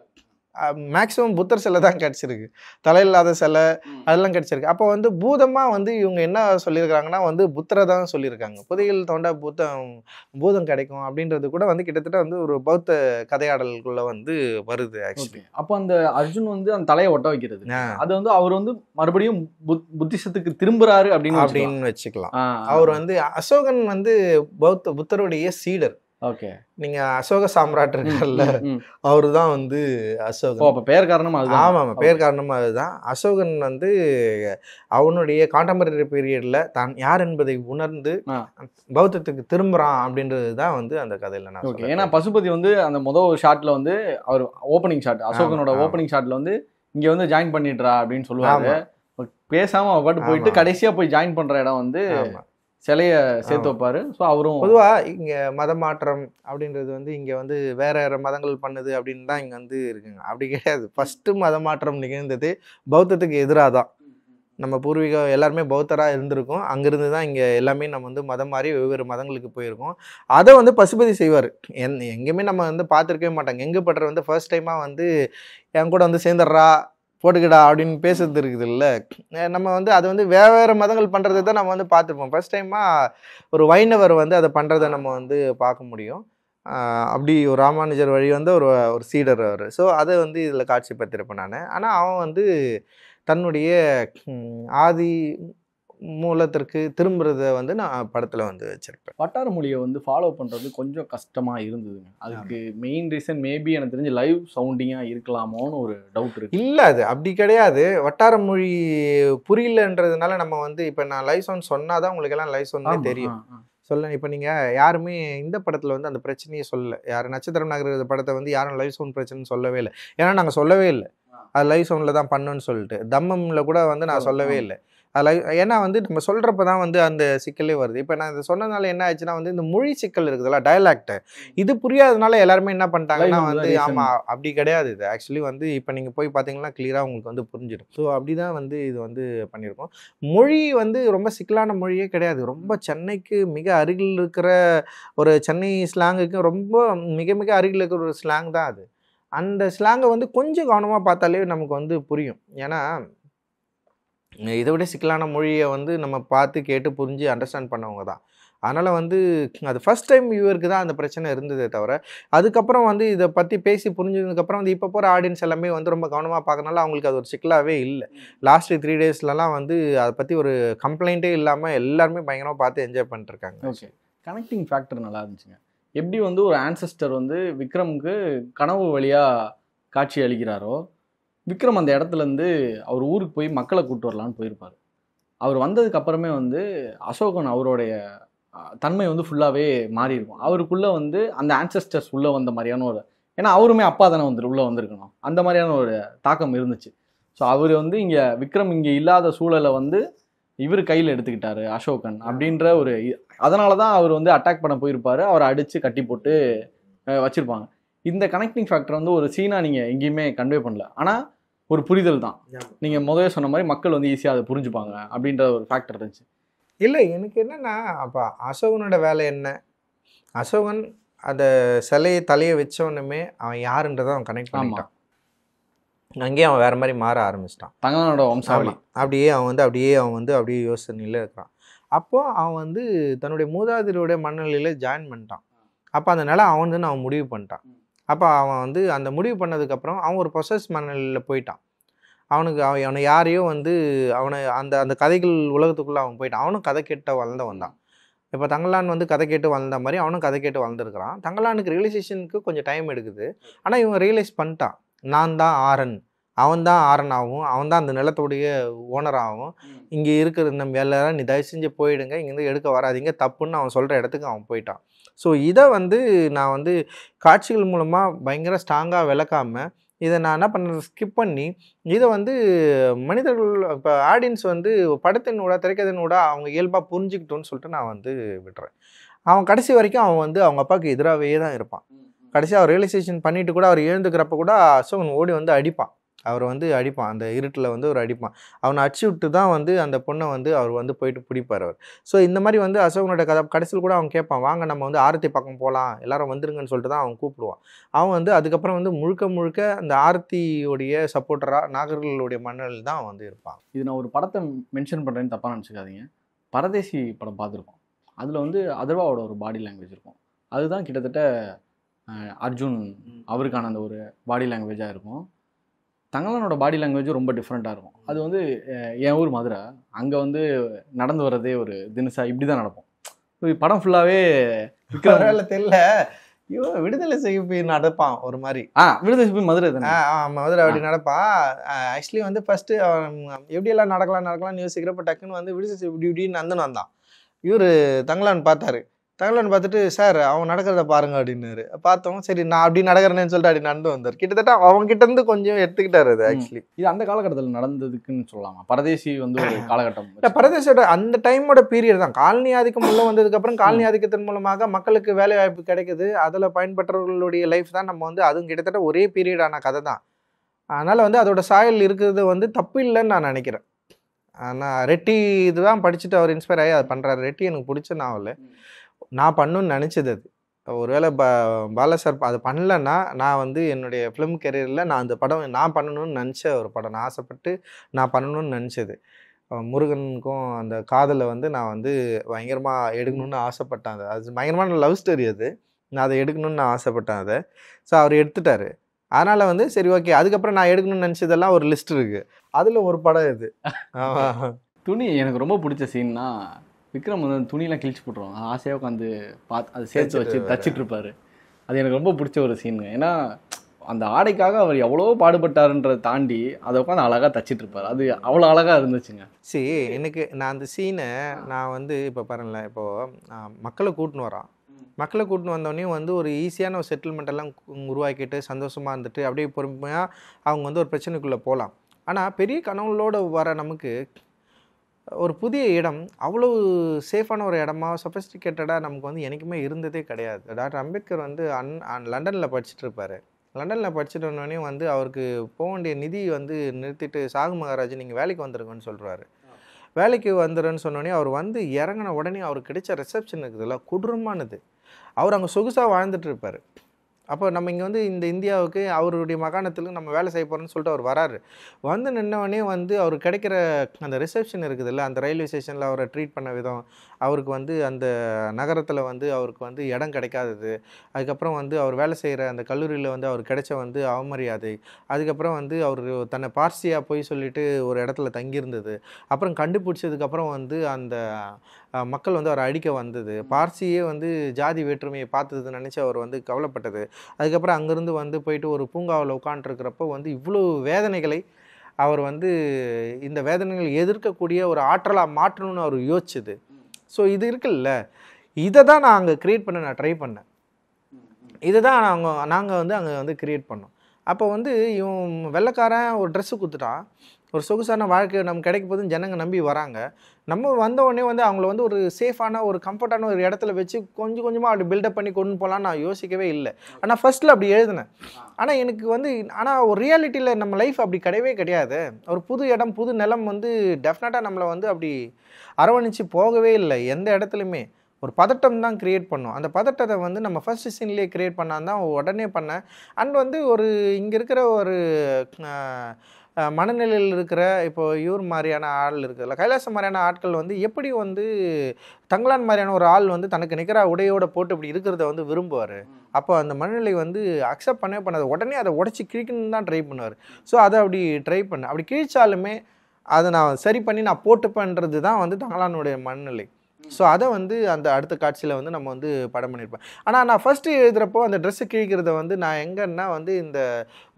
மேக்ஸிமம் புத்தர் சிலை தான் கிடச்சிருக்கு, தலையில்லாத சிலை அதெல்லாம் கிடச்சிருக்கு. அப்போ வந்து பூதமாக வந்து இவங்க என்ன சொல்லியிருக்காங்கன்னா வந்து புத்தரை தான் சொல்லியிருக்காங்க. புதையல் தோண்ட பூதம் கிடைக்கும் அப்படின்றது கூட வந்து கிட்டத்தட்ட வந்து ஒரு பௌத்த கதையாடலுக்குள்ள வந்து வருது ஆக்சுவலி. அப்போ அந்த அர்ஜுன் வந்து அந்த தலையை ஒட்ட வைக்கிறது, அது வந்து அவர் வந்து மறுபடியும் புத்திசத்துக்கு திரும்புறாரு அப்படின்னு வச்சுக்கலாம். அவர் வந்து அசோகன் வந்து புத்தருடைய சீடர். ஓகே. நீங்க அசோக சாம்ராட் இருக்கார்ல, அவரு தான் வந்து அசோகன். அப்ப பெயர் காரணம் அதுதான். ஆமாம், பெயர் காரணம் அதுதான். அசோகன் வந்து அவனுடைய கான்டெம்பரரி பீரியட்ல தான் யார் என்பதை உணர்ந்து பௌத்தத்துக்கு திரும்புறான் அப்படின்றது தான் வந்து அந்த கதையில நான் சொல்றேன். ஏன்னா பசுபதி வந்து அந்த முதல் ஷாட்ல வந்து அவர் ஓப்பனிங் ஷாட், அசோகனோட ஓப்பனிங் ஷாட்ல வந்து இங்க வந்து ஜாயின் பண்ணிடுறா அப்படின்னு சொல்லுவாங்க. பேசாம அவர் பாட்டு போயிட்டு கடைசியா போய் ஜாயின் பண்ற இடம் வந்து சிலைய சேர்த்து வைப்பாரு. ஸோ அவரும் பொதுவாக இங்கே மத மாற்றம் அப்படின்றது வந்து இங்கே வந்து வேற வேற மதங்கள் பண்ணுது அப்படின்னு தான் இங்கே வந்து இருக்குங்க. அப்படி கிடையாது. ஃபஸ்ட்டு மத மாற்றம் நிகழ்ந்தது பௌத்தத்துக்கு எதிராக தான். நம்ம பூர்வீகம் எல்லாருமே பௌத்தராக இருந்திருக்கோம். அங்கேருந்து தான் இங்கே எல்லாமே நம்ம வந்து மதம் மாறி வெவ்வேறு மதங்களுக்கு போயிருக்கோம். அதை வந்து பசுபதி செய்வார். எங்கேயுமே நம்ம வந்து பார்த்துருக்கவே மாட்டாங்க. எங்கே படுற வந்து ஃபர்ஸ்ட் டைமாக வந்து என் கூட வந்து சேர்ந்துடுறா போட்டுக்கிடா அப்படின்னு பேசுறது இருக்குது இல்லை. நம்ம வந்து அதை வந்து வேறு மதங்கள் பண்ணுறதை தான் நம்ம வந்து பார்த்துருப்போம். ஃபர்ஸ்ட் டைமாக ஒரு வைணவர் வந்து அதை பண்ணுறதை நம்ம வந்து பார்க்க முடியும். அப்படி ஒரு ராமானுஜர் வழி வந்து ஒரு சீடர் அவர். ஸோ அதை வந்து இதில் காட்சிப்படுத்திருப்பேன் நான். ஆனால் அவன் வந்து தன்னுடைய ஆதி மூலத்திற்கு திரும்புறத வந்து நான் படத்தில் வந்து வச்சிருப்பேன். வட்டார மொழியை வந்து ஃபாலோ பண்ணுறது கொஞ்சம் கஷ்டமாக இருந்ததுங்க. அதுக்கு மெயின் ரீசன் மேபி எனக்கு தெரிஞ்சு லைவ் சவுண்டிங்காக இருக்கலாமோன்னு ஒரு டவுட் இருக்குது. இல்லை, அது அப்படி கிடையாது. வட்டார மொழி புரியலன்றதுனால நம்ம வந்து இப்போ நான் லைவ் சவுண்ட் சொன்னால் தான் உங்களுக்கு எல்லாம் லைவ் சவுண்ட் தெரியும். இப்போ நீங்கள் யாருமே இந்த படத்தில் வந்து அந்த பிரச்சனையை சொல்லலை. யார் நட்சத்திரம் நகர் படத்தை வந்து யாரும் லைவ் சவுண்ட் பிரச்சனைன்னு சொல்லவே இல்லை. ஏன்னா நாங்கள் சொல்லவே இல்லை அது லைவ் சவுண்டில் தான் பண்ணுன்னு சொல்லிட்டு. தம்மமில் கூட வந்து நான் சொல்லவே இல்லை அதில். ஏன்னா வந்து நம்ம சொல்கிறப்ப தான் வந்து அந்த சிக்கலே வருது. இப்போ நான் இதை சொன்னதுனால என்ன ஆச்சுன்னா வந்து இந்த மொழி சிக்கல் இருக்குதுல்ல, டயலாக்ட், இது புரியாததுனால எல்லாருமே என்ன பண்ணிட்டாங்கன்னா வந்து ஆமாம் அப்படி கிடையாது. இது ஆக்சுவலி வந்து இப்போ நீங்கள் போய் பார்த்தீங்கன்னா கிளியராக உங்களுக்கு வந்து புரிஞ்சிடும். ஸோ அப்படி தான் வந்து இது வந்து பண்ணியிருக்கோம். மொழி வந்து ரொம்ப சிக்கலான மொழியே கிடையாது. ரொம்ப சென்னைக்கு மிக அருகில் இருக்கிற ஒரு சென்னை ஸ்லாங்குக்கு ரொம்ப மிக மிக அருகில் இருக்கிற ஒரு ஸ்லாங் தான் அது. அந்த ஸ்லாங்கை வந்து கொஞ்சம் கவனமாக பார்த்தாலே நமக்கு வந்து புரியும். ஏன்னா இதை விட சிக்கலான மொழியை வந்து நம்ம பார்த்து கேட்டு புரிஞ்சு அண்டர்ஸ்டாண்ட் பண்ணவங்க தான். அதனால் வந்து அது ஃபஸ்ட் டைம் வியூவருக்கு தான் அந்த பிரச்சனை இருந்ததே தவிர, அதுக்கப்புறம் வந்து இதை பற்றி பேசி புரிஞ்சதுக்கப்புறம் வந்து இப்போ போகிற ஆடியன்ஸ் எல்லாமே வந்து ரொம்ப கவனமாக பார்க்கறனால அவங்களுக்கு அது ஒரு சிக்கலாகவே இல்லை. லாஸ்ட்டு 3 டேஸ்லலாம் வந்து அதை பற்றி ஒரு கம்ப்ளைண்ட்டே இல்லாமல் எல்லாருமே பயங்கரமாக பார்த்து என்ஜாய் பண்ணிட்டுருக்காங்க. ஓகே. கனெக்டிங் ஃபேக்டர் நல்லா இருந்துச்சுங்க. எப்படி வந்து ஒரு ஆன்செஸ்டர் வந்து விக்ரமுக்கு கனவு வழியாக காட்சி அளிக்கிறாரோ, விக்ரம் அந்த இடத்துலேருந்து அவர் ஊருக்கு போய் மக்களை கூப்பிட்டு வரலான்னு போயிருப்பார். அவர் வந்ததுக்கு அப்புறமே வந்து அசோகன் அவருடைய தன்மை வந்து ஃபுல்லாகவே மாறி இருக்கும். அவருக்குள்ளே வந்து அந்த ஆன்செஸ்டர்ஸ் உள்ளே வந்த மாதிரியான ஒரு, ஏன்னா அவருமே அப்பா தானே உள்ளே வந்திருக்கணும், அந்த மாதிரியான ஒரு தாக்கம் இருந்துச்சு. ஸோ அவர் வந்து இங்கே விக்ரம் இங்கே இல்லாத சூழலை வந்து இவர் கையில் எடுத்துக்கிட்டாரு அசோகன் அப்படின்ற ஒரு, அதனால தான் அவர் வந்து அட்டாக் பண்ண போயிருப்பாரு. அவரை அடித்து கட்டி போட்டு வச்சுருப்பாங்க. இந்த கனெக்டிங் ஃபேக்டர் வந்து ஒரு சீனாக நீங்கள் எங்கேயுமே கன்வே பண்ணல. ஆனால் ஒரு புரிதல் தான். நீங்கள் முதல்ல சொன்ன மாதிரி மக்கள் வந்து ஈஸியாக அதை புரிஞ்சுப்பாங்க அப்படின்ற ஒரு ஃபேக்டர் இருந்துச்சு. இல்லை, எனக்கு என்னென்னா அப்போ அசோகனோட வேலை என்ன? அசோகன் அந்த சிலையை தலையை வச்சோன்னுமே அவன் யாருன்றதை அவன் கனெக்ட் பண்ணிட்டான். அங்கேயே அவன் வேறு மாதிரி மாற ஆரம்பிச்சிட்டான். தங்களானோட வம்சாவளி அப்படியே அவன் வந்து அப்படியே யோசனையில் இருக்கிறான். அப்போது அவன் வந்து தன்னுடைய மூதாதையருடைய மனநிலையில் ஜாயின் பண்ணிட்டான். அப்போ அந்த நிலை அவனுன்னு அவன் முடிவு பண்ணிட்டான். அப்போ அவன் வந்து அந்த முடிவு பண்ணதுக்கப்புறம் அவன் ஒரு ப்ரொசஸ் மனநிலையில் போயிட்டான். அவனை யாரையோ வந்து அவனை அந்த அந்த கதைகள் உலகத்துக்குள்ளே அவன் போயிட்டான். அவனும் கதை கேட்ட வளர்ந்தவன் தான். இப்போ தங்கலான் வந்து கதை கேட்டு வளர்ந்த மாதிரி அவனும் கதை கேட்டு வளர்ந்துருக்கிறான். தங்கலானுக்கு ரியலைசேஷனுக்கு கொஞ்சம் டைம் எடுக்குது. ஆனால் இவன் ரியலைஸ் பண்ணிட்டான், நான் தான் ஆரன், அவன் தான் ஆரனாகவும், அவன் தான் அந்த நிலத்துடைய ஓனராகவும், இங்கே இருக்கிற நம்ம எல்லாரும் நீ தயவு செஞ்சு போயிடுங்க, இங்கேருந்து எடுக்க வராதிங்க, தப்புன்னு அவன் சொல்கிற இடத்துக்கு அவன் போயிட்டான். ஸோ இதை வந்து நான் வந்து காட்சிகள் மூலமாக பயங்கர ஸ்ட்ராங்காக விளக்காமல் இதை நான் என்ன பண்ணுறது, ஸ்கிப் பண்ணி இதை வந்து மனிதர்கள் இப்போ ஆடியன்ஸ் வந்து படத்தினோட திரைக்கதையினோட அவங்க இயல்பாக புரிஞ்சுக்கிட்டோன்னு சொல்லிட்டு நான் வந்து விட்டுறேன். அவன் கடைசி வரைக்கும் அவன் வந்து அவங்க அப்பாவுக்கு எதிராகவே தான் இருப்பான். கடைசியாக அவர் ரியலைசேஷன் பண்ணிவிட்டு கூட அவர் எழுந்துக்கிறப்ப கூட அசோகன் ஓடி வந்து அடிப்பான். அவர் வந்து அடிப்பான், அந்த இருட்டில் வந்து ஒரு அடிப்பான். அவனை அடிச்சு விட்டு தான் வந்து அந்த பொண்ணை வந்து அவர் வந்து போயிட்டு பிடிப்பார் அவர். ஸோ இந்த மாதிரி வந்து அசோகனோட கதை கடைசியில் கூட அவன் கேட்பான், வாங்க நம்ம வந்து ஆரத்தி பக்கம் போகலாம், எல்லாரும் வந்துருங்கன்னு சொல்லிட்டு தான் அவன் கூப்பிடுவான். அவன் வந்து அதுக்கப்புறம் வந்து முழுக்க அந்த ஆரத்தியோடைய சப்போர்ட்டராக நாகர்களுடைய மன்னல் தான் அவன் வந்து இருப்பான். இது நான் ஒரு படத்தை மென்ஷன் பண்ணுறேன்னு தப்பாக நினச்சிக்காதீங்க. பரதேசி படம் பார்த்துருக்கோம். அதில் வந்து அதர்வாவோட ஒரு பாடி லாங்குவேஜ் இருக்கும். அதுதான் கிட்டத்தட்ட அர்ஜுன் அவருக்கான அந்த ஒரு பாடி லாங்குவேஜாக இருக்கும். தங்கலானோட பாடி லாங்குவேஜும் ரொம்ப டிஃப்ரெண்ட்டாக இருக்கும். அது வந்து என் ஊர் மதுரை, அங்கே வந்து நடந்து வர்றதே ஒரு தினசா இப்படி தான் நடப்போம். படம் ஃபுல்லாகவே விக்ரம் தெரியல, இவன் விடுதலை சிறுத்தை நடப்பான் ஒரு மாதிரி. விடுதலை சிறுத்தை மதுரை தானே? மதுரை அப்படி நடப்பான். ஆக்சுவலி வந்து ஃபஸ்ட்டு எப்படியெல்லாம் நடக்கலாம்னு யோசிக்கிறப்ப டக்குன்னு வந்து விடுதலை இப்படின்னு நந்தன் வந்தான். இவர் தங்கலான் பார்த்தாரு. தங்கலான் பார்த்துட்டு, சார் அவன் நடக்கிறத பாருங்க அப்படின்னாரு. பார்த்தோம், சரி நான் அப்படி நடக்கிறேன்னு சொல்லிட்டு அப்படி நடந்து வந்தார். கிட்டத்தட்ட அவங்ககிட்ட இருந்து கொஞ்சம் எடுத்துக்கிட்டாரு. அது ஆக்சுவலி இது அந்த காலகட்டத்தில் நடந்ததுக்குன்னு சொல்லலாமா? பரதேசி வந்து ஒரு காலகட்டம், பரதேசியோட அந்த டைமோட பீரியட் தான். காலனி ஆதிக்கம் உள்ள வந்ததுக்கப்புறம் காலனி ஆதிக்கத்தின் மூலமாக மக்களுக்கு வேலை வாய்ப்பு கிடைக்குது. அதில் பயன்பெற்றவர்களுடைய லைஃப் தான் நம்ம வந்து அதுவும் கிட்டத்தட்ட ஒரே பீரியடான கதை தான். அதனால் வந்து அதோட சாயல் இருக்கிறது வந்து தப்பு இல்லைன்னு நான் நினைக்கிறேன். ஆனால் ரெட்டி இதுதான் படிச்சுட்டு அவர் இன்ஸ்பயர் ஆகி அதை பண்ணுறாரு. ரெட்டி எனக்கு பிடிச்ச நாவல், நான் பண்ணணுன்னு நினச்சது. அது ஒருவேளை பாலா சார் அது பண்ணலன்னா நான் வந்து என்னுடைய ஃபிலிம் கெரியரில் நான் அந்த படம் நான் பண்ணணும்னு நினச்ச ஒரு படம், நான் ஆசைப்பட்டு நான் பண்ணணும்னு நினச்சது. முருகனுக்கும் அந்த காதலை வந்து நான் வந்து பயங்கரமாக எடுக்கணும்னு ஆசைப்பட்டேன். அது பயங்கரமான லவ் ஸ்டோரி. அது நான் அதை எடுக்கணும்னு நான் ஆசைப்பட்டேன் அதை. ஸோ அவர் எடுத்துட்டார். அதனால் வந்து சரி ஓகே, அதுக்கப்புறம் நான் எடுக்கணும்னு நினச்சதெல்லாம் ஒரு லிஸ்ட் இருக்குது. அதில் ஒரு படம் இது. துணி எனக்கு ரொம்ப பிடிச்ச சீன்னா, விக்ரம் வந்து அந்த துணியெல்லாம் கிழிச்சு போட்டுருவாங்க, ஆசையாக உட்காந்து பார்த்து அதை சேர்த்து வச்சு தச்சிட்டு இருப்பாரு. அது எனக்கு ரொம்ப பிடிச்ச ஒரு சீனுங்க. ஏன்னா அந்த ஆடைக்காக அவர் எவ்வளோ பாடுபட்டாருன்றதை தாண்டி அதை உட்காந்து அழகாக தச்சிட்டு இருப்பார். அது அவ்வளோ அழகாக இருந்துச்சுங்க. சரி, எனக்கு நான் அந்த சீனை நான் வந்து இப்போ பாருங்களேன், இப்போது மக்களை கூட்டின்னு வரான். மக்களை கூட்டின்னு வந்தோடனே வந்து ஒரு ஈஸியான ஒரு செட்டில்மெண்ட் எல்லாம் உருவாக்கிட்டு சந்தோஷமாக இருந்துட்டு அப்படியே பொறுமையாக அவங்க வந்து ஒரு பிரச்சனைக்குள்ளே போகலாம். ஆனால் பெரிய கனவுகளோடு வர நமக்கு ஒரு புதிய இடம் அவ்வளோ சேஃபான ஒரு இடமா சொஃபஸ்டிகேட்டடாக நமக்கு வந்து என்றைக்குமே இருந்ததே கிடையாது. டாக்டர் அம்பேத்கர் வந்து லண்டனில் படிச்சுட்டு இருப்பார். லண்டனில் படிச்சுட்டு வந்தோடனே வந்து அவருக்கு போக வேண்டிய நிதி வந்து நிறுத்திட்டு, சாகு மகாராஜ் நீங்கள் வேலைக்கு வந்துருங்கன்னு சொல்கிறாரு. வேலைக்கு வந்துடுன்னு சொன்னோடனே அவர் வந்து இறங்கின உடனே அவருக்கு கிடைச்ச ரிசப்ஷன் இருக்குதுல்ல, கொடூரமானது. அவர் அங்கே சொகுசாக வாழ்ந்துட்டு இருப்பார். அப்போ நம்ம இங்கே வந்து இந்த இந்தியாவுக்கு அவருடைய மாகாணத்துக்கு நம்ம வேலை செய்ய போகிறோம்னு சொல்லிட்டு அவர் வராரு. வந்து நின்னவொடனே வந்து அவருக்கு கிடைக்கிற அந்த ரிசப்ஷன் இருக்குதுல்ல, அந்த ரயில்வே ஸ்டேஷனில் அவரை ட்ரீட் பண்ண விதம், அவருக்கு வந்து அந்த நகரத்தில் வந்து அவருக்கு வந்து இடம் கிடைக்காதது, அதுக்கப்புறம் வந்து அவர் வேலை செய்கிற அந்த கல்லூரியில் வந்து அவருக்கு கிடைச்ச வந்து அவமரியாதை, அதுக்கப்புறம் வந்து அவர் தன்னை பார்சியாக போய் சொல்லிட்டு ஒரு இடத்துல தங்கியிருந்தது, அப்புறம் கண்டுபிடிச்சதுக்கப்புறம் வந்து அந்த மக்கள் வந்து அவரை அடிக்க வந்தது, பார்சியே வந்து ஜாதி வேற்றுமையை பார்த்ததுன்னு நினச்சி அவர் வந்து கவலைப்பட்டது, அதுக்கப்புறம் அங்கேருந்து வந்து போயிட்டு ஒரு பூங்காவில் உட்காண்ட்ருக்கிறப்போ வந்து இவ்வளோ வேதனைகளை அவர் வந்து இந்த வேதனைகளை எதிர்க்கக்கூடிய ஒரு ஆற்றலாக மாற்றணும்னு அவர் யோசிச்சது. ஸோ இது இருக்குல்ல, இதை தான் நான் அங்கே க்ரியேட் பண்ண நான் ட்ரை பண்ணேன். இதை தான் நாங்கள் வந்து அங்கே வந்து க்ரியேட் பண்ணோம். அப்போ வந்து இவன் வெள்ளைக்காரன் ஒரு ட்ரெஸ்ஸு கொடுத்துட்டான், ஒரு சொகுசான வாழ்க்கை நமக்கு கிடைக்க போதுன்னு ஜனங்க நம்பி வராங்க. நம்ம வந்தவுடனே வந்து அவங்கள வந்து ஒரு சேஃபான ஒரு கம்ஃபர்டான ஒரு இடத்துல வச்சு கொஞ்சம் கொஞ்சமாக அப்படி பில்டப் பண்ணி கொண்டு போகலான்னு நான் யோசிக்கவே இல்லை. ஆனால் ஃபர்ஸ்ட்டில் அப்படி எழுதினேன். ஆனால் எனக்கு வந்து ஒரு ரியாலிட்டியில் நம்ம லைஃப் அப்படி கிடையவே கிடையாது. ஒரு புது இடம், புது நிலம் வந்து டெஃபினட்டாக நம்மளை வந்து அப்படி அரவணைச்சு போகவே இல்லை. எந்த இடத்துலையுமே ஒரு பதட்டம் தான் க்ரியேட் பண்ணோம். அந்த பதட்டத்தை வந்து நம்ம ஃபர்ஸ்ட் சீன்லேயே க்ரியேட் பண்ணால் தான் உடனே பண்ணேன். அண்ட் வந்து ஒரு இங்கே இருக்கிற ஒரு மனநிலையில் இருக்கிற இப்போ இவர் மாதிரியான ஆள் இருக்குதுல்ல, கைலாசம் மாதிரியான ஆட்கள் வந்து எப்படி வந்து தங்கலான் மாதிரியான ஒரு ஆள் வந்து தனக்கு நிகராக உடையோடு போட்டு இப்படி இருக்கிறத வந்து விரும்புவார். அப்போ அந்த மனநிலை வந்து அக்செப்ட் பண்ணாது, உடனே அதை உடச்சி கிழிக்கணும்னு தான் ட்ரை பண்ணுவார். ஸோ அதை அப்படி ட்ரை பண்ணேன். அப்படி கிழிச்சாலுமே அதை நான் சரி பண்ணி நான் போட்டுப்பேன்றது தான் வந்து தங்கலானுடைய மனநிலை. ஸோ அதை வந்து அந்த அடுத்த காட்சியில் வந்து நம்ம வந்து படம் பண்ணியிருப்பேன். ஆனால் நான் ஃபஸ்ட்டு எழுதுகிறப்போ அந்த ட்ரெஸ்ஸு கிழிக்கிறத வந்து நான் எங்கன்னா வந்து இந்த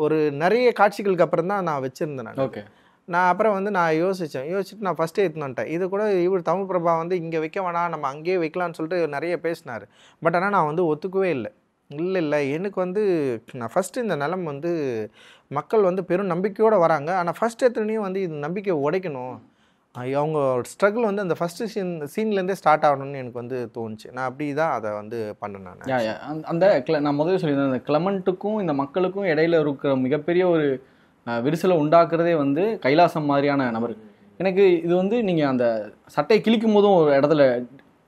ஒரு நிறைய காட்சிகளுக்கு அப்புறம் தான் நான் வச்சுருந்தேன். நான் அப்புறம் வந்து நான் யோசிச்சுட்டு நான் ஃபஸ்ட்டு எடுத்துன்னு இது கூட இவர் தமிழ் பிரபா வந்து இங்கே வைக்க வேணாம், நம்ம அங்கேயே வைக்கலான்னு சொல்லிட்டு நிறைய பேசினார். பட் ஆனால் நான் வந்து ஒத்துக்கவே இல்லை. இல்லை எனக்கு வந்து நான் ஃபஸ்ட்டு இந்த நிலம் வந்து மக்கள் வந்து பெரும் நம்பிக்கையோடு வராங்க. ஆனால் ஃபஸ்ட் எடுத்துனையும் வந்து இந்த நம்பிக்கையை உடைக்கணும், அவங்க ஸ்ட்ரகிள் வந்து அந்த ஃபஸ்ட்டு சீன்லேருந்தே ஸ்டார்ட் ஆகணும்னு எனக்கு வந்து தோணுச்சு. நான் அப்படி தான் அதை வந்து பண்ணேன். நான் அந்த நான் முதல்ல சொல்லியிருந்தேன், அந்த கிளமண்ட்டுக்கும் இந்த மக்களுக்கும் இடையில இருக்கிற மிகப்பெரிய ஒரு விரிசலை உண்டாக்குறதே வந்து கைலாசம் மாதிரியான நபர். எனக்கு இது வந்து நீங்கள் அந்த சட்டையை கிழிக்கும் போதும் ஒரு இடத்துல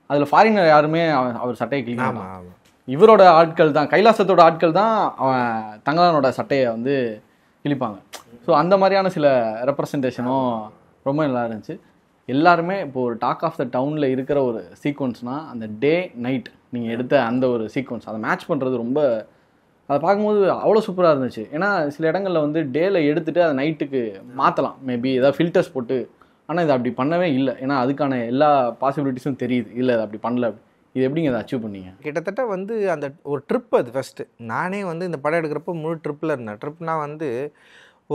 அதில் ஃபாரினர் யாருமே அவர் சட்டையை கிழிக்கணும், இவரோட ஆட்கள் தான், கைலாசத்தோட ஆட்கள் தான் அவன் தங்கலானோட சட்டையை வந்து கிழிப்பாங்க. ஸோ அந்த மாதிரியான சில ரெப்ரசன்டேஷனும் ரொம்ப நல்லா இருந்துச்சு. எல்லாருமே இப்போது ஒரு டாக் ஆஃப் த டவுனில் இருக்கிற ஒரு சீக்வன்ஸ்னால் அந்த டே நைட் நீங்கள் எடுத்த அந்த ஒரு சீக்வன்ஸ் அதை மேட்ச் பண்ணுறது ரொம்ப, அதை பார்க்கும்போது அவ்வளோ சூப்பராக இருந்துச்சு. ஏன்னா சில இடங்களில் வந்து டேயில் எடுத்துகிட்டு அதை நைட்டுக்கு மாற்றலாம், மேபி ஏதாவது ஃபில்டர்ஸ் போட்டு. ஆனால் இது அப்படி பண்ணவே இல்லை. ஏன்னா அதுக்கான எல்லா பாசிபிலிட்டிஸும் தெரியுது, இல்லை அது அப்படி பண்ணல. இது எப்படிங்க அதை அச்சீவ் பண்ணீங்க? கிட்டத்தட்ட வந்து அந்த ஒரு ட்ரிப், அது ஃபஸ்ட்டு நானே வந்து இந்த படம் எடுக்கிறப்போ முழு ட்ரிப்பில் இருந்தேன். ட்ரிப்னால் வந்து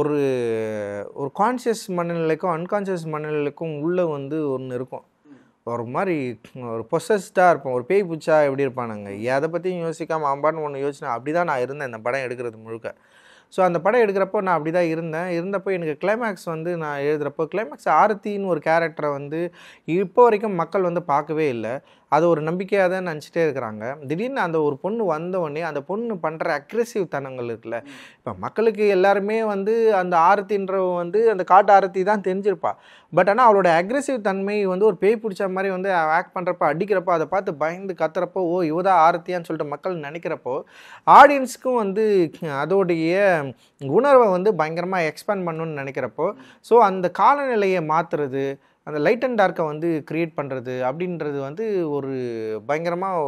ஒரு கான்ஷியஸ் மனநிலைக்கும் அன்கான்ஷியஸ் மனநிலைக்கும் உள்ளே வந்து ஒன்று இருக்கும். ஒரு மாதிரி ஒரு பொசஸ்டாக இருப்போம். ஒரு பேய் பூச்சா எப்படி இருப்பானுங்க, எதை பற்றியும் யோசிக்காமல் அம்பான்னு ஒன்று யோசிச்சேன். அப்படி தான் நான் இருந்தேன் இந்த படம் எடுக்கிறது முழுக்க. ஸோ அந்த படம் எடுக்கிறப்போ நான் அப்படி தான் இருந்தப்போ எனக்கு கிளைமேக்ஸ் வந்து நான் எழுதுகிறப்போ கிளைமேக்ஸ் ஆரத்தின்னு ஒரு கேரக்டரை வந்து இப்போ வரைக்கும் மக்கள் வந்து பார்க்கவே இல்லை. அது ஒரு நம்பிக்கையாக தான் நினச்சிட்டே இருக்கிறாங்க. திடீர்னு அந்த ஒரு பொண்ணு வந்தவுடனே அந்த பொண்ணு பண்ணுற அக்ரெசிவ் தனங்கள் இருக்குல்ல, இப்போ மக்களுக்கு எல்லாருமே வந்து அந்த ஆரத்தின்றவ வந்து அந்த காட்டு ஆரத்தி தான் தெரிஞ்சிருப்பா. பட் ஆனால் அவளோட அக்ரெசிவ் தன்மை வந்து ஒரு பேய் பிடிச்ச மாதிரி வந்து ஆக்ட் பண்ணுறப்போ, அடிக்கிறப்போ, அதை பார்த்து பயந்து கத்துறப்போ, ஓ இவதான் ஆரத்தியான்னு சொல்லிட்டு மக்கள் நினைக்கிறப்போ ஆடியன்ஸுக்கும் வந்து அதோடைய உணர்வை வந்து பயங்கரமாக எக்ஸ்பேண்ட் பண்ணணும்னு நினைக்கிறப்போ, ஸோ அந்த காலநிலையை மாற்றுறது, அந்த லைட் அண்ட் டார்க்கை வந்து க்ரியேட் பண்ணுறது அப்படின்றது வந்து ஒரு பயங்கரமாக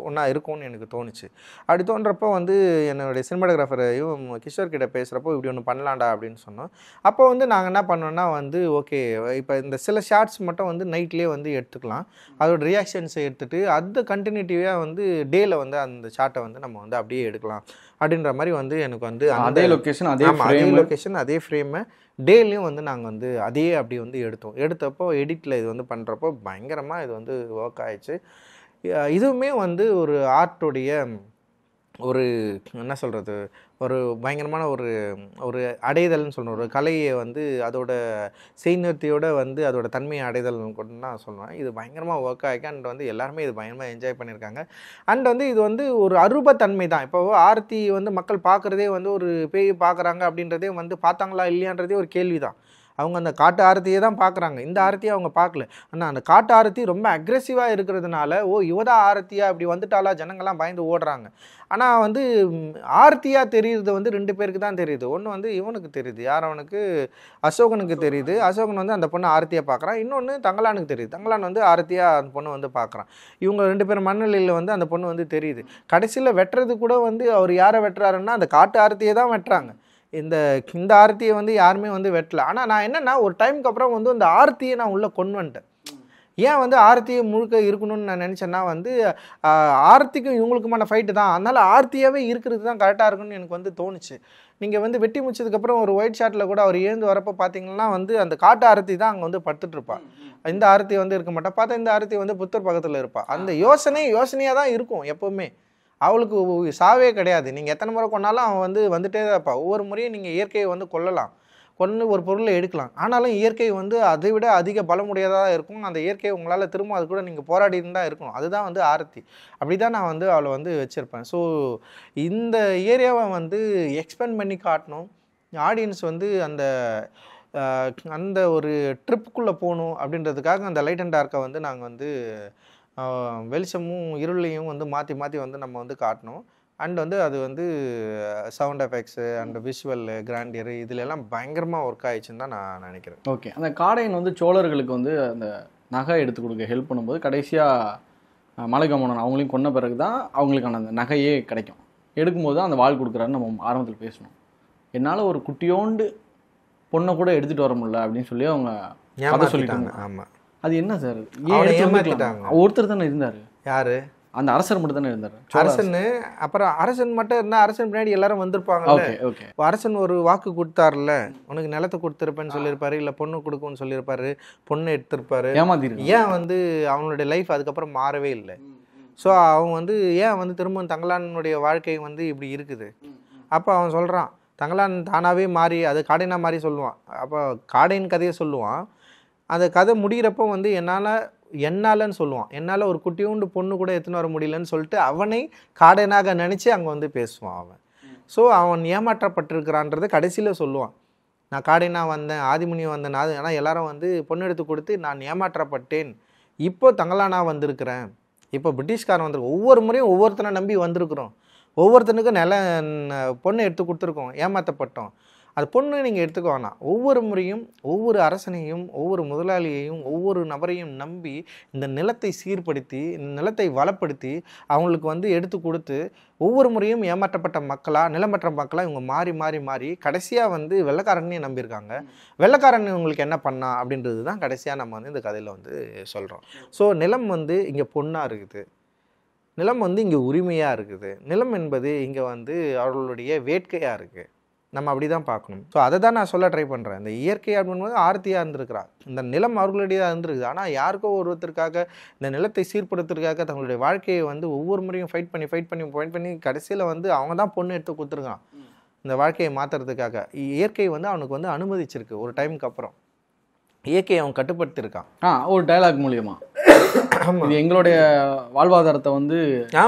ஒன்றா இருக்கும்னு எனக்கு தோணுச்சு. அப்படி தோன்றப்போ வந்து என்னுடைய சினிமாட்டோகிராஃபரையும் கிஷோர் கிட்ட பேசுகிறப்போ இப்படி ஒன்று பண்ணலாண்டா அப்படின்னு சொன்னோம். அப்போ வந்து நாங்கள் என்ன பண்ணோன்னா வந்து ஓகே, இப்போ இந்த சில ஷார்ட்ஸ் மட்டும் வந்து நைட்லேயே வந்து எடுத்துக்கலாம், அதோட ரியாக்ஷன்ஸை எடுத்துகிட்டு அது கண்டினியூட்டிவாக வந்து டேயில் வந்து அந்த ஷார்ட்டை வந்து நம்ம வந்து அப்படியே எடுக்கலாம் அப்படின்ற மாதிரி வந்து எனக்கு வந்து அதே லொக்கேஷன் அதே ஃப்ரேமு டேலையும் வந்து நாங்கள் வந்து அதே அப்படி வந்து எடுத்தப்போ எடிட்டில் இது வந்து பண்ணுறப்போ பயங்கரமாக இது வந்து ஒர்க் ஆயிடுச்சு. இதுவுமே வந்து ஒரு ஆர்ட்டுடைய ஒரு என்ன சொல்கிறது, ஒரு பயங்கரமான ஒரு அடைதல்னு சொல்லணும். ஒரு கலையை வந்து அதோட செய்நிறுத்தியோடு வந்து அதோட தன்மையை அடைதல்னு கூட நான் சொல்லுவேன். இது பயங்கரமாக ஒர்க் ஆகிருக்கு. அண்ட் வந்து எல்லாருமே இது பயங்கரமாக என்ஜாய் பண்ணியிருக்காங்க. அண்ட் வந்து இது வந்து ஒரு அருபத்தன்மை தான். இப்போ ஆர்த்தி வந்து மக்கள் பார்க்குறதே வந்து ஒரு பேய் பார்க்குறாங்க அப்படின்றதே வந்து பார்த்தாங்களா இல்லையான்றதே ஒரு கேள்வி தான். அவங்க அந்த காட்டு ஆரத்தியை தான் பார்க்குறாங்க, இந்த ஆரத்தியை அவங்க பார்க்கல. ஆனால் அந்த காட்டு ஆரத்தி ரொம்ப அக்ரெசிவாக இருக்கிறதுனால இவதான் ஆரத்தியா இப்படி வந்துட்டாலா ஜனங்கள்லாம் பயந்து ஓடுறாங்க. ஆனால் வந்து ஆர்த்தியாக தெரியுறது வந்து 2 பேருக்கு தான் தெரியுது. ஒன்று வந்து இவனுக்கு தெரியுது, யார் அவனுக்கு, அசோகனுக்கு தெரியுது. அசோகன் வந்து அந்த பொண்ணு ஆரத்தியாக பார்க்குறான். இன்னொன்று தங்கலானுக்கு தெரியுது, தங்கலான் வந்து ஆரத்தியாக அந்த பொண்ணு வந்து பார்க்குறான். இவங்க 2 பேர் மண்ணலில் வந்து அந்த பொண்ணு வந்து தெரியுது. கடைசியில் வெட்டுறது கூட வந்து அவர் யாரை வெட்டுறாருன்னா அந்த காட்டு ஆரத்தியை தான் வெட்டுறாங்க. இந்த ஆரத்தியை வந்து யாருமே வந்து வெட்டல. ஆனால் நான் என்னென்னா ஒரு டைமுக்கு அப்புறம் வந்து அந்த ஆரத்தியை நான் உள்ளே கொண்டு வந்துட்டேன். ஏன் வந்து ஆரத்தியை முழுக்க இருக்கணும்னு நான் நினச்சேன்னா வந்து ஆரத்திக்கும் இவங்களுக்குமான ஃபைட்டு தான், அதனால் ஆரத்தியாகவே இருக்கிறது தான் கரெக்டாக இருக்குன்னு எனக்கு வந்து தோணுச்சு. நீங்கள் வந்து வெட்டி முடிச்சதுக்கப்புறம் ஒரு ஒயிட் ஷாட்டில் கூட அவர் எழுந்து வரப்போ பார்த்தீங்கன்னா வந்து அந்த காட்டு ஆரத்தி தான் அங்கே வந்து படுத்துட்ருப்பா. இந்த ஆரத்தி வந்து இருக்க மாட்டா. பார்த்தா இந்த ஆரத்தி வந்து புத்தர் பக்கத்தில் இருப்பா. அந்த யோசனையாக தான் இருக்கும் எப்போவுமே. அவளுக்கு சாவே கிடையாது. நீங்கள் எத்தனை முறை கொண்டாலும் அவன் வந்து வந்துட்டே தான் இருப்பா. ஒவ்வொரு முறையும் நீங்கள் இயற்கையை வந்து கொல்லலாம், கொண்டு ஒரு பொருளை எடுக்கலாம். ஆனாலும் இயற்கை வந்து அதை விட அதிக பலமுடையதாக இருக்கும். அந்த இயற்கையை உங்களால் திரும்ப அது கூட நீங்கள் போராடின்னு தான் இருக்கணும். அதுதான் வந்து ஆரத்தி. அப்படி தான் நான் வந்து அவளை வந்து வச்சுருப்பேன். ஸோ இந்த ஏரியாவை வந்து எக்ஸ்பேண்ட் பண்ணி காட்டணும். ஆடியன்ஸ் வந்து அந்த ஒரு ட்ரிப்புக்குள்ளே போகணும் அப்படின்றதுக்காக அந்த லைட் அண்ட் டார்க்கை வந்து நாங்கள் வந்து வெளிச்சமும் இருளையும் வந்து மாற்றி மாற்றி வந்து நம்ம வந்து காட்டணும். அண்ட் வந்து அது வந்து சவுண்ட் எஃபெக்ட்ஸு அண்ட் விஷுவல் கிராண்டியரு இதுலெல்லாம் பயங்கரமாக ஒர்க் ஆயிடுச்சுன்னு தான் நான் நினைக்கிறேன். ஓகே, அந்த காடையன் வந்து சோழர்களுக்கு வந்து அந்த நகை எடுத்து கொடுக்க ஹெல்ப் பண்ணும்போது கடைசியாக மலைகமனன் அவங்களையும் கொன்ன பிறகு தான் அவங்களுக்கான அந்த நகையே கிடைக்கும். எடுக்கும்போது தான் அந்த வாள் கொடுக்குறாருன்னு நம்ம ஆரம்பத்தில் பேசணும். என்னால் ஒரு குட்டியோண்டு பொண்ணை கூட எடுத்துகிட்டு வர முடியல அப்படின்னு சொல்லி அவங்க அதை சொல்லிட்டாங்க. ஆமாம், அது என்ன சார், ஏமாத்திட்டாங்க. ஒருத்தர் தானே இருந்தார். யாரு? அந்த அரசர் மட்டும் தானே இருந்தார். அரசன். அப்புறம் அரசன் மட்டும் இருந்தால் அரசன் பின்னாடி எல்லாரும் வந்திருப்பாங்க. அரசன் ஒரு வாக்கு கொடுத்தாருல்ல, உனக்கு நிலத்தை கொடுத்துருப்பேன்னு சொல்லியிருப்பாரு, இல்லை பொண்ணு கொடுக்கும்னு சொல்லியிருப்பாரு, பொண்ணு எடுத்திருப்பாரு. ஏன் வந்து அவனுடைய லைஃப் அதுக்கப்புறம் மாறவே இல்லை. ஸோ அவன் வந்து ஏன் வந்து திரும்ப தங்கலானுடைய வாழ்க்கை வந்து இப்படி இருக்குது. அப்போ அவன் சொல்கிறான், தங்கலான் தானாகவே மாறி அது காடைனா மாதிரி சொல்லுவான். அப்போ காடையின் கதையை சொல்லுவான். அந்த கதை முடிகிறப்போ வந்து என்னாலன்னு சொல்லுவான். என்னால் ஒரு குட்டியோண்டு பொண்ணு கூட எடுத்துன்னு வர முடியலன்னு சொல்லிட்டு அவனை காடையனாக நினச்சி அங்கே வந்து பேசுவான் அவன். ஸோ அவன் ஏமாற்றப்பட்டிருக்கிறான்றதை கடைசியில் சொல்லுவான். நான் காடையனா வந்தேன், ஆதிமுனியை வந்தேன், ஆனால் எல்லாரும் வந்து பொண்ணு எடுத்து கொடுத்து நான் ஏமாற்றப்பட்டேன், இப்போ தங்கலானா வந்திருக்கிறேன், இப்போ பிரிட்டிஷ்காரன் வந்திருக்கோம். ஒவ்வொரு முறையும் ஒவ்வொருத்தனை நம்பி வந்திருக்கிறோம், ஒவ்வொருத்தனுக்கும் பொண்ணு எடுத்து கொடுத்துருக்கோம், ஏமாற்றப்பட்டோம். அது பொண்ணு நீங்கள் எடுத்துக்க வேணாம். ஒவ்வொரு முறையும் ஒவ்வொரு அரசனையும் ஒவ்வொரு முதலாளியையும் ஒவ்வொரு நபரையும் நம்பி இந்த நிலத்தை சீர்படுத்தி இந்த நிலத்தை வளப்படுத்தி அவங்களுக்கு வந்து எடுத்து கொடுத்து ஒவ்வொரு முறையும் ஏமாற்றப்பட்ட மக்களாக நிலமற்ற மக்களாக இவங்க மாறி மாறி மாறி கடைசியாக வந்து வெள்ளைக்காரனையும் நம்பியிருக்காங்க. வெள்ளைக்காரன் இவங்களுக்கு என்ன பண்ணா அப்படின்றது தான் கடைசியாக நம்ம வந்து இந்த கதையில் வந்து சொல்கிறோம். ஸோ நிலம் வந்து இங்கே பொண்ணாக இருக்குது, நிலம் வந்து இங்கே உரிமையாக இருக்குது, நிலம் என்பது இங்கே வந்து அவர்களுடைய வேட்கையாக இருக்குது. நம்ம அப்படி தான் பார்க்கணும். ஸோ அதை தான் நான் சொல்ல ட்ரை பண்ணுறேன். இந்த இயற்கை அப்படின்போது ஆர்த்தியாக இருந்திருக்கிறா, இந்த நிலம் அவர்களுடைய இருந்திருக்குது. ஆனால் யாருக்கோ ஒருத்தருக்காக இந்த நிலத்தை சீர்படுத்துறதுக்காக தங்களுடைய வாழ்க்கையை வந்து ஒவ்வொரு முறையும் ஃபைட் பண்ணி கடைசியில் வந்து அவங்க தான் பொண்ணு எடுத்து கொடுத்துருக்கான் இந்த வாழ்க்கையை மாற்றுறதுக்காக. இயற்கை வந்து அவனுக்கு வந்து அனுமதிச்சிருக்கு. ஒரு டைமுக்கு அப்புறம் இயற்கையை அவன் கட்டுப்படுத்தியிருக்கான். ஒரு டயலாக் மூலியமா எங்களுடைய வாழ்வாதாரத்தை வந்து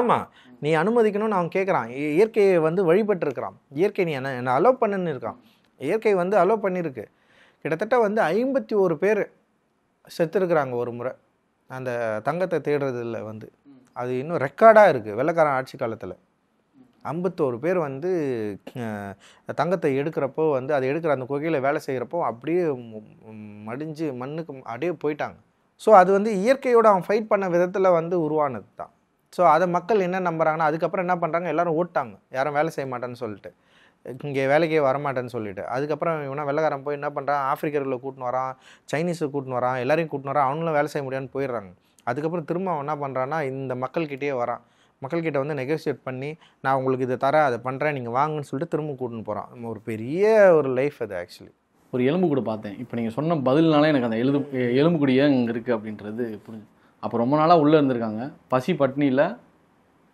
ஆமாம் நீ அனுமதிக்கணும்னு அவன் கேட்குறான். இயற்கையை வந்து வழிபட்டுருக்கிறான். இயற்கை நீ என்ன அலோவ் பண்ணுன்னு இருக்கான். இயற்கை வந்து அலோவ் பண்ணியிருக்கு. கிட்டத்தட்ட வந்து 51 பேர் செத்துருக்குறாங்க ஒரு முறை அந்த தங்கத்தை தேடுறதில் வந்து. அது இன்னும் ரெக்கார்டாக இருக்குது வெள்ளைக்காரன் ஆட்சி காலத்தில். 51 பேர் வந்து தங்கத்தை எடுக்கிறப்போ வந்து அதை எடுக்கிற அந்த குகையில் வேலை செய்கிறப்போ அப்படியே மடிஞ்சு மண்ணுக்கு அப்படியே போயிட்டாங்க. ஸோ அது வந்து இயற்கையோடு அவன் ஃபைட் பண்ண விதத்தில் வந்து உருவானது தான். ஸோ அதை மக்கள் என்ன நம்புறாங்கன்னா அதுக்கப்புறம் என்ன பண்ணுறாங்க, எல்லோரும் ஓட்டாங்க, யாரும் வேலை செய்ய மாட்டேன்னு சொல்லிட்டு, இங்கே வேலைக்கே வரமாட்டேன்னு சொல்லிட்டு. அதுக்கப்புறம் இவனா வெள்ளைக்காரன் போய் என்ன பண்ணுறான், ஆஃப்ரிக்கர்களை கூட்டின்னு வரான், சைனீஸை கூட்டின்னு வரான், எல்லாரையும் கூட்டின்னு வரான், அவங்களும் வேலை செய்ய முடியாதுன்னு போயிடுறாங்க. அதுக்கப்புறம் திரும்ப அவன் என்ன பண்ணுறான்னா இந்த மக்கள்கிட்டயே வரான், மக்கள்கிட்ட வந்து நெகோசியேட் பண்ணி நான் உங்களுக்கு இதை தரேன் அதை பண்ணுறேன் நீங்கள் வாங்கன்னு சொல்லிட்டு திரும்ப கூட்டின்னு போகிறான். ஒரு பெரிய ஒரு லைஃப் அது. ஆக்சுவலி ஒரு எலும்பு கூட பார்த்தேன். இப்போ நீங்கள் சொன்ன பதில்னாலே எனக்கு அந்த எலும்பு கூடிய இங்கே இருக்குது அப்படின்றது புரிஞ்சு. அப்போ ரொம்ப நாளாக உள்ளே இருந்திருக்காங்க, பசி பட்னியில்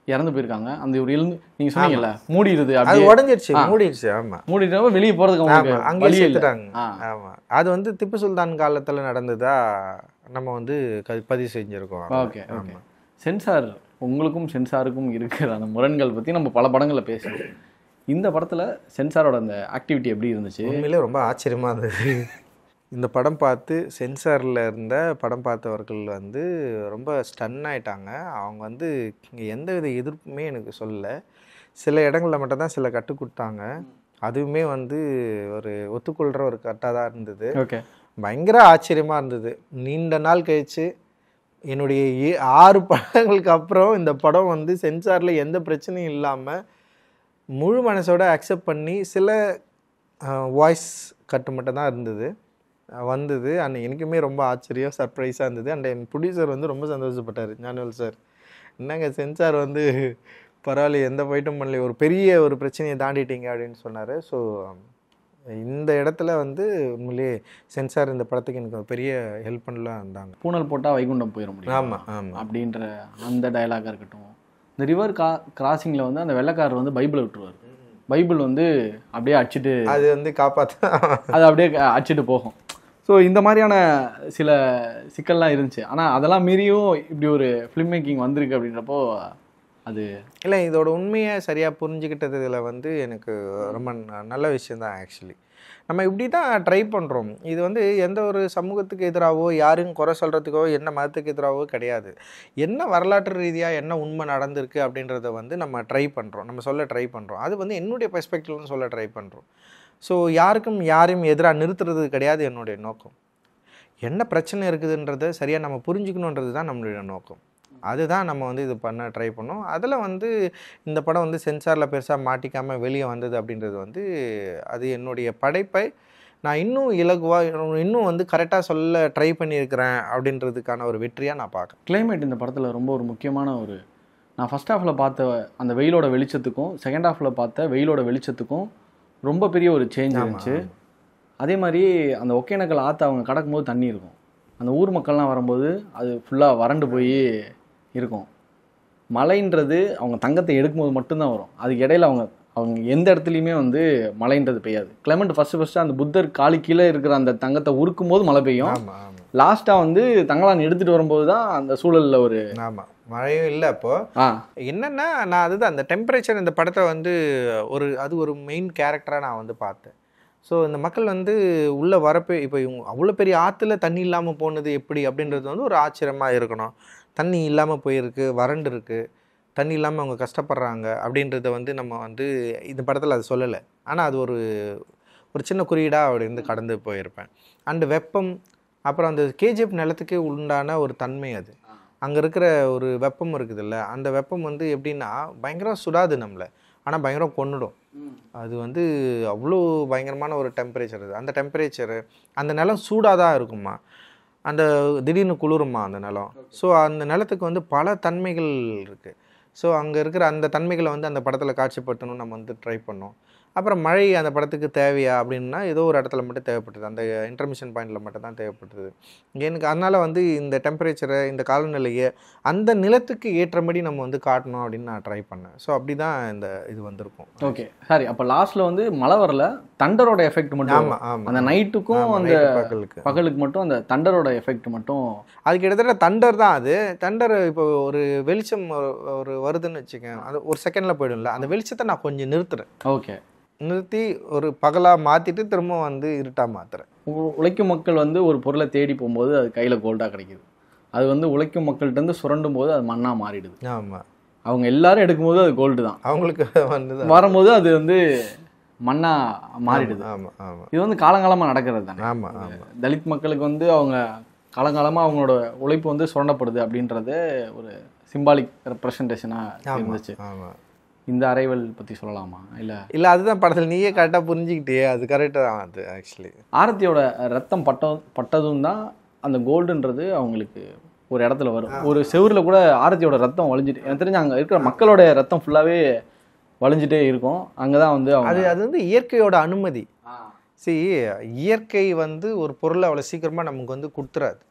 இறந்து போயிருக்காங்க. அந்த ஒரு எலும்பு நீங்கள் சொன்னீங்கல்ல மூடிடுது, அது உடஞ்சிருச்சு, மூடிடுச்சு. ஆமாம், மூடிட்டு வெளியே போகிறதுக்கு அங்கே எடுத்துட்டாங்க. ஆமாம், அது வந்து திப்பு சுல்தான் காலத்தில் நடந்ததா நம்ம வந்து பதிவு செஞ்சுருக்கோம். Okay okay. சென்சார், உங்களுக்கும் சென்சாருக்கும் இருக்கிற அந்த முரண்கள் பற்றி நம்ம பல படங்களில் பேசுகிறோம். இந்த படத்தில் சென்சாரோட அந்த ஆக்டிவிட்டி எப்படி இருந்துச்சு? உண்மையிலே ரொம்ப ஆச்சரியமாக இருந்தது. இந்த படம் பார்த்து சென்சாரில் இருந்த படம் பார்த்தவர்கள் வந்து ரொம்ப ஸ்டன் ஆயிட்டாங்க. அவங்க வந்து எந்த வித எதிர்ப்புமே எனக்கு சொல்லலை. சில இடங்களில் மட்டும்தான் சில கட்டு கொடுத்தாங்க. அதுவுமே வந்து ஒரு ஒத்துக்கொள்கிற ஒரு கட்டாக தான் இருந்தது. ஓகே. பயங்கர ஆச்சரியமாக இருந்தது. நீண்ட நாள் கழித்து என்னுடைய 6 படங்களுக்கு அப்புறம் இந்த படம் வந்து சென்சாரில் எந்த பிரச்சனையும் இல்லாமல் முழு மனசோட அக்செப்ட் பண்ணி சில வாய்ஸ் கட்டு மட்டும் தான் இருந்தது வந்தது. அண்ட் எனக்குமே ரொம்ப ஆச்சரியம், சர்ப்ரைஸாக இருந்தது. அண்ட் என் ப்ரொடியூசர் வந்து ரொம்ப சந்தோஷப்பட்டார், ஞானவேல் சார். என்னங்க சென்சார் வந்து பரவாயில்ல, எந்த ஃபைட்டும் பண்ணல, ஒரு பெரிய ஒரு பிரச்சனையை தாண்டிட்டீங்க அப்படின்னு சொன்னார். ஸோ இந்த இடத்துல வந்து உண்மையிலே சென்சார் இந்த படத்துக்கு எனக்கு ஒரு பெரிய ஹெல்ப் பண்ணலாம் இருந்தாங்க. பூனல் போட்டால் வைகுண்டம் போயிட முடியும். ஆமாம் ஆமாம். அப்படின்ற அந்த டயலாகாக இருக்கட்டும். இந்த ரிவர் கிராசிங்கில் வந்து அந்த வெள்ளைக்காரர் வந்து பைபிளை விட்டுருவார். பைபிள் வந்து அப்படியே அடிச்சுட்டு அது வந்து காப்பாற்ற அது அப்படியே அடிச்சுட்டு போகும். ஸோ இந்த மாதிரியான சில சிக்கல்லாம் இருந்துச்சு. ஆனால் அதெல்லாம் மீறியும் இப்படி ஒரு ஃபிலிம் மேக்கிங் வந்திருக்கு அப்படின்றப்போ அது இல்லை, இதோட உண்மையை சரியாக புரிஞ்சுக்கிட்டதில் வந்து எனக்கு ரொம்ப நல்ல விஷயந்தான். ஆக்சுவலி நம்ம இப்படி தான் ட்ரை பண்ணுறோம். இது வந்து எந்த ஒரு சமூகத்துக்கு எதிராகவோ யாரும் குறை சொல்கிறதுக்கோ என்ன மதத்துக்கு எதிராகவோ கிடையாது. என்ன வரலாற்று ரீதியாக என்ன உண்மை நடந்திருக்கு அப்படின்றத வந்து நம்ம ட்ரை பண்ணுறோம், நம்ம சொல்ல ட்ரை பண்ணுறோம். அது வந்து என்னுடைய பெர்ஸ்பெக்டிவ்னு சொல்ல ட்ரை பண்ணுறோம். ஸோ யாரையும் எதிராக நிறுத்துறது கிடையாது என்னுடைய நோக்கம். என்ன பிரச்சனை இருக்குதுன்றதை சரியாக நம்ம புரிஞ்சுக்கணுன்றது தான் நம்மளுடைய நோக்கம். அதுதான் நம்ம வந்து இது பண்ண ட்ரை பண்ணோம். அதில் வந்து இந்த படம் வந்து சென்சாரில் பெருசாக மாட்டிக்காமல் வெளியே வந்தது அப்படின்றது வந்து அது என்னுடைய படைப்பை நான் இன்னும் இலகுவாக இன்னும் வந்து கரெக்டாக சொல்ல ட்ரை பண்ணியிருக்கிறேன் அப்படின்றதுக்கான ஒரு வெற்றியாக நான் பார்க்குறேன். கிளைமேட் இந்த படத்தில் ரொம்ப ஒரு முக்கியமான ஒரு, நான் ஃபஸ்ட் ஹாஃபில் பார்த்த அந்த வெயிலோட வெளிச்சத்துக்கும் செகண்ட் ஹாஃபில் பார்த்த வெயிலோட வெளிச்சத்துக்கும் ரொம்ப பெரிய ஒரு சேஞ்ச் இருந்துச்சு. அதே மாதிரி அந்த ஒகேனக்கல் ஆற்று அவங்க கடக்கும்போது தண்ணி இருக்கும். அந்த ஊர் மக்கள்லாம் வரும்போது அது ஃபுல்லாக வறண்டு போய் இருக்கும். மழைன்றது அவங்க தங்கத்தை எடுக்கும்போது மட்டும்தான் வரும். அதுக்கு இடையில அவங்க எந்த இடத்துலையுமே வந்து மழைன்றது பெய்யாது. கிளைமேட் ஃபஸ்ட்டு அந்த புத்தர் காலி கீழே இருக்கிற அந்த தங்கத்தை உருக்கும் போது மழை பெய்யும். லாஸ்ட்டாக வந்து தங்களான் எடுத்துகிட்டு வரும்போது தான் அந்த சூழலில் ஒரு மழையும் இல்லை. அப்போது என்னென்னா நான் அதுதான் அந்த டெம்பரேச்சர் இந்த படத்தை வந்து அது ஒரு மெயின் கேரக்டராக நான் வந்து பார்த்தேன். ஸோ இந்த மக்கள் வந்து உள்ளே வரப்போ இப்போ இவங்க அவ்வளோ பெரிய ஆற்றுல தண்ணி இல்லாமல் போனது எப்படி அப்படின்றது வந்து ஒரு ஆச்சரியமாக இருக்கணும். தண்ணி இல்லாமல் போயிருக்கு, வறண்டு இருக்குது, தண்ணி இல்லாமல் அவங்க கஷ்டப்படுறாங்க அப்படின்றத வந்து நம்ம வந்து இந்த படத்தில் அது சொல்லலை. ஆனால் அது ஒரு சின்ன குறியீடாக அப்படி இருந்து கடந்து போயிருப்பேன். அண்டு வெப்பம், அப்புறம் அந்த கேஜிஎஃப் நிலத்துக்கே உண்டான ஒரு தன்மை, அது அங்கே இருக்கிற ஒரு வெப்பம் இருக்குதுல்ல, அந்த வெப்பம் வந்து எப்படின்னா பயங்கரம் சுடாது நம்மளை, ஆனால் பயங்கரம் கொன்னுடும். அது வந்து அவ்வளோ பயங்கரமான ஒரு டெம்பரேச்சர். அது அந்த டெம்பரேச்சரு அந்த நிலம் சூடாக தான் இருக்குமா, அந்த திடீர்னு குளிருமா அந்த நிலம். ஸோ அந்த நிலத்துக்கு வந்து பல தன்மைகள் இருக்குது. ஸோ அங்கே இருக்கிற அந்த தன்மைகளை வந்து அந்த படத்தில் காட்சிப்படுத்தணும்னு நம்ம வந்து ட்ரை பண்ணோம். அப்புறம் மழை அந்த படத்துக்கு தேவையா அப்படின்னா ஏதோ ஒரு இடத்துல மட்டும் தேவைப்பட்டது, அந்த இன்டர்மிஷன் பாயிண்டில் மட்டும் தான் தேவைப்பட்டது எனக்கு. அதனால் வந்து இந்த டெம்பரேச்சரை இந்த காலநிலையை அந்த நிலத்துக்கு ஏற்றபடி நம்ம வந்து காட்டணும் அப்படின்னு நான் ட்ரை பண்ணேன். ஸோ அப்படி தான் இந்த இது வந்திருக்கும். ஓகே, சரி. அப்போ லாஸ்ட்டில் வந்து மழை வரல, தண்டரோட எஃபெக்ட் மட்டும். ஆமாம் ஆமாம், அந்த நைட்டுக்கும் அந்த பகலுக்கு மட்டும் அந்த தண்டரோட எஃபெக்ட் மட்டும். அது கிட்டத்தட்ட தண்டர் தான். அது தண்டர் இப்போ ஒரு வெளிச்சம் ஒரு வருதுன்னு வச்சுக்கேன், அது ஒரு செகண்டில் போய்டும்ல, அந்த வெளிச்சத்தை நான் கொஞ்சம் நிறுத்துறேன். ஓகே, நிறுத்தி ஒரு பகலாக மாற்றிட்டு திரும்ப வந்து இருட்டாக மாற்றுறேன். உழைக்கும் மக்கள் வந்து ஒரு பொருளை தேடி போகும்போது அது கையில் கோல்டாக கிடைக்கிது. அது வந்து உழைக்கும் மக்கள்கிட்ட சுரண்டும் போது அது மண்ணாக மாறிடுது. ஆமாம், அவங்க எல்லாரும் எடுக்கும்போது அது கோல்டு தான், அவங்களுக்கு வந்து வரும்போது அது வந்து மண்ணாக மாறிடுது. ஆமாம் ஆமாம், இது வந்து காலங்காலமாக நடக்கிறது தானே. ஆமாம் ஆமாம், தலித் மக்களுக்கு வந்து அவங்க காலங்காலமாக அவங்களோட உழைப்பு வந்து சுரண்டப்படுது அப்படின்றது ஒரு சிம்பாலிக் ரெப்ரசன்டேஷனாக இருந்துச்சு. ஆமாம். இந்த அரைவல் பற்றி சொல்லலாமா? இல்லை அதுதான் படத்தில் நீயே கரெக்டாக புரிஞ்சுக்கிட்டே, அது கரெக்டாக தான். அது ஆக்சுவலி ஆரத்தியோட ரத்தம் பட்டதும் தான் அந்த கோல்டுன்றது அவங்களுக்கு ஒரு இடத்துல வரும். ஒரு செவரில் கூட ஆரத்தியோட ரத்தம் வலிஞ்சிட்டு, எனக்கு தெரிஞ்சு அங்கே இருக்கிற மக்களோட ரத்தம் ஃபுல்லாகவே வலிஞ்சிட்டே இருக்கும். அங்கே தான் வந்து அது வந்து இயற்கையோட அனுமதி. இயற்கை வந்து ஒரு பொருளை அவ்வளோ சீக்கிரமாக நமக்கு வந்து கொடுத்துறாது.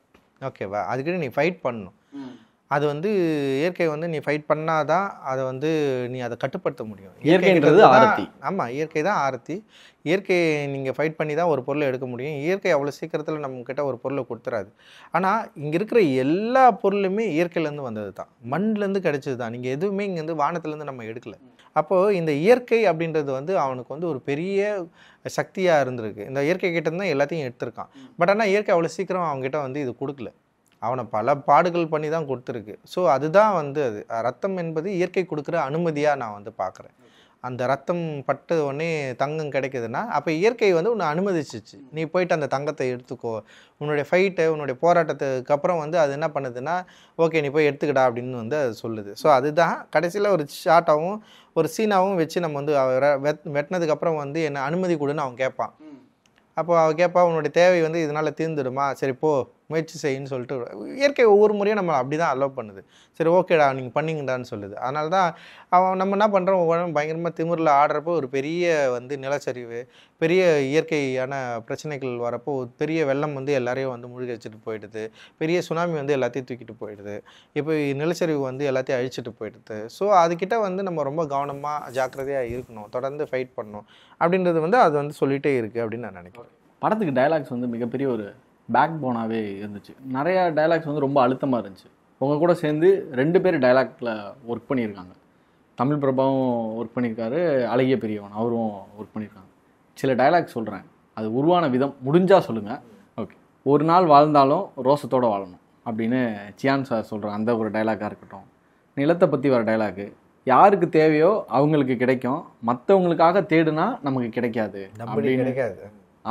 ஓகேவா, அதுக்கிட்ட நீ ஃபைட் பண்ணணும். அது வந்து இயற்கை வந்து நீ ஃபைட் பண்ணாதான் அதை வந்து நீ அதை கட்டுப்படுத்த முடியும். இயற்கைன்றது ஆரத்தி. ஆமாம், இயற்கை தான் ஆரத்தி. இயற்கை நீங்கள் ஃபைட் பண்ணி தான் ஒரு பொருளை எடுக்க முடியும். இயற்கை அவ்வளோ சீக்கிரத்தில் நம்மக்கிட்ட ஒரு பொருளை கொடுத்துறாது. ஆனால் இங்கே இருக்கிற எல்லா பொருளுமே இயற்கையிலேருந்து வந்தது தான், மண்ணிலேருந்து கிடைச்சது தான். நீங்கள் எதுவுமே இங்கேருந்து வானத்துலேருந்து நம்ம எடுக்கலை. அப்போது இந்த இயற்கை அப்படின்றது வந்து அவனுக்கு வந்து ஒரு பெரிய சக்தியாக இருந்திருக்கு. இந்த இயற்கை கிட்டேருந்து தான் எல்லாத்தையும் எடுத்திருக்கான். பட் ஆனால் இயற்கை அவ்வளோ சீக்கிரம் அவங்ககிட்ட வந்து இது கொடுக்கல, அவனை பல பாடுகள் பண்ணி தான் கொடுத்துருக்கு. ஸோ அதுதான் வந்து அது ரத்தம் என்பது இயற்கை கொடுக்குற அனுமதியாக நான் வந்து பார்க்குறேன். அந்த ரத்தம் பட்டு உடனே தங்கம் கிடைக்குதுன்னா அப்போ இயற்கை வந்து உன்னை அனுமதிச்சிச்சு, நீ போயிட்டு அந்த தங்கத்தை எடுத்துக்கோ. உன்னுடைய ஃபைட்டு உன்னுடைய போராட்டத்துக்கு அப்புறம் வந்து அது என்ன பண்ணுதுன்னா ஓகே நீ போய் எடுத்துக்கிடா அப்படின்னு வந்து அது சொல்லுது. ஸோ அதுதான் கடைசியில் ஒரு ஷார்ட்டாகவும் ஒரு சீனாகவும் வச்சு நம்ம வந்து வெட்டினதுக்கப்புறம் வந்து என்ன அனுமதி கொடுன்னு அவன் கேட்பான். அப்போ அவள் கேட்பா உன்னுடைய தேவை வந்து இதனால் தீர்ந்துடுமா, சரி போ முயற்சி செய்யின்னு சொல்லிட்டு இயற்கை ஒவ்வொரு முறையும் நம்ம அப்படி தான் அலோவ் பண்ணுது. சரி ஓகேடா நீங்கள் பண்ணிங்கடான்னு சொல்லுது. அதனால தான் அவன் நம்ம என்ன பண்ணுறோம், ஒவ்வொரு பயங்கரமாக திமிரில் ஆடுறப்போ ஒரு பெரிய வந்து நிலச்சரிவு, பெரிய இயற்கையான பிரச்சனைகள் வரப்போ ஒரு பெரிய வெள்ளம் வந்து எல்லாரையும் வந்து மூழ்கி வச்சுட்டு போயிடுது, பெரிய சுனாமி வந்து எல்லாத்தையும் தூக்கிட்டு போயிடுது, இப்போ நிலச்சரிவு வந்து எல்லாத்தையும் அழிச்சிட்டு போயிடுது. ஸோ அதுக்கிட்ட வந்து நம்ம ரொம்ப கவனமாக ஜாக்கிரதையாக இருக்கணும், தொடர்ந்து ஃபைட் பண்ணணும் அப்படின்றது வந்து அது வந்து சொல்லிகிட்டே இருக்குது அப்படின்னு நான் நினைக்கிறேன். படத்துக்கு டைலாக்ஸ் வந்து மிகப்பெரிய ஒரு பேக் போனாகவே இருந்துச்சு. நிறையா டைலாக்ஸ் வந்து ரொம்ப அழுத்தமாக இருந்துச்சு. உங்கள் கூட சேர்ந்து 2 பேர் டைலாக்டில் ஒர்க் பண்ணியிருக்காங்க. தமிழ் பிரபாவும் ஒர்க் பண்ணியிருக்காரு, அழகிய பெரியவன் அவரும் ஒர்க் பண்ணியிருக்காங்க. சில டைலாக்ஸ் சொல்கிறேன், அது உருவான விதம் முடிஞ்சால் சொல்லுங்கள். ஓகே, ஒரு நாள் வாழ்ந்தாலும் ரோசத்தோடு வாழணும் அப்படின்னு சியான் சார் சொல்கிற அந்த ஒரு டைலாக்காக இருக்கட்டும், நிலத்தை பற்றி வர டைலாக்கு, யாருக்கு தேவையோ அவங்களுக்கு கிடைக்கும், மற்றவங்களுக்காக தேடுனா நமக்கு கிடைக்காது அப்படின்னு கிடைக்காது.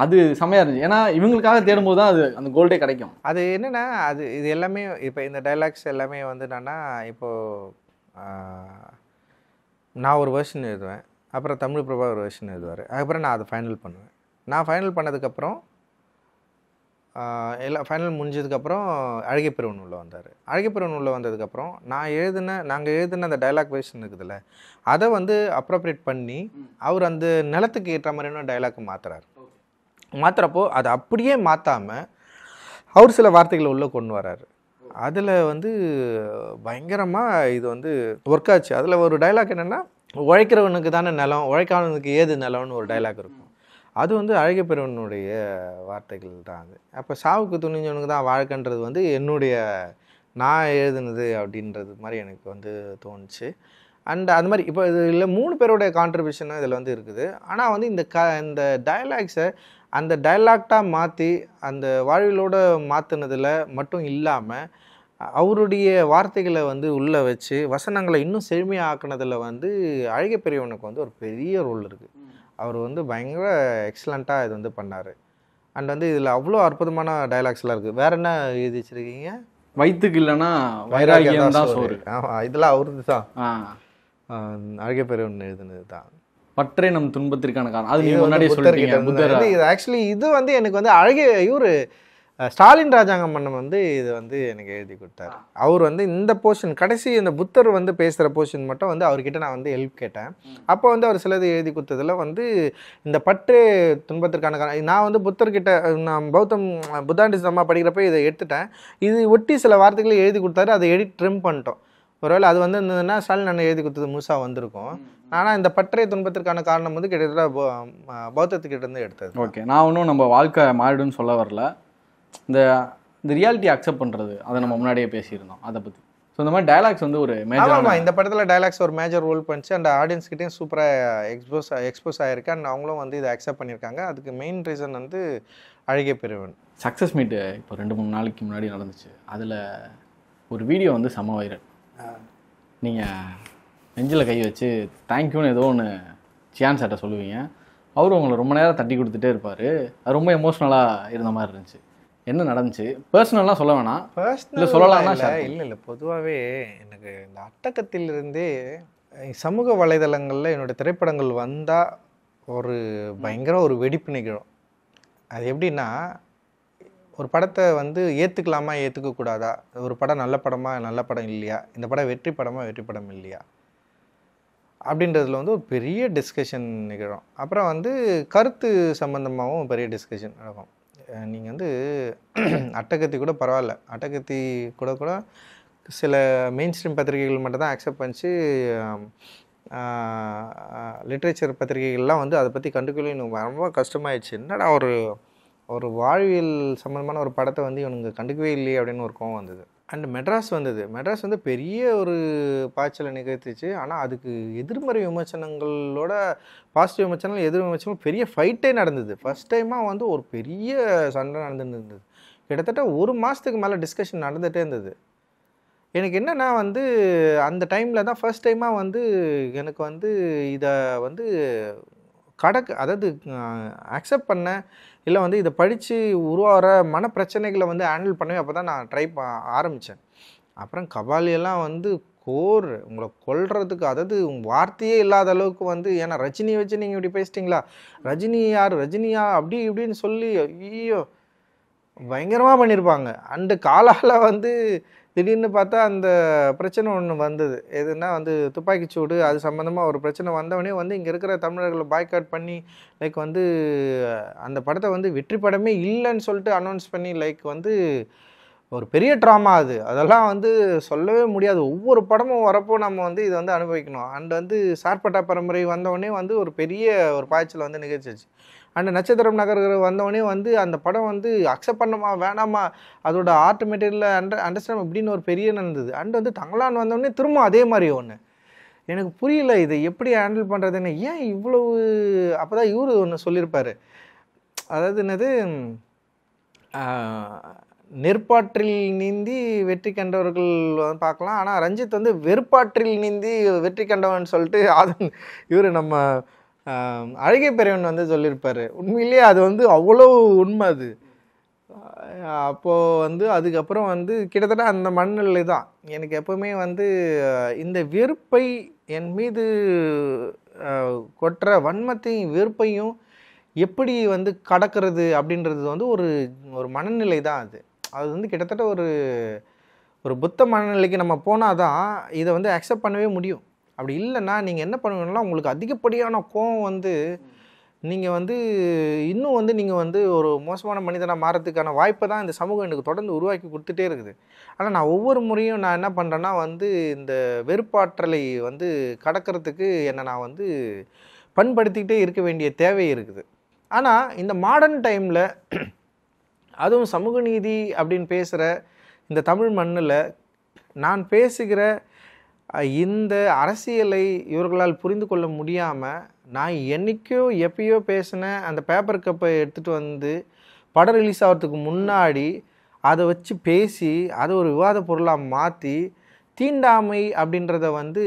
அது செம்மையாக இருந்துச்சு. ஏன்னா இவங்களுக்காக தேடும்போது தான் அது அந்த கோல்டே கிடைக்கும். அது என்னென்னா அது இது எல்லாமே இப்போ இந்த டைலாக்ஸ் எல்லாமே வந்து என்னன்னா இப்போது நான் ஒரு வெர்ஷன் எழுதுவேன், அப்புறம் தமிழ் பிரபா ஒரு வெர்ஷன் எழுதுவார், அதுக்கப்புறம் நான் அதை ஃபைனல் பண்ணுவேன். நான் ஃபைனல் பண்ணதுக்கப்புறம் எல்லாம் ஃபைனல் முடிஞ்சதுக்கப்புறம் அழகிய பெருவன் உள்ள வந்தார். அழகிய பெருவன் உள்ள வந்ததுக்கப்புறம் நாங்கள் எழுதின அந்த டைலாக் வெர்ஷன் இருக்குதுல்ல, அதை வந்து அப்ரோப்ரியேட் பண்ணி அவர் அந்த நிலத்துக்கு ஏற்ற மாதிரியான டைலாக் மாற்றுறப்போ அதை அப்படியே மாற்றாமல் அவர் சில வார்த்தைகளை உள்ளே கொண்டு வராரு. அதில் வந்து பயங்கரமாக இது வந்து ஒர்க் ஆச்சு. அதில் ஒரு டைலாக் என்னென்னா, உழைக்கிறவனுக்கு தானே நிலம், உழைக்காதவனுக்கு ஏது நிலம்னு ஒரு டைலாக் இருக்கும். அது வந்து அழகிய பெருவனுடைய வார்த்தைகள் தான் அது. அப்போ சாவுக்கு துணிஞ்சவனுக்கு தான் வாழ்க்கைன்றது வந்து நான் எழுதுனது அப்படின்றது மாதிரி எனக்கு வந்து தோணுச்சு. அண்ட் அது மாதிரி இப்போ இதில் 3 பேருடைய கான்ட்ரிபியூஷனும் இதில் வந்து இருக்குது. ஆனால் வந்து இந்த டைலாக்ஸை அந்த டைலாக்டாக மாற்றி அந்த வாழ்விலோடு மாற்றினதில் மட்டும் இல்லாமல் அவருடைய வார்த்தைகளை வந்து உள்ளே வச்சு வசனங்களை இன்னும் செழுமையாக ஆக்குனதில் வந்து அழகிய பெரியவனுக்கு வந்து ஒரு பெரிய ரோல் இருக்குது. அவர் வந்து பயங்கர எக்ஸலண்ட்டாக இது வந்து பண்ணார். அண்ட் வந்து இதில் அவ்வளோ அற்புதமான டைலாக்ஸ்லாம் இருக்குது. வேறு என்ன எழுதி வச்சுருக்கீங்க? வயிற்றுக்கு இல்லைன்னா வைராகியம் தான் சோறு. ஆமாம், இதெல்லாம் அவருக்கு தான், அழகிய பெரியவன் எழுதுனது தான். பற்றே நம் துன்பத்திற்கான காரணம், அது நீங்க முன்னாடியே சொல்லிட்டீங்க. இது ஆக்சுவலி இது வந்து எனக்கு வந்து அழகிய இவர் ஸ்டாலின் ராஜாங்கம் மன்னன் வந்து இது வந்து எனக்கு எழுதி கொடுத்தாரு. அவர் வந்து இந்த போர்ஷன் கடைசி இந்த புத்தர் வந்து பேசுகிற போர்ஷன் மட்டும் வந்து அவர்கிட்ட நான் வந்து ஹெல்ப் கேட்டேன். அப்போ வந்து அவர் சிலது எழுதி கொடுத்ததில் வந்து இந்த பற்றே துன்பத்திற்கான காரணம், நான் வந்து புத்தர்கிட்ட நான் புத்தாண்டிசமாக படிக்கிறப்ப இதை எடுத்துட்டேன். இது ஒட்டி சில வார்த்தைகளை எழுதி கொடுத்தாரு, அதை ட்ரிம் பண்ணிட்டோம். ஒருவேளை அது வந்து இருந்ததுன்னா ஸ்டாலின் அண்ணன் எழுதி கொடுத்தது முழுசாக வந்திருக்கும். ஆனால் இந்த பற்றைய துன்பத்திற்கான காரணம் வந்து கிட்டத்தட்ட பௌத்தத்துக்கிட்ட இருந்து எடுத்தது. ஓகே, நான் ஒன்றும் நம்ம வாழ்க்கை மாறிடுன்னு சொல்ல வரல. இந்த ரியாலிட்டி அக்செப்ட் பண்ணுறது அதை நம்ம முன்னாடியே பேசியிருந்தோம், அதை பற்றி. ஸோ இந்த மாதிரி டைலாக்ஸ் வந்து ஒரு மேஜர், இந்த படத்தில் டைலாக்ஸ் ஒரு மேஜர் ரோல் பண்ணிச்சு. அந்த ஆடியன்ஸ்கிட்டையும் சூப்பராக எக்ஸ்போஸ் ஆகிருக்கு. அண்ட் அவங்களும் வந்து இதை அக்செப்ட் பண்ணியிருக்காங்க. அதுக்கு மெயின் ரீசன் வந்து அழகிய பெரியவன். சக்ஸஸ் மீட்டு இப்போ 2-3 நாளைக்கு முன்னாடி நடந்துச்சு. அதில் ஒரு வீடியோ வந்து செம வைரல். நீங்கள் நெஞ்சில் கை வச்சு தேங்க்யூன்னு ஏதோ ஒன்று சியான் சார்ட்ட சொல்லுவீங்க, அவரும் உங்களை ரொம்ப நேரம் தட்டி கொடுத்துட்டே இருப்பார். அது ரொம்ப எமோஷ்னலாக இருந்த மாதிரி இருந்துச்சு. என்ன நடந்துச்சு? பர்சனலாக சொல்ல வேணாம், இல்லை சொல்லலாம்னா இல்லை பொதுவாகவே எனக்கு இந்த அட்டகத்திலிருந்தே சமூக வலைதளங்களில் என்னோடய திரைப்படங்கள் வந்தால் ஒரு பயங்கர ஒரு வெடிப்பு நிகழும். அது எப்படின்னா, ஒரு படத்தை வந்து ஏற்றுக்கலாமா ஏற்றுக்கக்கூடாதா, ஒரு படம் நல்ல படமா நல்ல படம் இல்லையா, இந்த படம் வெற்றி படமா வெற்றி படம் இல்லையா அப்படின்றதுல வந்து ஒரு பெரிய டிஸ்கஷன் நிகழும். அப்புறம் வந்து கருத்து சம்மந்தமாகவும் பெரிய டிஸ்கஷன் நடக்கும். நீங்கள் வந்து அட்டகத்தி கூட பரவாயில்ல, அட்டகத்தி கூட சில மெயின் ஸ்ட்ரீம் பத்திரிகைகள் மட்டும் தான் அக்செப்ட் பண்ணிச்சு. லிட்ரேச்சர் பத்திரிகைகள்லாம் வந்து அதை பற்றி கண்டுக்கவே எனக்கு ரொம்ப கஷ்டமாயிடுச்சு. என்னடா ஒரு ஒரு வாழ்வியல் சம்மந்தமான ஒரு படத்தை வந்து இவனுங்க கண்டுக்கவே இல்லையே அப்படின்னு ஒரு கோவம் வந்தது. அண்ட் மெட்ராஸ் வந்தது. மெட்ராஸ் வந்து பெரிய ஒரு பாய்ச்சலை நிகழ்த்துச்சு. ஆனால் அதுக்கு எதிர்மறை விமர்சனங்களோட பாசிட்டிவ் விமர்சனங்கள், எதிர் விமர்சனங்கள் பெரிய ஃபைட்டே நடந்தது. ஃபஸ்ட் டைமாக வந்து ஒரு பெரிய சண்டை நடந்துட்டு இருந்தது. கிட்டத்தட்ட 1 மாதத்துக்கு மேலே டிஸ்கஷன் நடந்துகிட்டே இருந்தது. எனக்கு என்னென்னா வந்து அந்த டைமில் தான் ஃபர்ஸ்ட் டைமாக வந்து எனக்கு வந்து இதை வந்து அதாவது அக்செப்ட் பண்ண, இல்லை வந்து இதை படித்து உருவாகிற மனப்பிரச்சனைகளை வந்து ஹேண்டில் பண்ணவே அப்போ தான் நான் ஆரம்பித்தேன். அப்புறம் கபாலியெல்லாம் வந்து உங்களை கொல்றதுக்கு, அதாவது வார்த்தையே இல்லாத அளவுக்கு வந்து, ஏன்னா ரஜினியை வச்சு நீங்கள் இப்படி பேசிட்டிங்களா, ரஜினி யார், ரஜினியா அப்படி இப்படின்னு சொல்லி ஐயோ பயங்கரமாக பண்ணியிருப்பாங்க. அண்டு காலால் வந்து திடீர்னு பார்த்தா அந்த பிரச்சனை ஒன்று வந்தது. எதுனா வந்து துப்பாக்கிச்சூடு, அது சம்மந்தமாக ஒரு பிரச்சனை வந்தவொடனே வந்து இங்கே இருக்கிற தமிழர்களை பாய்காட் பண்ணி லைக் வந்து அந்த படத்தை வந்து வெற்றி படமே இல்லைன்னு சொல்லிட்டு அனௌன்ஸ் பண்ணி லைக் வந்து ஒரு பெரிய ட்ராமா அது. அதெல்லாம் வந்து சொல்லவே முடியாது. ஒவ்வொரு படமும் வரப்போ நம்ம வந்து இதை வந்து அனுபவிக்கணும். அண்ட் வந்து சார்பட்டா பரம்பரை வந்தவொடனே வந்து ஒரு பெரிய ஒரு பாய்ச்சல் வந்து நிகழ்ச்சிச்சு. அண்ட் நட்சத்திரம் நகர் வந்தவொடனே வந்து அந்த படம் வந்து அக்செப்ட் பண்ணமா வேணாமா, அதோட ஆர்ட் மெட்டீரியல் அண்டர்ஸ்டாண்ட் இப்படின்னு ஒரு பெரிய நடந்தது. அண்ட் வந்து தங்கலான் வந்தவொடனே திரும்ப அதே மாதிரி ஒன்று. எனக்கு புரியல இதை எப்படி ஹேண்டில் பண்ணுறதுன்னு. ஏன் இவ்வளவு, அப்போ தான் இவர் ஒன்று சொல்லியிருப்பார். அதாவது என்னது, நெற்பாற்றில் நீந்தி வெற்றி கண்டவர்கள் பார்க்கலாம், ஆனால் ரஞ்சித் வந்து வெறுப்பாற்றில் நீந்தி வெற்றி கண்டவன் சொல்லிட்டு இவர் நம்ம அழகை பெரியவன் வந்து சொல்லியிருப்பார். உண்மையிலேயே அது வந்து அவ்வளோ உண்மை அது. அப்போது வந்து அதுக்கப்புறம் வந்து கிட்டத்தட்ட அந்த மனநிலை தான் எனக்கு எப்போவுமே வந்து இந்த வெறுப்பை என் மீது கொட்டுற வன்மத்தையும் வெறுப்பையும் எப்படி வந்து கடக்கிறது அப்படின்றது வந்து ஒரு மனநிலை தான் அது. அது வந்து கிட்டத்தட்ட ஒரு புத்த மனநிலைக்கு நம்ம போனால் தான் இதை வந்து அக்செப்ட் பண்ணவே முடியும். அப்படி இல்லைன்னா நீங்கள் என்ன பண்ணுவீங்கன்னா, உங்களுக்கு அதிகப்படியான கோவம் வந்து நீங்கள் வந்து இன்னும் வந்து நீங்கள் வந்து ஒரு மோசமான மனிதனாக மாறதுக்கான வாய்ப்பை தான் இந்த சமூகம் எனக்கு தொடர்ந்து உருவாக்கி கொடுத்துட்டே இருக்குது. ஆனால் நான் ஒவ்வொரு முறையும் நான் என்ன பண்ணுறேன்னா வந்து இந்த வெறுப்பாற்றலை வந்து கடக்கிறதுக்கு என்னை நான் வந்து பண்படுத்திக்கிட்டே இருக்க வேண்டிய தேவை இருக்குது. ஆனால் இந்த மாடர்ன் டைமில் அதுவும் சமூக நீதி அப்படின்னு பேசுகிற இந்த தமிழ் மண்ணில் நான் பேசுகிற இந்த அரசியலை இவர்களால் புரிந்து கொள்ள முடியாமல், நான் என்றைக்கோ எப்பயோ பேசின அந்த பேப்பர் கப்பை எடுத்துகிட்டு வந்து படம் ரிலீஸ் ஆகிறதுக்கு முன்னாடி அதை வச்சு பேசி அதை ஒரு விவாத பொருளாக மாற்றி, தீண்டாமை அப்படின்றத வந்து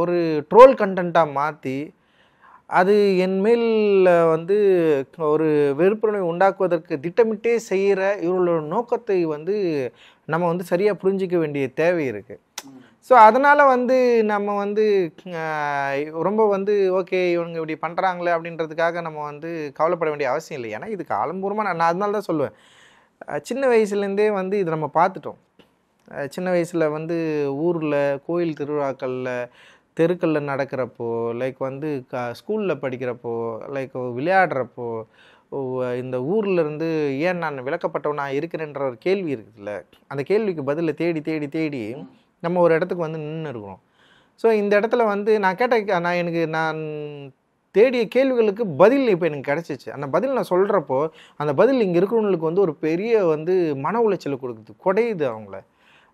ஒரு ட்ரோல் கண்டென்ட்டாக மாற்றி, அது என் மேல் வந்து ஒரு வெறுப்புணர்வை உண்டாக்குவதற்கு திட்டமிட்டே செய்கிற இவர்களோட நோக்கத்தை வந்து நம்ம வந்து சரியாக புரிஞ்சிக்க வேண்டிய தேவை இருக்குது. ஸோ அதனால் வந்து நம்ம வந்து ரொம்ப வந்து ஓகே இவங்க இப்படி பண்ணுறாங்களே அப்படின்றதுக்காக நம்ம வந்து கவலைப்பட வேண்டிய அவசியம் இல்லை. ஏன்னா இது காலம்பூர்வமாக நான் அதனால தான் சொல்லுவேன், சின்ன வயசுலேருந்தே வந்து இதை நம்ம பார்த்துட்டோம். சின்ன வயசில் வந்து ஊரில் கோயில் திருவிழாக்களில் தெருக்களில் நடக்கிறப்போ, லைக் வந்து ஸ்கூலில் படிக்கிறப்போ, லைக் விளையாடுறப்போ, இந்த ஊர்லேருந்து ஏன் நான் விளக்கப்பட்டவனாக இருக்கிறேன்ற ஒரு கேள்வி இருக்குதுல்ல, அந்த கேள்விக்கு பதிலை தேடி தேடி தேடி நம்ம ஒரு இடத்துக்கு வந்து நின்று இருக்கிறோம். ஸோ இந்த இடத்துல வந்து நான் தேடிய கேள்விகளுக்கு பதில் இப்போ எனக்கு கிடச்சிச்சு. அந்த பதில் நான் சொல்கிறப்போ அந்த பதில் இங்கே இருக்கிறவங்களுக்கு வந்து ஒரு பெரிய வந்து மன உளைச்சலை கொடுக்குது, குடையுது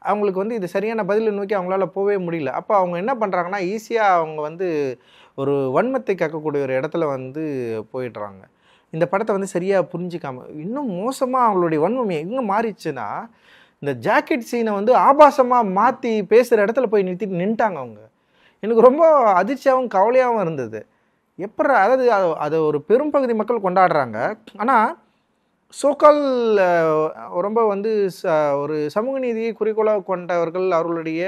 அவங்களுக்கு வந்து இது சரியான பதிலை நோக்கி அவங்களால போகவே முடியல. அப்போ அவங்க என்ன பண்ணுறாங்கன்னா, ஈஸியாக அவங்க வந்து ஒரு வன்மத்தை கக்கக்கூடிய ஒரு இடத்துல வந்து போயிடுறாங்க. இந்த படத்தை வந்து சரியாக புரிஞ்சிக்காமல் இன்னும் மோசமாக அவங்களுடைய வன்மம் எங்கே மாறிடுச்சுன்னா, இந்த ஜாக்கெட் சீனை வந்து ஆபாசமாக மாற்றி பேசுகிற இடத்துல போய் நின்றுட்டாங்க அவங்க. எனக்கு ரொம்ப அதிர்ச்சியாகவும் கவலையாகவும் இருந்தது. அதாவது அதை ஒரு பெரும்பகுதி மக்கள் கொண்டாடுறாங்க, ஆனால் சோக்கால் ரொம்ப வந்து ஒரு சமூக நீதியை குறிக்கோளாக கொண்டவர்கள் அவர்களுடைய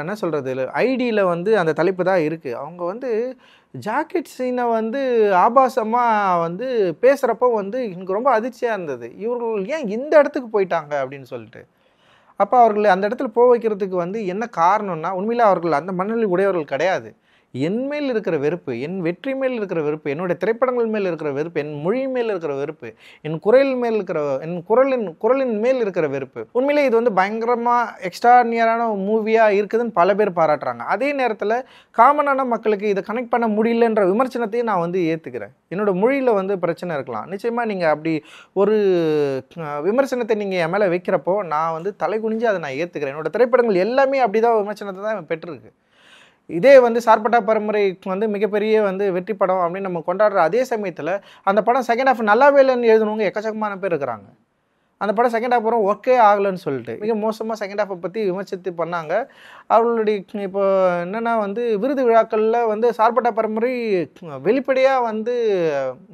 என்ன சொல்கிறது ஐடியில் வந்து அந்த தலைப்பு தான் இருக்குது. அவங்க வந்து ஜாக்கெட் சீனை வந்து ஆபாசமாக வந்து பேசுகிறப்போ வந்து எனக்கு ரொம்ப அதிர்ச்சியாக இருந்தது. இவர்கள் ஏன் இந்த இடத்துக்கு போயிட்டாங்க அப்படின்னு சொல்லிட்டு. அப்போ அவர்கள் அந்த இடத்துல போக வைக்கிறதுக்கு வந்து என்ன காரணம்னா, உண்மையிலே அவர்கள் அந்த மனநிலை உடையவர்கள் கிடையாது. என் மேல் இருக்கிற வெறுப்பு, என் வெற்றி மேல் இருக்கிற வெறுப்பு, என்னுடைய திரைப்படங்கள் மேல் இருக்கிற வெறுப்பு, என் மொழி மேல் இருக்கிற வெறுப்பு, என் குரலின் மேல் இருக்கிற வெறுப்பு. உண்மையிலே இது வந்து பயங்கரமாக எக்ஸ்ட்ரானியரான மூவியாக இருக்குதுன்னு பல பேர் பாராட்டுறாங்க. அதே நேரத்தில் காமனான மக்களுக்கு இதை கனெக்ட் பண்ண முடியலன்ற விமர்சனத்தையும் நான் வந்து ஏற்றுக்கிறேன். என்னோட மொழியில் வந்து பிரச்சனை இருக்கலாம். நிச்சயமாக நீங்கள் அப்படி ஒரு விமர்சனத்தை நீங்கள் என் மேலே வைக்கிறப்போ நான் வந்து தலை குனிஞ்சு அதை நான் ஏற்றுக்கிறேன். என்னோட திரைப்படங்கள் எல்லாமே அப்படி தான் விமர்சனத்தை தான் பெற்றிருக்கு. இதே வந்து சார்பட்டா பரம்பரை வந்து மிகப்பெரிய வந்து வெற்றி படம் அப்படின்னு நம்ம கொண்டாடுற அதே சமயத்தில் அந்த படம் செகண்ட் ஹாஃப் நல்லாவே இல்லைன்னு எழுதுனவங்க எக்கச்சக்கமான பேர் இருக்கிறாங்க. அந்த படம் செகண்ட் ஹாஃப் வரும் ஒர்க்கே ஆகலைன்னு சொல்லிட்டு மிக மோசமாக செகண்ட் ஹாஃபை பற்றி விமர்சித்து பண்ணாங்க. அவர்களுடைய இப்போ என்னென்னா வந்து விருது விழாக்களில் வந்து சார்பட்டா பரம்பரை வெளிப்படையாக வந்து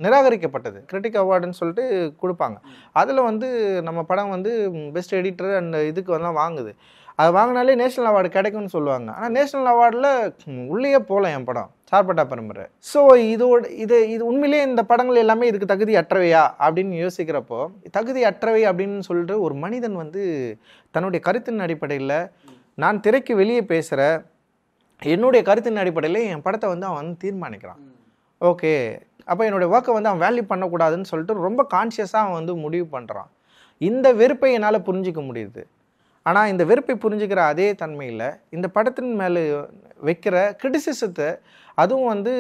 நிராகரிக்கப்பட்டது. கிரிட்டிக் அவார்டுன்னு சொல்லிட்டு கொடுப்பாங்க. அதில் வந்து நம்ம படம் வந்து பெஸ்ட் எடிட்டர் அண்ட் இதுக்கு வந்து வாங்குது. அது வாங்கினாலே நேஷ்னல் அவார்டு கிடைக்கும்னு சொல்லுவாங்க. ஆனால் நேஷ்னல் அவார்டில் உள்ளே போகல என் படம் சார்பட்டா பரம்பரை. ஸோ இது உண்மையிலே இந்த படங்கள் எல்லாமே இதுக்கு தகுதி அற்றவையா அப்படின்னு யோசிக்கிறப்போ, தகுதி அற்றவை அப்படின்னு சொல்லிட்டு ஒரு மனிதன் வந்து தன்னுடைய கருத்தின் அடிப்படையில் நான் திரைக்கு வெளியே பேசுகிற என்னுடைய கருத்தின் அடிப்படையில் என் படத்தை வந்து அவன் வந்து தீர்மானிக்கிறான். ஓகே, அப்போ என்னுடைய ஒர்க்கை வந்து அவன் வேல்யூ பண்ணக்கூடாதுன்னு சொல்லிட்டு ரொம்ப கான்ஷியஸாக அவன் வந்து முடிவு பண்ணுறான். இந்த வெறுப்பை என்னால் புரிஞ்சிக்க முடியுது. ஆனால் இந்த வெறுப்பை புரிஞ்சுக்கிற அதே தன்மையில் இந்த படத்தின் மேலே வைக்கிற கிரிட்டிசிசத்தை, அதுவும் வந்து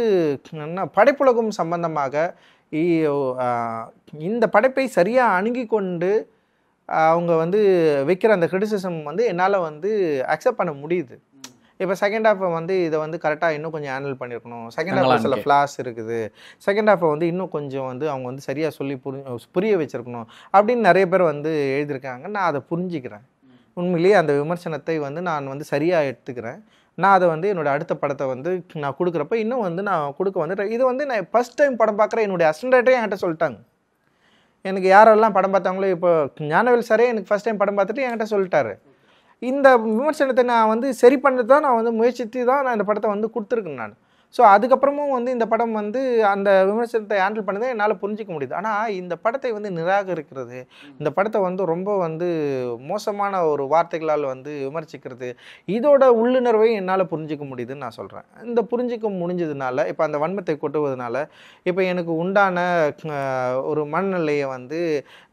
என்ன படைப்புலகம் சம்பந்தமாக இந்த படைப்பை சரியாக அணுகி கொண்டு அவங்க வந்து வைக்கிற அந்த கிரிட்டிசிசம் வந்து என்னால் வந்து அக்செப்ட் பண்ண முடியுது. இப்போ செகண்ட் ஹாஃபை வந்து இதை வந்து கரெக்டாக இன்னும் கொஞ்சம் ஹேண்டில் பண்ணியிருக்கணும், செகண்ட் ஹாஃபில் சில ஃப்ளாஸ் இருக்குது, செகண்ட் ஹாஃபை வந்து இன்னும் கொஞ்சம் வந்து அவங்க வந்து சரியாக சொல்லி புரிய வச்சுருக்கணும் அப்படின்னு நிறைய பேர் வந்து எழுதியிருக்காங்க. நான் அதை புரிஞ்சுக்கிறேன். உண்மையிலேயே அந்த விமர்சனத்தை வந்து நான் வந்து சரியாக எடுத்துக்கிறேன். நான் அதை வந்து என்னோடய அடுத்த படத்தை வந்து நான் கொடுக்குறப்ப இன்னும் வந்து நான் கொடுக்க வந்துட்டேன். இது வந்து நான் ஃபஸ்ட் டைம் படம் பார்க்குற என்னுடைய அசிஸ்டன்ட்டே என்கிட்ட சொல்லிட்டாங்க. எனக்கு யாரெல்லாம் படம் பார்த்தாங்களோ, இப்போ ஞானவேல் சாரே எனக்கு ஃபஸ்ட் டைம் படம் பார்த்துட்டு என்கிட்ட சொல்லிட்டாரு. இந்த விமர்சனத்தை நான் வந்து சரி பண்ணது தான் நான் வந்து முயற்சித்து தான் நான் இந்த படத்தை வந்து கொடுத்துருக்கேன் நான். ஸோ அதுக்கப்புறமும் வந்து இந்த படம் வந்து அந்த விமர்சனத்தை ஹேண்டில் பண்ணதை என்னால் புரிஞ்சிக்க முடியுது. ஆனால் இந்த படத்தை வந்து நிராகரிக்கிறது, இந்த படத்தை வந்து ரொம்ப வந்து மோசமான ஒரு வார்த்தைகளால் வந்து விமர்சிக்கிறது, இதோட உள்ளுணர்வை என்னால் புரிஞ்சிக்க முடியுதுன்னு நான் சொல்கிறேன். இந்த புரிஞ்சிக்க முடிஞ்சதுனால இப்போ அந்த வன்மத்தை கொட்டுவதனால இப்போ எனக்கு உண்டான ஒரு மனநிலையை வந்து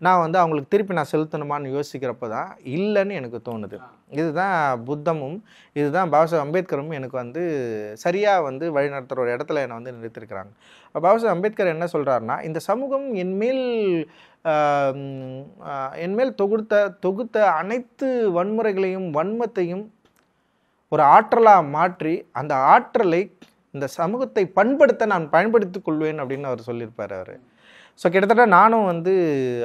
நான் வந்து அவங்களுக்கு திருப்பி நான் செலுத்தணுமான்னு யோசிக்கிறப்ப தான் இல்லைன்னு எனக்கு தோணுது. இதுதான் புத்தமும் இதுதான் பாபாசாஹேப் அம்பேத்கரும் எனக்கு வந்து சரியாக வந்து வழிநடத்துகிற ஒரு இடத்துல என்னை வந்து நிறுத்திருக்கிறாங்க. பாபாசாஹேப் அம்பேத்கர் என்ன சொல்கிறாருன்னா, இந்த சமூகம் என்மேல் தொகுத்த அனைத்து வன்முறைகளையும் வன்மத்தையும் ஒரு ஆற்றலாக மாற்றி அந்த ஆற்றலை இந்த சமூகத்தை பண்படுத்த நான் பயன்படுத்தி கொள்வேன் அப்படின்னு அவர் சொல்லியிருப்பார் அவர். ஸோ கிட்டத்தட்ட நானும் வந்து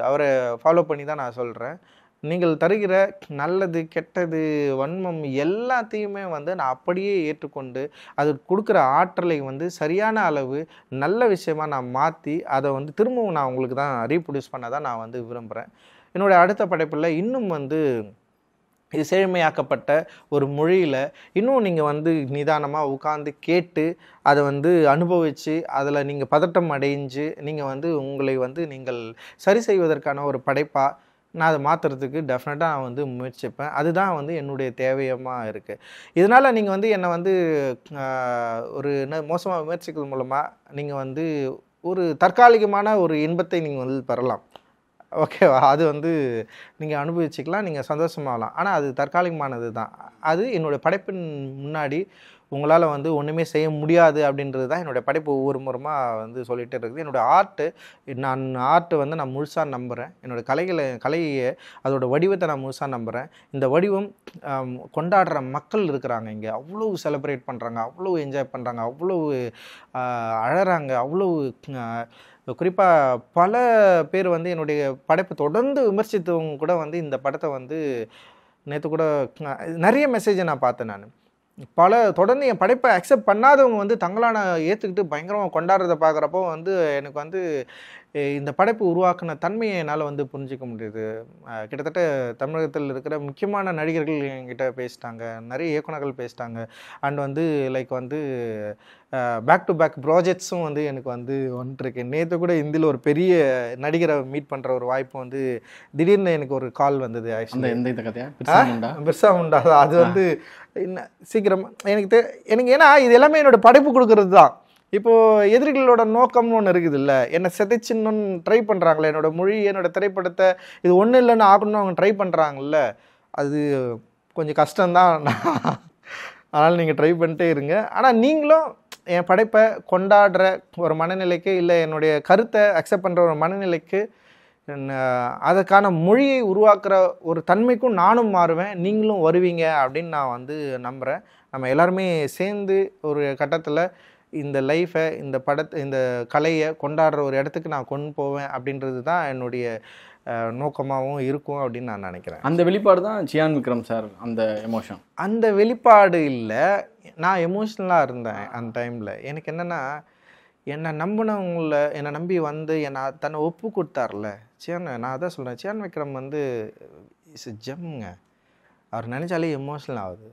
அவரை ஃபாலோ பண்ணி தான் நான் சொல்கிறேன். நீங்கள் தருகிற நல்லது கெட்டது வன்மம் எல்லாத்தையுமே வந்து நான் அப்படியே ஏற்றுக்கொண்டு அது கொடுக்குற ஆற்றலை வந்து சரியான அளவு நல்ல விஷயமா நான் மாற்றி அதை வந்து திரும்பவும் நான் உங்களுக்கு தான் ரீப்ரொடியூஸ் பண்ண தான் நான் வந்து விரும்புகிறேன். என்னுடைய அடுத்த படைப்பில் இன்னும் வந்து இது செழுமையாக்கப்பட்ட ஒரு மொழியில் இன்னும் நீங்கள் வந்து நிதானமாக உட்காந்து கேட்டு அதை வந்து அனுபவித்து அதில் நீங்கள் பதட்டம் அடைஞ்சு நீங்கள் வந்து உங்களை வந்து நீங்கள் சரி செய்வதற்கான ஒரு படைப்பாக நான் அதை மாற்றுறதுக்கு டெஃபினட்டாக நான் வந்து முயற்சிப்பேன். அதுதான் வந்து என்னுடைய தேவையமாக இருக்குது. இதனால் நீங்கள் வந்து என்னை வந்து ஒரு மோசமாக விமர்சிக்கிறது மூலமாக நீங்கள் வந்து ஒரு தற்காலிகமான ஒரு இன்பத்தை நீங்கள் வந்து பெறலாம். ஓகேவா? அது வந்து நீங்கள் அனுபவிச்சுக்கலாம், நீங்கள் சந்தோஷமாகலாம். ஆனால் அது தற்காலிகமானது தான். அது என்னுடைய படைப்பின் முன்னாடி உங்களால் வந்து ஒன்றுமே செய்ய முடியாது அப்படின்றது தான் என்னுடைய படைப்பு ஒவ்வொரு முறமாக வந்து சொல்லிகிட்டே இருக்குது. என்னோடய ஆர்ட்டு வந்து நான் முழுசாக நம்புகிறேன். என்னோடய கலையை அதோடய வடிவத்தை நான் முழுசாக நம்புகிறேன். இந்த வடிவம் கொண்டாடுற மக்கள் இருக்கிறாங்க இங்கே, அவ்வளோ செலிப்ரேட் பண்ணுறாங்க, அவ்வளோ என்ஜாய் பண்ணுறாங்க, அவ்வளோ அழறாங்க, அவ்வளோ குறிப்பாக பல பேர் வந்து என்னுடைய படைப்பை தொடர்ந்து விமர்சித்தவங்க கூட வந்து இந்த படத்தை வந்து நேற்று கூட நிறைய மெசேஜை நான் பார்த்தேன். நான் தொடர்ந்து என் படைப்பை அக்செப்ட் பண்ணாதவங்க வந்து தங்களான ஏற்றுக்கிட்டு பயங்கரமாக கொண்டாடுறதை பார்க்குறப்போ வந்து எனக்கு வந்து இந்த படைப்பு உருவாக்கின தன்மையை என்னால் வந்து புரிஞ்சிக்க முடியுது. கிட்டத்தட்ட தமிழகத்தில் இருக்கிற முக்கியமான நடிகர்கள் என்கிட்ட பேசிட்டாங்க, நிறைய இயக்குனர்கள் பேசிட்டாங்க. அண்ட் வந்து லைக் வந்து பேக் டு பேக் ப்ராஜெக்ட்ஸும் வந்து எனக்கு வந்து வந்துருக்கு. நேற்று கூட இந்தியில் ஒரு பெரிய நடிகரை மீட் பண்ணுற ஒரு வாய்ப்பு வந்து திடீர்னு எனக்கு ஒரு கால் வந்தது. ஆக்சுவலி இந்த கதையா பிர்சா முண்டா அது வந்து சீக்கிரம் எனக்கு ஏன்னா இது எல்லாமே என்னோட படைப்பு கொடுக்கறது தான். இப்போது எதிரிகளோட நோக்கம்னு ஒன்று இருக்குது இல்லை, என்னை சிதைச்சின்னு ட்ரை பண்ணுறாங்களே, என்னோட மொழி என்னோட திரைப்படத்தை இது ஒன்றும் இல்லைன்னு ஆகணும்னு அவங்க ட்ரை பண்ணுறாங்கல்ல, அது கொஞ்சம் கஷ்டம்தான். அதனால் நீங்கள் ட்ரை பண்ணிட்டே இருங்க. ஆனால் நீங்களும் என் படைப்பை கொண்டாடுற ஒரு மனநிலைக்கு, இல்லை என்னுடைய கருத்தை அக்செப்ட் பண்ணுற ஒரு மனநிலைக்கு, அதுக்கான மொழியை உருவாக்குற ஒரு தன்மைக்கும் நானும் மாறுவேன், நீங்களும் வருவீங்க அப்படின்னு நான் வந்து நம்புகிறேன். நம்ம எல்லாருமே சேர்ந்து ஒரு கட்டத்தில் இந்த லைஃப்பை, இந்த கலையை கொண்டாடுற ஒரு இடத்துக்கு நான் கொண்டு போவேன் அப்படின்றது தான் என்னுடைய நோக்கமாகவும் இருக்கும் அப்படின்னு நான் நினைக்கிறேன். அந்த வெளிப்பாடு தான் சியான் விக்ரம் சார். அந்த எமோஷன், அந்த வெளிப்பாடு இல்லை, நான் எமோஷ்னலாக இருந்தேன் அந்த டைமில். எனக்கு என்னென்னா, என்னை நம்பினவங்கள, என்னை நம்பி வந்து என்னை தன்னை ஒப்பு கொடுத்தார்ல சியான், நான் அதான் சொல்கிறேன், சியான் விக்ரம் வந்து இஸ் ஜம்முங்க. அவர் நினச்சாலே எமோஷ்னல் ஆகுது.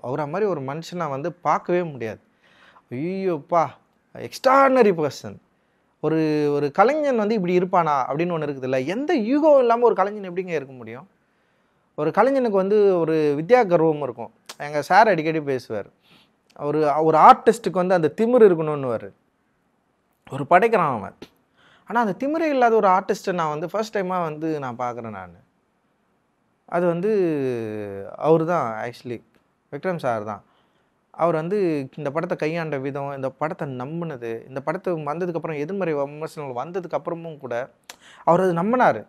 அவரை மாதிரி ஒரு மனுஷனை வந்து பார்க்கவே முடியாது. ஐயோப்பா, எக்ஸ்ட்ரானரி பர்சன். ஒரு கலைஞன் வந்து இப்படி இருப்பானா அப்படின்னு ஒன்று இருக்குது இல்லை. எந்த யூகோ இல்லாமல் ஒரு கலைஞன் எப்படிங்க இருக்க முடியும்? ஒரு கலைஞனுக்கு வந்து ஒரு வித்யா கர்வம் இருக்கும். எங்கள் சார் அடிக்கடி பேசுவார், ஒரு ஆர்டிஸ்ட்டுக்கு வந்து அந்த திமிரு இருக்கணும்னுவார். ஒரு படைக்கிறான் அவன், ஆனால் அந்த திமிரே இல்லாத ஒரு ஆர்டிஸ்ட்டை நான் வந்து ஃபர்ஸ்ட் டைமாக வந்து நான் பார்க்குறேன். அது வந்து அவர் தான், ஆக்சுவலி விக்ரம் சார் தான். அவர் வந்து இந்த படத்தை கையாண்ட விதம், இந்த படத்தை நம்பினது, இந்த படத்தை வந்ததுக்கப்புறம் எதிர்மறை விமர்சனங்கள் வந்ததுக்கப்புறமும் கூட அவர் அது நம்பினார்.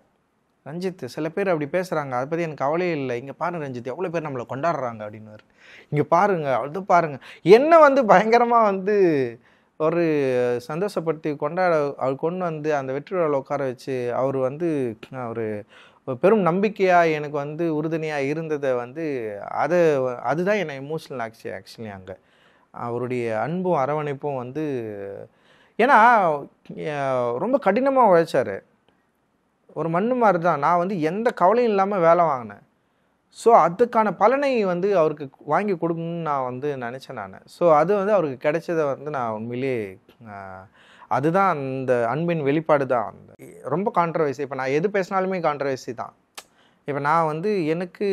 ரஞ்சித், சில பேர் அப்படி பேசுகிறாங்க, அதை பற்றி எனக்கு கவலையே இல்லை, இங்கே பாருங்கள் ரஞ்சித், எவ்வளோ பேர் நம்மளை கொண்டாடுறாங்க அப்படின்னுவார். இங்கே பாருங்கள், அது பாருங்கள், என்ன வந்து பயங்கரமாக வந்து ஒரு சந்தோஷப்படுத்தி அவர் கொண்டு வந்து அந்த வெற்றி விழாவில் உட்கார வச்சு அவர் வந்து ஒரு பெரும் நம்பிக்கையாக எனக்கு வந்து உறுதுணையாக இருந்ததை வந்து அதுதான் என்னை எமோஷ்னல் ஆக்சுவலி அங்கே அவருடைய அன்பும் அரவணைப்பும் வந்து. ஏன்னா ரொம்ப கடினமாக உழைச்சார், ஒரு மண்ணு மாதிரி தான். நான் வந்து எந்த கவலையும் இல்லாமல் வேலை வாங்கினேன். ஸோ அதுக்கான பலனை வந்து அவருக்கு வாங்கி கொடுக்கணும்னு நான் வந்து நினச்சேன். ஸோ அது வந்து அவருக்கு கிடைச்சதை வந்து நான் உண்மையிலே அதுதான் அந்த அன்பின் வெளிப்பாடு தான். அந்த ரொம்ப கான்ட்ரவர்சி, இப்போ நான் எது பேசினாலுமே கான்ட்ரவர்சி தான். இப்போ நான் வந்து எனக்கு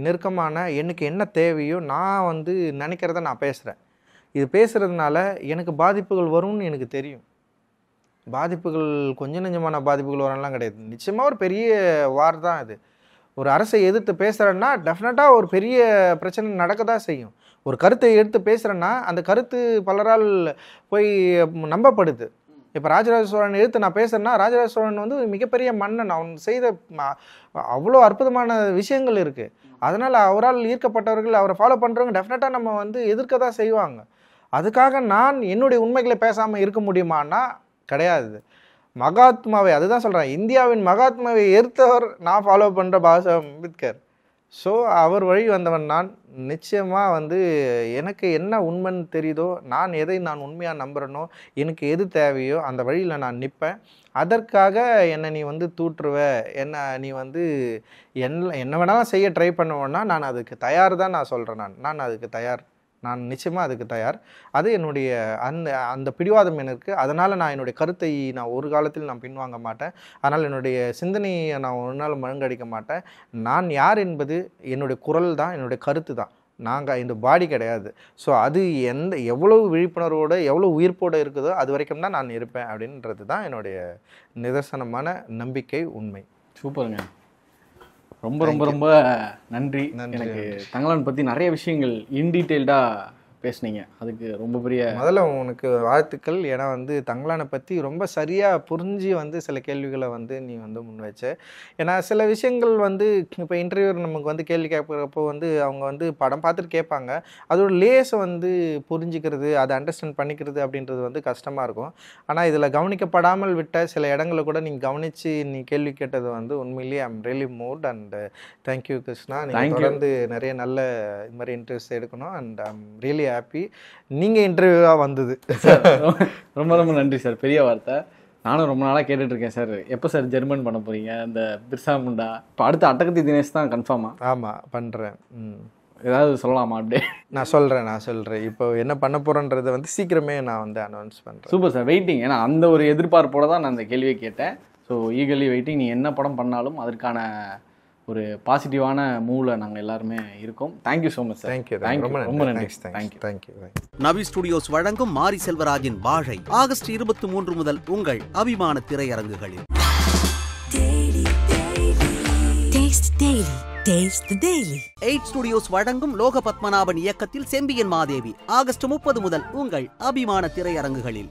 நெருக்கமான, எனக்கு என்ன தேவையோ நான் வந்து நினைக்கிறத நான் பேசுகிறேன். இது பேசுகிறதுனால எனக்கு பாதிப்புகள் வரும்னு எனக்கு தெரியும். பாதிப்புகள் கொஞ்சம் நெஞ்சமான பாதிப்புகள் வரலாம் கிடையாது, நிச்சயமாக ஒரு பெரிய வார் தான் இது. ஒரு அரசை எதிர்த்து பேசுகிறேன்னா டெஃபினட்டாக ஒரு பெரிய பிரச்சனை நடக்க தான் செய்யும். ஒரு கருத்தை எடுத்து பேசுகிறேன்னா அந்த கருத்து பலரால் போய் நம்பப்படுது. இப்போ ராஜராஜ சோழன் எதிர்த்து நான் பேசுகிறேன்னா, ராஜராஜ சோழன் வந்து மிகப்பெரிய மன்னன், அவன் செய்த அவ்வளோ அற்புதமான விஷயங்கள் இருக்குது. அதனால் அவரால் ஈர்க்கப்பட்டவர்கள், அவரை ஃபாலோ பண்ணுறவங்க டெஃபினட்டாக நம்ம வந்து எதிர்க்க தான் செய்வாங்க. அதுக்காக நான் என்னுடைய உண்மைகளை பேசாமல் இருக்க முடியுமான்னா கிடையாது. மகாத்மாவை, அதுதான் சொல்கிறேன், இந்தியாவின் மகாத்மாவை எதிர்த்தவர் நான் ஃபாலோ பண்ணுற பாபா அம்பேத்கர். ஸோ அவர் வழி வந்தவன் நான். நிச்சயமாக வந்து எனக்கு என்ன உண்மைன்னு தெரியுதோ, நான் எதை நான் உண்மையாக நம்புகிறேனோ, எனக்கு எது தேவையோ அந்த வழியில் நான் நிற்பேன். அதற்காக என்னை நீ வந்து தூற்றுவ, என்ன நீ வந்து என்ன வேணாலும் செய்ய ட்ரை பண்ணுவேன்னா நான் அதுக்கு தயார் தான். நான் சொல்கிறேன், நான் அதுக்கு தயார், நான் நிச்சயமாக அதுக்கு தயார். அது என்னுடைய அந்த பிடிவாதம் எனக்கு. அதனால் நான் என்னுடைய கருத்தை நான் ஒரு காலத்தில் நான் பின்வாங்க மாட்டேன். அதனால் என்னுடைய சிந்தனையை நான் ஒரு நாள் மழுங்கடிக்க மாட்டேன். நான் யார் என்பது என்னுடைய குரல் தான், என்னுடைய கருத்து தான். நாங்கள் இந்த பாடி கிடையாது. ஸோ அது எவ்வளவு விழிப்புணர்வோடு எவ்வளோ உயிர்ப்போடு இருக்குதோ அது வரைக்கும் தான் நான் இருப்பேன் அப்படின்றது தான் என்னுடைய நிதர்சனமான நம்பிக்கை, உண்மை. சூப்பருங்க, ரொம்ப ரொம்ப ரொம்ப நன்றி. எனக்கு தங்கலான் பற்றி நிறைய விஷயங்கள் இன்டீட்டெயில்டாக பேசுனீங்க, அதுக்கு ரொம்ப பெரிய முதல்ல உனக்கு வாழ்த்துக்கள். ஏன்னா வந்து தங்கலானை பற்றி ரொம்ப சரியாக புரிஞ்சு வந்து சில கேள்விகளை வந்து நீ வந்து முன் வச்ச. ஏன்னா சில விஷயங்கள் வந்து இப்போ இன்டர்வியூ நமக்கு வந்து கேள்வி கேட்குறப்போ வந்து அவங்க வந்து படம் பார்த்துட்டு கேட்பாங்க, அதோட லேஸை வந்து புரிஞ்சிக்கிறது, அதை அண்டர்ஸ்டாண்ட் பண்ணிக்கிறது அப்படின்றது வந்து கஷ்டமாக இருக்கும். ஆனால் இதில் கவனிக்கப்படாமல் விட்ட சில இடங்களை கூட நீங்கள் கவனித்து நீ கேள்வி கேட்டது வந்து உண்மையிலேயே I'm really mood. And thank you Krishna. நீங்கள் தொடர்ந்து நிறைய நல்ல இது மாதிரி இன்டர்வியூஸ் எடுக்கணும். அண்ட் ஐம் ரியலி ஹாப்பி நீங்கள் இன்டர்வியூவாக வந்தது. ரொம்ப ரொம்ப நன்றி சார், பெரிய வார்த்தை. நானும் ரொம்ப நாளாக கேட்டுட்ருக்கேன் சார், எப்போ சார் ஜெர்மன் பண்ண போகிறீங்க இந்த பிர்சா முண்டா? இப்போ அடுத்த அட்டகத்தி தினேஷ் தான் கன்ஃபார்மாக? ஆமாம், பண்ணுறேன். ஏதாவது சொல்லலாமா அப்படியே? நான் சொல்கிறேன் இப்போ என்ன பண்ண போகிறேன்றதை வந்து சீக்கிரமே நான் வந்து அனௌன்ஸ் பண்ணுறேன். Super sir, waiting. ஏன்னா அந்த ஒரு எதிர்பார்ப்போட தான் நான் அந்த கேள்வியை கேட்டேன். So eagerly waiting. நீ என்ன படம் பண்ணாலும் அதற்கான ஒரு பாசிட்டிவான மூவில் நாங்கள் எல்லாருமே இருக்கோம். Thank you so much sir. Thank you, ரொம்ப நன்றி. தேங்க்யூ. நவி ஸ்டுடியோஸ் வழங்கும் மாரி செல்வராஜின் வாழை ஆகஸ்ட் 23 முதல் உங்கள் அபிமான திரையரங்குகளில். Taste the Daily. 8 ஸ்டுடியோஸ் வழங்கும் லோக பத்மநாபன் இயக்கத்தில் செம்பியன் மாதேவி ஆகஸ்ட் 30 முதல் உங்கள் அபிமான திரையரங்குகளில்.